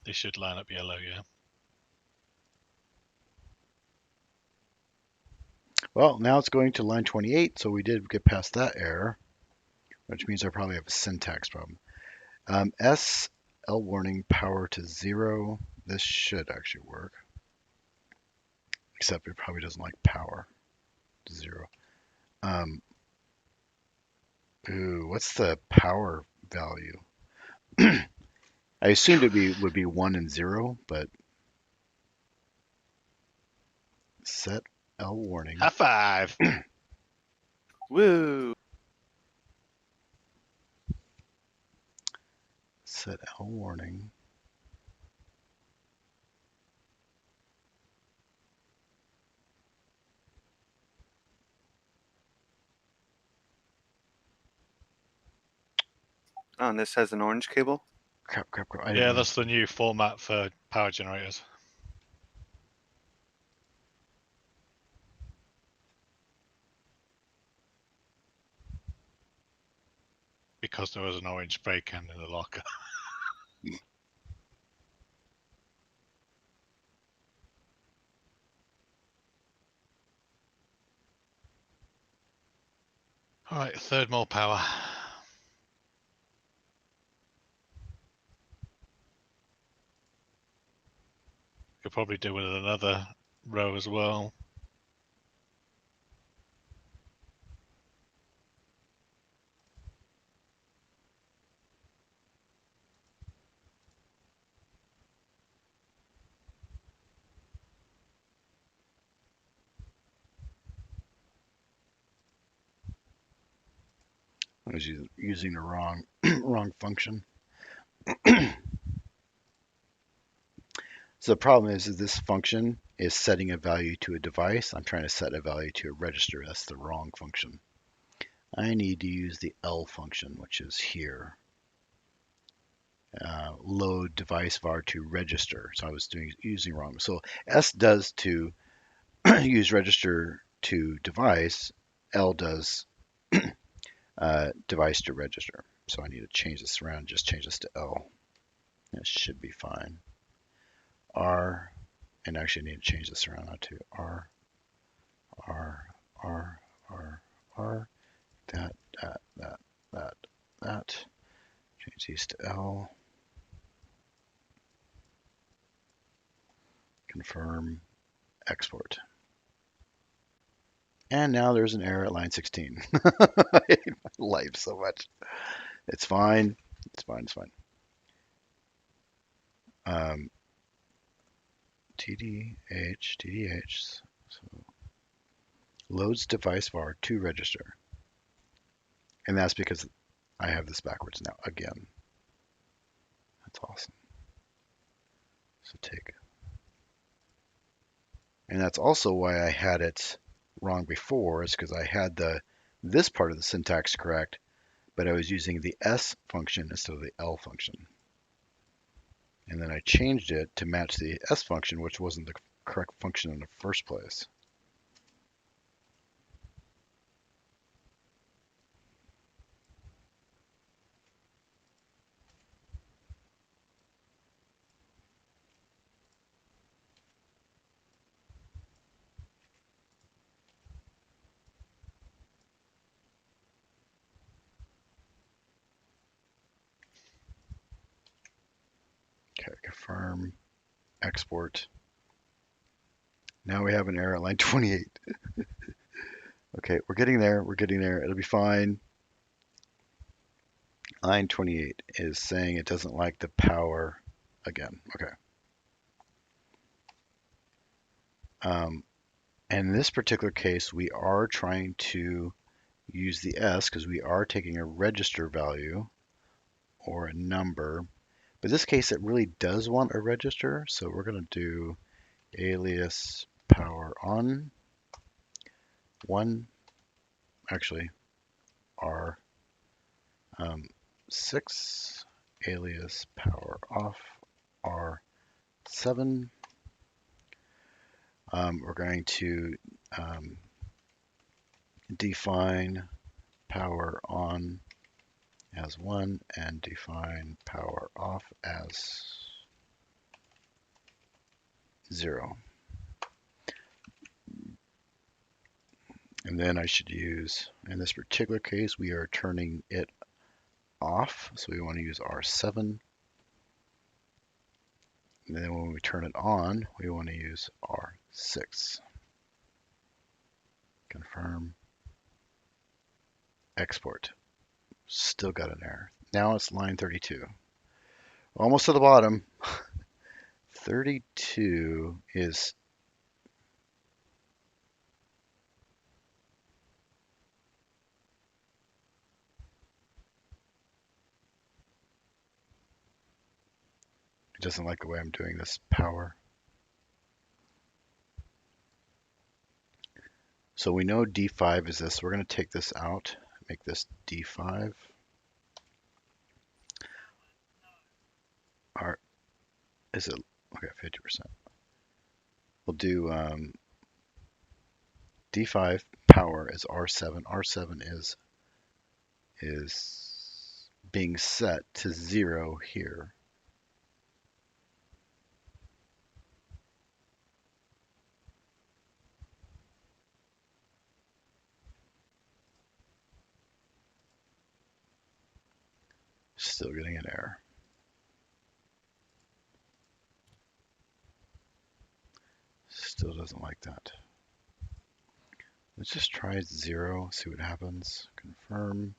S3: They should line up yellow, yeah.
S1: Well, now it's going to line 28, so we did get past that error, which means I probably have a syntax problem. S, L warning, power to 0. This should actually work, except it probably doesn't like power to 0. Um, what's the power value? I assumed would be 1 and 0, but set L warning.
S3: High five!
S2: Woo!
S1: Set L warning.
S2: Oh, and this has an orange cable?
S1: Crap.
S3: Yeah, that's the new format for power generators. Because there was an orange spray can in the locker. Alright, third more power. Could probably do with another row as well.
S1: I was using the wrong wrong function. So the problem is this function is setting a value to a device. I'm trying to set a value to a register. That's the wrong function. I need to use the L function, which is here. Load device var to register. So I was using wrong. So S does to use register to device. L does device to register. So I need to change this around. Just change this to L. That should be fine. R, and actually I need to change this around now to R, R, R, R, R, that. Change these to L. Confirm, export. And now there's an error at line 16. I hate my life so much. It's fine. It's fine. TDH. So loads device var to register. And that's because I have this backwards now again. That's awesome. So take. And that's also why I had it wrong before, is because I had this part of the syntax correct, but I was using the S function instead of the L function. And then I changed it to match the S function, which wasn't the correct function in the first place. Okay, confirm, export. Now we have an error at line 28. Okay, we're getting there. It'll be fine. Line 28 is saying it doesn't like the power again. Okay. And in this particular case, we are trying to use the S because we are taking a register value or a number. But in this case, it really does want a register. So we're going to do alias power on 1, actually R 6, alias power off R 7. We're going to um, define power on as 1 and define power off as 0. And then I should use, in this particular case, we are turning it off. So we want to use R7. And then when we turn it on, we want to use R6. Confirm. Export. Still got an error. Now it's line 32. Almost to the bottom. 32 is it doesn't like the way I'm doing this power. So we know D5 is this. We're going to take this out, make this D5. Or is it okay? 50%. We'll do D5 power is R7. R7 is being set to 0 here. Still getting an error. Still doesn't like that. Let's just try 0, see what happens. Confirm.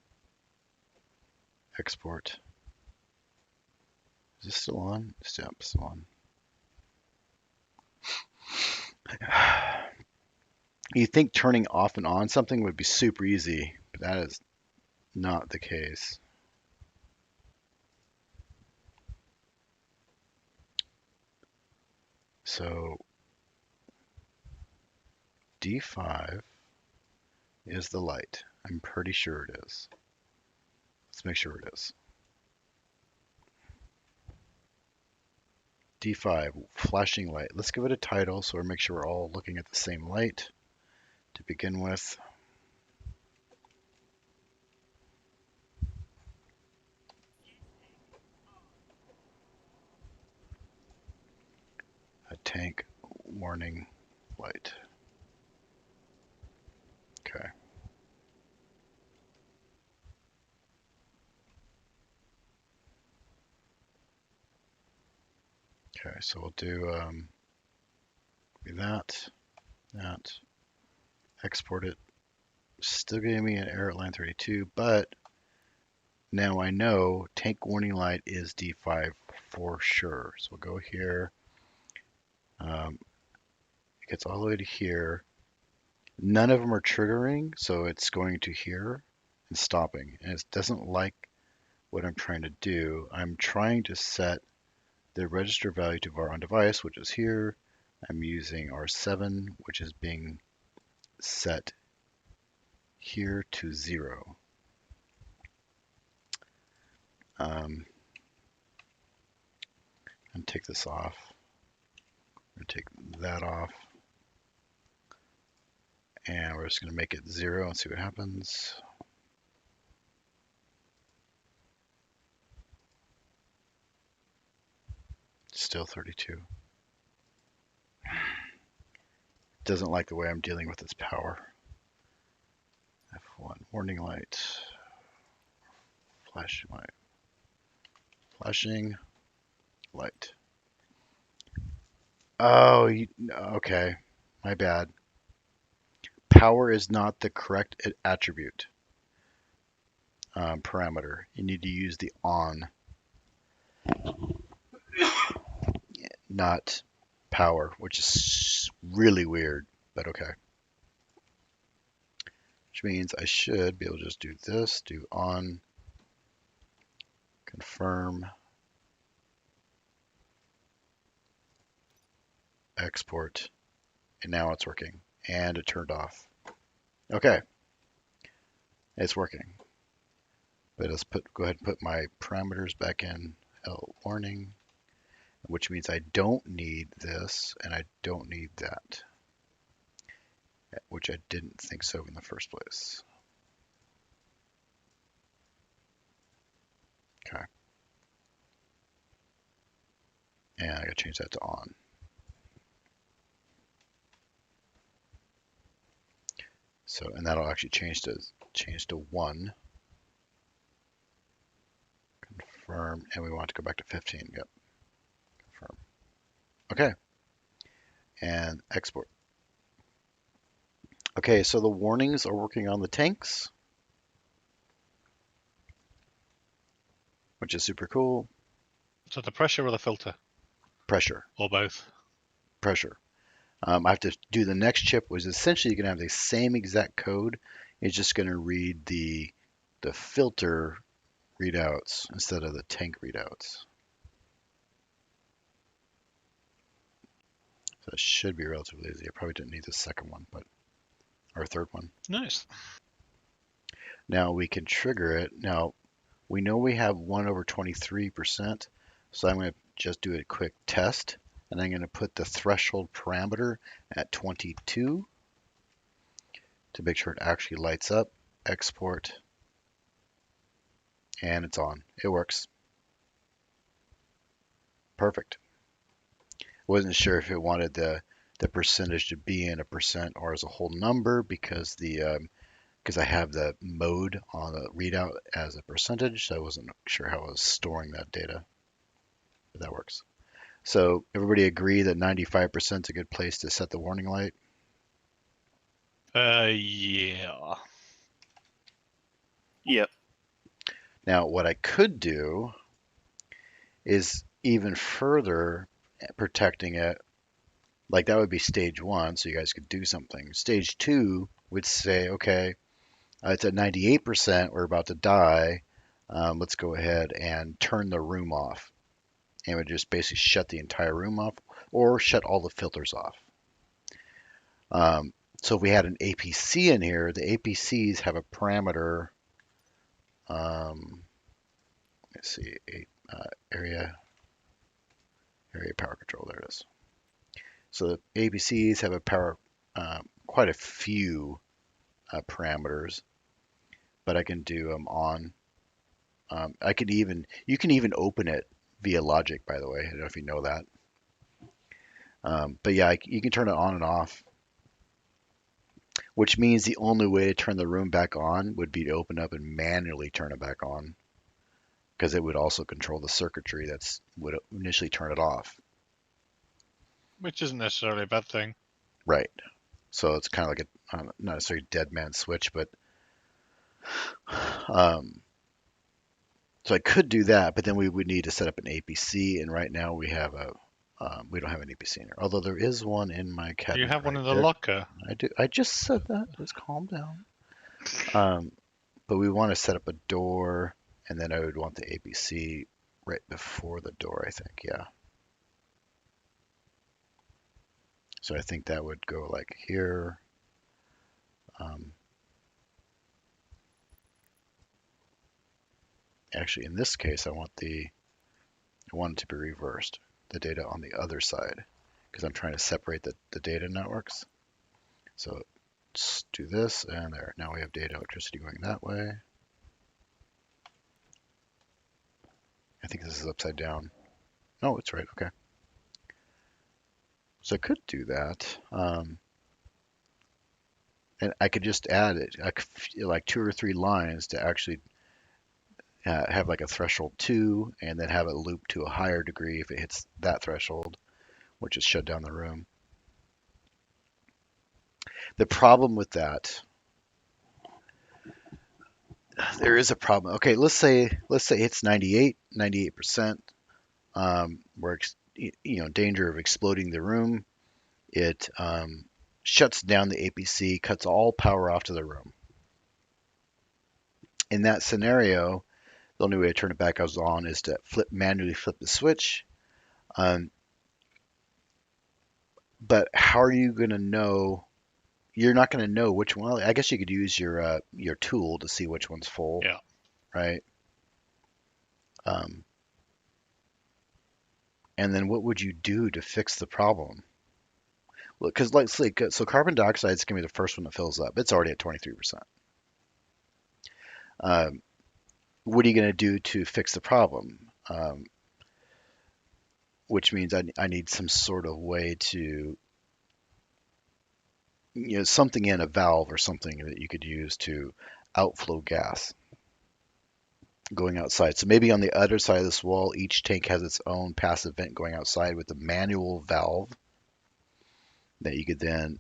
S1: Export. Is this still on? Yep, still on. You think turning off and on something would be super easy, but that is not the case. So D5 is the light. I'm pretty sure it is. Let's make sure it is. D5, flashing light. Let's give it a title so we make sure we're all looking at the same light to begin with. A tank warning light. Okay. Okay, so we'll do that, export it. Still giving me an error at line 32, but now I know tank warning light is D5 for sure. So we'll go here. It gets all the way to here. None of them are triggering, so it's going to here and stopping. And it doesn't like what I'm trying to do. I'm trying to set the register value to var on device, which is here. I'm using R7, which is being set here to 0. And take this off. I'm going to take that off. And we're just going to make it 0 and see what happens. Still 32. Doesn't like the way I'm dealing with its power. F1, warning light. Flashing light. Flashing light. Oh, okay. My bad. Power is not the correct attribute parameter. You need to use the on, not power, which is really weird, but okay. Which means I should be able to just do this, do on, confirm, export, and now it's working. And it turned off. Okay, it's working. But let's go ahead and put my parameters back in. L warning, which means I don't need this and I don't need that, which I didn't think so in the first place. Okay. And I gotta change that to on. So, and that'll actually change to 1. Confirm, and we want to go back to 15. Yep. Confirm. Okay. And export. Okay, so the warnings are working on the tanks, which is super cool.
S3: So the pressure or the filter,
S1: Pressure,
S3: or both?
S1: pressure. I have to do the next chip, which is essentially going to have the same exact code. It's just going to read the filter readouts instead of the tank readouts. So it should be relatively easy. I probably didn't need the second one, but or third one.
S3: Nice.
S1: Now we can trigger it. Now we know we have 1 over 23%, so I'm going to just do a quick test, and I'm going to put the threshold parameter at 22 to make sure it actually lights up. Export, and it's on. It works. Perfect. Wasn't sure if it wanted the percentage to be in a percent or as a whole number because I have the mode on the readout as a percentage, so I wasn't sure how I was storing that data, but that works. So everybody agree that 95% is a good place to set the warning light?
S3: Yeah.
S2: Yep.
S1: Now, what I could do is even further protecting it. Like that would be stage 1, so you guys could do something. Stage 2 would say, okay, it's at 98%, we're about to die. Let's go ahead and turn the room off. And it would just basically shut the entire room off or shut all the filters off. So if we had an APC in here, the APCs have a parameter. Let's see, area power control. There it is. So the APCs have a quite a few parameters, but I can do them on. You can even open it via logic, by the way. I don't know if you know that. But yeah, you can turn it on and off, which means the only way to turn the room back on would be to open up and manually turn it back on, because it would also control the circuitry that's would initially turn it off.
S3: Which isn't necessarily a bad thing.
S1: Right. So it's kind of like not necessarily dead man switch, but um, so I could do that, but then we would need to set up an APC, and right now we don't have an APC in here. Although there is one in my cabinet.
S3: Do you have one
S1: right
S3: in the
S1: there.
S3: locker?
S1: I do. I just said that. Let's calm down. But we want to set up a door, and then I would want the APC right before the door, I think. Yeah. So I think that would go like here. Actually, in this case, I want it to be reversed. The data on the other side, because I'm trying to separate the data networks. So let's do this, and there. Now we have data electricity going that way. I think this is upside down. No, it's right. Okay. So I could do that. And I could just add it like 2 or 3 lines to actually have like a threshold 2, and then have it loop to a higher degree if it hits that threshold, which is shut down the room. The problem with that, there is a problem. Okay, let's say it's 98%. We're danger of exploding the room. It shuts down the APC, cuts all power off to the room. In that scenario, the only way to turn it back on is to manually flip the switch. But how are you going to know? You're not going to know which one. I guess you could use your tool to see which one's full.
S3: Yeah.
S1: Right. Um, And then what would you do to fix the problem? Well, because like, so carbon dioxide is going to be the first one that fills up. It's already at 23%. Um, what are you going to do to fix the problem? Which means I need some sort of way to, something in a valve or something that you could use to outflow gas going outside. So maybe on the other side of this wall, each tank has its own passive vent going outside with a manual valve that you could then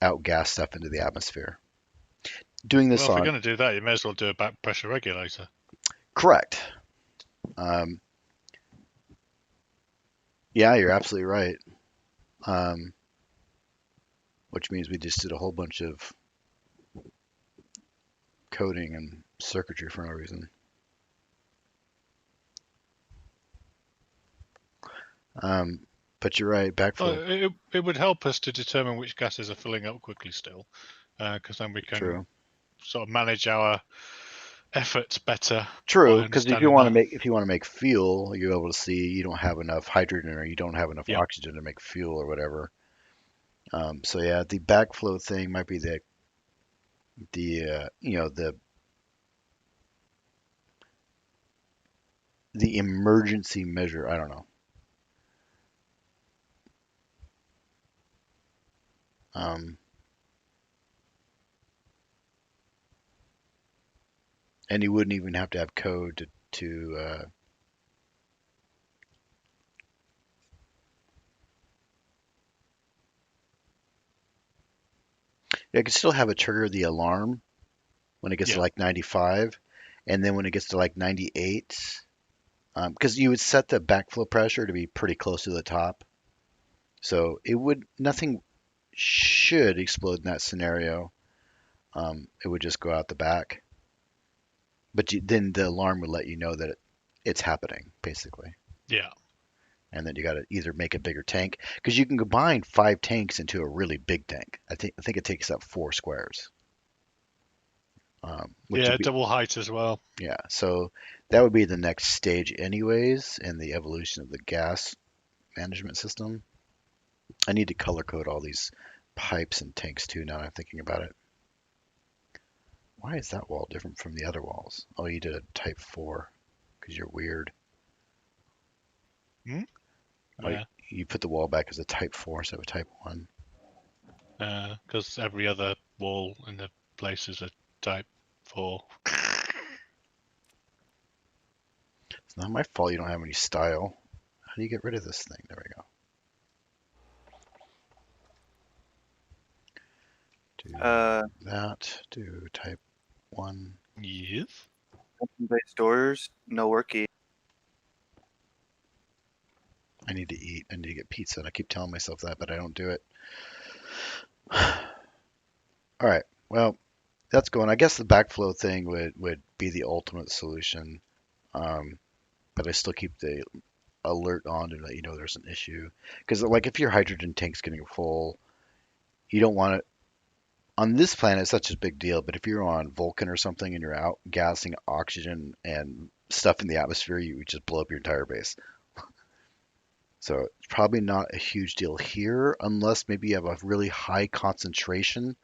S1: outgas stuff into the atmosphere. Doing
S3: Well,
S1: this
S3: if you're
S1: on
S3: going to do that, you may as well do a back pressure regulator.
S1: correct. Um, yeah, you're absolutely right. Um, which means we just did a whole bunch of coding and circuitry for no reason. Um, but you're right,
S3: Well,
S1: backflow.
S3: it would help us to determine which gases are filling up quickly still, because then we can
S1: True.
S3: sort of manage our efforts better by
S1: True, because
S3: understanding that.
S1: if you want to make fuel, you're able to see you don't have enough hydrogen or you don't have enough
S3: Yep.
S1: oxygen to make fuel or whatever. So yeah, the backflow thing might be the emergency measure. I don't know. Um, and you wouldn't even have to have code to it could still have it trigger the alarm when it gets to
S3: Yeah.
S1: like 95, and then when it gets to like 98, because you would set the backflow pressure to be pretty close to the top, so it would nothing should explode in that scenario. It would just go out the back, but then the alarm would let you know that it's happening basically,
S3: Yeah.
S1: and then you got to either make a bigger tank because you can combine 5 tanks into a really big tank. I think it takes up 4 squares, which
S3: Yeah.
S1: would be
S3: Double height as well.
S1: yeah. So that would be the next stage anyways in the evolution of the gas management system. I need to color code all these pipes and tanks too now that I'm thinking about it. Why is that wall different from the other walls? Oh, you did a type 4 because you're weird.
S3: Hmm?
S1: Oh,
S3: Yeah.
S1: you put the wall back as a type 4 instead of a type 1.
S3: Because every other wall in the place is a type 4.
S1: It's not my fault you don't have any style. How do you get rid of this thing? There we go.
S2: Uh,
S1: Do that. Do type 1.
S3: Yes.
S2: based doors, no worky.
S1: I need to eat. I need to get pizza. And I keep telling myself that, but I don't do it. All right. Well, that's going. I guess the backflow thing would be the ultimate solution. Um, but I still keep the alert on to let you know there's an issue. Because like if your hydrogen tank's getting full, you don't want it on this planet. It's such a big deal. But if you're on Vulcan or something and you're out gassing oxygen and stuff in the atmosphere, you would just blow up your entire base. So it's probably not a huge deal here, unless maybe you have a really high concentration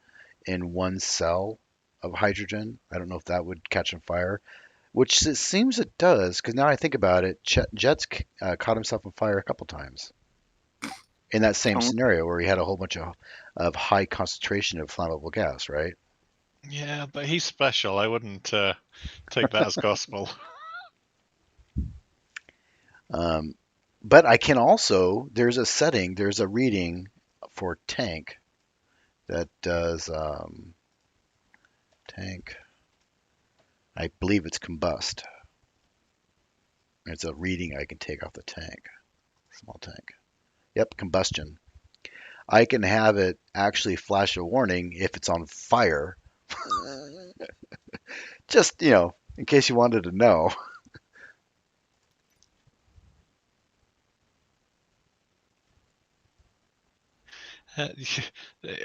S1: in one cell of hydrogen. I don't know if that would catch on fire, which it seems it does, because now I think about it, Jet's caught himself on fire a couple times in that same
S2: Only
S1: scenario where he had a whole bunch of high concentration of flammable gas, right?
S3: Yeah, but he's special. I wouldn't take that as gospel.
S1: Um, but I can also, there's a reading for tank that does tank, I believe it's combust. It's a reading I can take off the tank, small tank. Yep, combustion. I can have it actually flash a warning if it's on fire. Just, in case you wanted to know.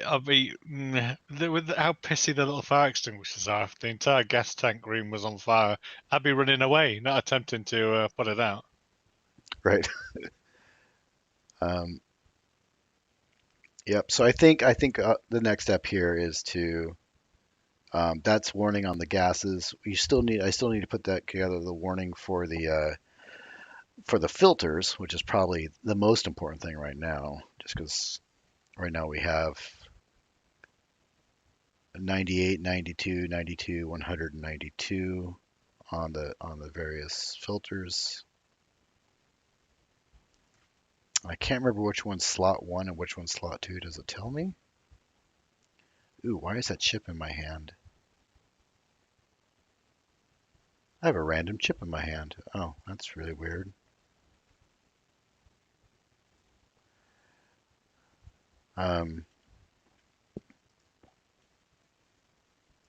S3: I'll be with how pissy the little fire extinguishers are. If the entire gas tank room was on fire, I'd be running away, not attempting to put it out.
S1: right? Um, yep. So I think the next step here is to that's warning on the gases. I still need to put that together, the warning for the filters, which is probably the most important thing right now, just because right now we have 98, 92, 92, 192 on the various filters. I can't remember which one's slot one and which one's slot two. Does it tell me? Ooh, why is that chip in my hand? I have a random chip in my hand. Oh, that's really weird. Um,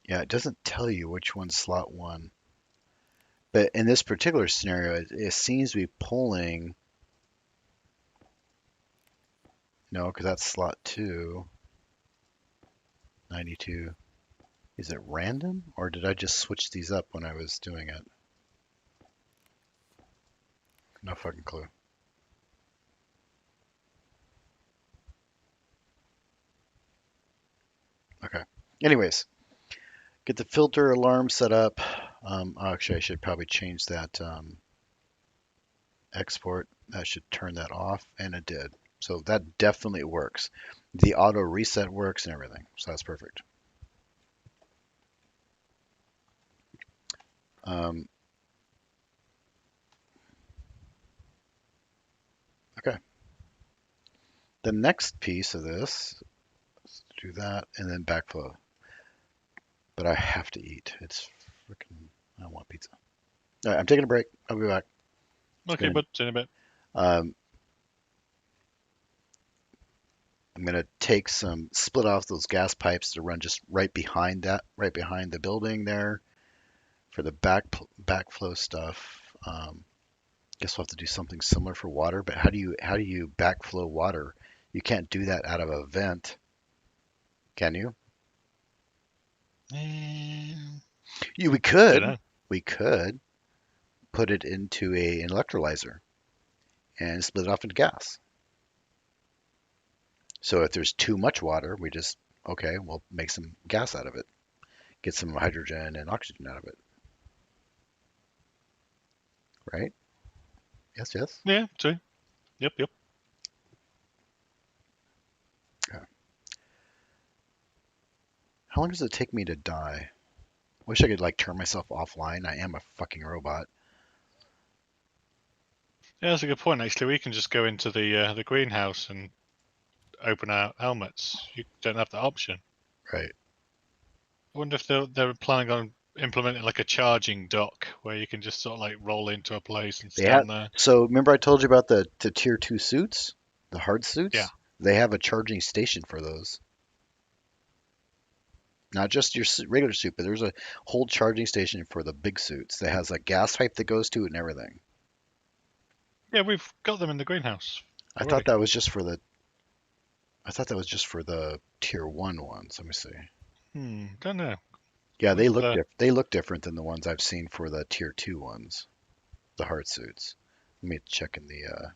S1: yeah, it doesn't tell you which one's slot one. But in this particular scenario, it seems to be pulling. No, because that's slot two, 92. Is it random or did I just switch these up when I was doing it? No fucking clue. Okay. Anyways, get the filter alarm set up. Actually, I should probably change that export. That should turn that off, and it did. So that definitely works. The auto reset works and everything. So that's perfect. Um, okay. The next piece of this, let's do that, and then backflow. But I have to eat. It's freaking. I want pizza. All right, I'm taking a break. I'll be back. It's
S3: Okay,
S1: gonna.
S3: but in a bit.
S1: Um, I'm gonna take some split off those gas pipes to run just right behind that, right behind the building there for the backflow stuff. Guess we'll have to do something similar for water. But how do you backflow water? You can't do that out of a vent, can you? We
S3: Don't
S1: could.
S3: know.
S1: We could put it into an electrolyzer and split it off into gas. So if there's too much water, we just okay, we'll make some gas out of it, get some hydrogen and oxygen out of it, right? Yes, yes.
S3: Yeah, true. Yep, yep.
S1: Okay. How long does it take me to die? Wish I could like turn myself offline. I am a fucking robot.
S3: Yeah, that's a good point. Actually, we can just go into the greenhouse and open our helmets. You don't have that option.
S1: Right.
S3: I wonder if they're planning on implementing like a charging dock where you can just sort of like roll into a place and
S1: They have
S3: stand there.
S1: so remember I told you about the tier two suits, the hard
S3: Yeah.
S1: suits? They have a charging station for those. Not just your regular suit, but there's a whole charging station for the big suits that has a gas pipe that goes to it and everything.
S3: Yeah, we've got them in the greenhouse
S1: I thought
S3: already.
S1: that was just for the I thought that was just for the tier one ones. Let me see.
S3: Don't know.
S1: Yeah,
S3: Was the
S1: they look different than the ones I've seen for the tier two ones, the hard suits. Let me check in the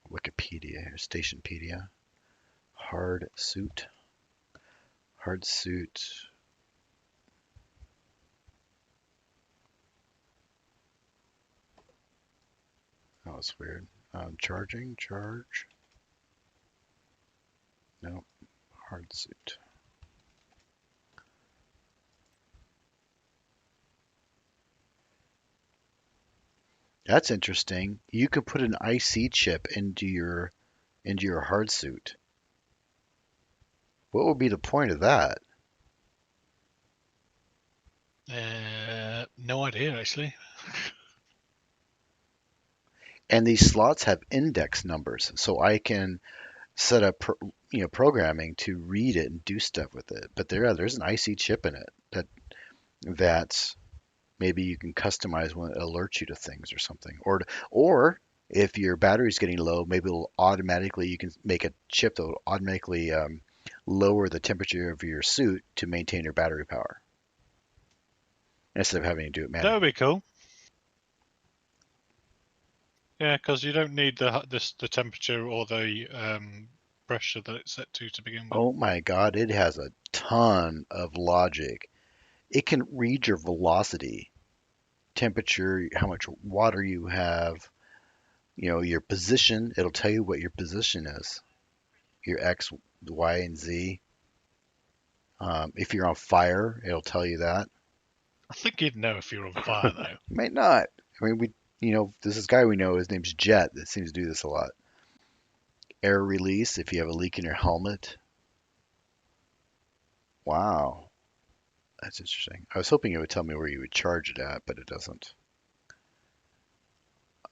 S1: Wikipedia or Stationpedia. Hard suit. Hard suit. That was weird. Charging, charge. No, hard suit. That's interesting. You could put an IC chip into your hard suit. What would be the point of that?
S3: no idea actually.
S1: And these slots have index numbers, so I can set up programming to read it and do stuff with it. But there's an IC chip in it that maybe you can customize when it alerts you to things or something. Or if your battery's getting low, maybe it'll automatically you can make a chip that will automatically lower the temperature of your suit to maintain your battery power instead of having to do it
S3: That would
S1: manually.
S3: be cool. Yeah, because you don't need the temperature or the pressure that it's set to begin with.
S1: Oh my God, it has a ton of logic. It can read your velocity, temperature, how much water you have, your position. It'll tell you what your position is, your X, Y, and Z. If you're on fire, it'll tell you that.
S3: I think you'd know if you're on fire, though.
S1: You might not. I mean, there's this guy we know, his name's Jet, that seems to do this a lot. Air release, if you have a leak in your helmet. Wow, that's interesting. I was hoping it would tell me where you would charge it at, but it doesn't.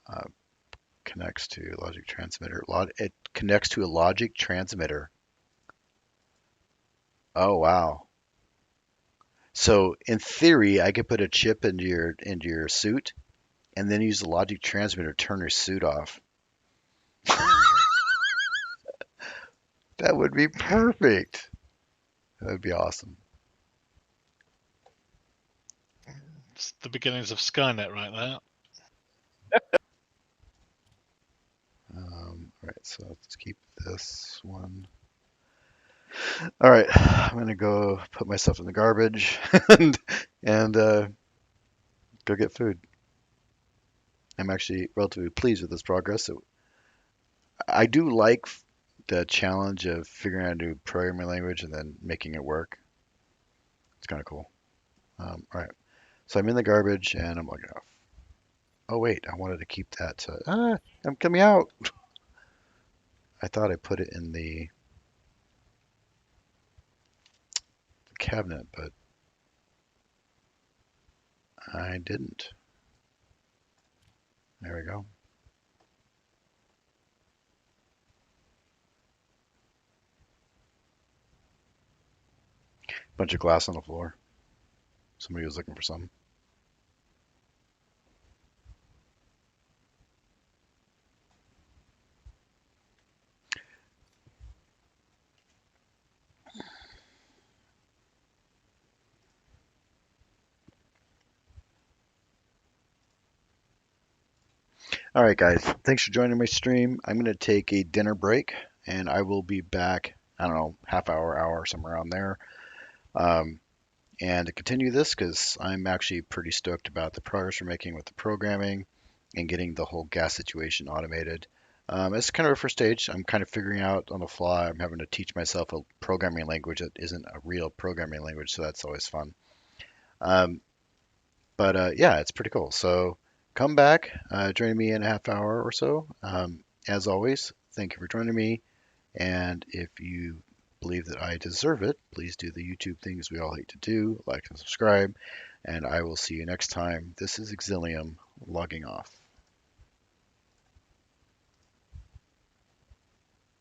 S1: Uh, Connects to logic transmitter. It connects to a logic transmitter. Oh wow. So in theory, I could put a chip into your suit and then use the logic transmitter to turn your suit off. That would be perfect. That would be awesome.
S3: It's the beginnings of Skynet right there.
S1: All right, so let's keep this one. All right, I'm gonna go put my stuff in the garbage and go get food. I'm actually relatively pleased with this progress. I do like the challenge of figuring out a new programming language and then making it work. It's kind of cool. All right, so I'm in the garbage and I'm logging off. Oh wait, I wanted to keep that. I'm coming out. I thought I put it in the cabinet, but I didn't. There we go. Bunch of glass on the floor. Somebody was looking for some. All right, guys. Thanks for joining my stream. I'm going to take a dinner break and I will be back, I don't know, half hour, somewhere around there. Um, and to continue this, because I'm actually pretty stoked about the progress we're making with the programming and getting the whole gas situation automated. It's kind of a first stage. I'm kind of figuring out on the fly. I'm having to teach myself a programming language that isn't a real programming language, so that's always fun. Um, but yeah, it's pretty cool. So come back, join me in a half hour or so. As always, thank you for joining me. And if you believe that I deserve it, please do the YouTube things we all hate to do, like and subscribe. And I will see you next time. This is Exilium logging off.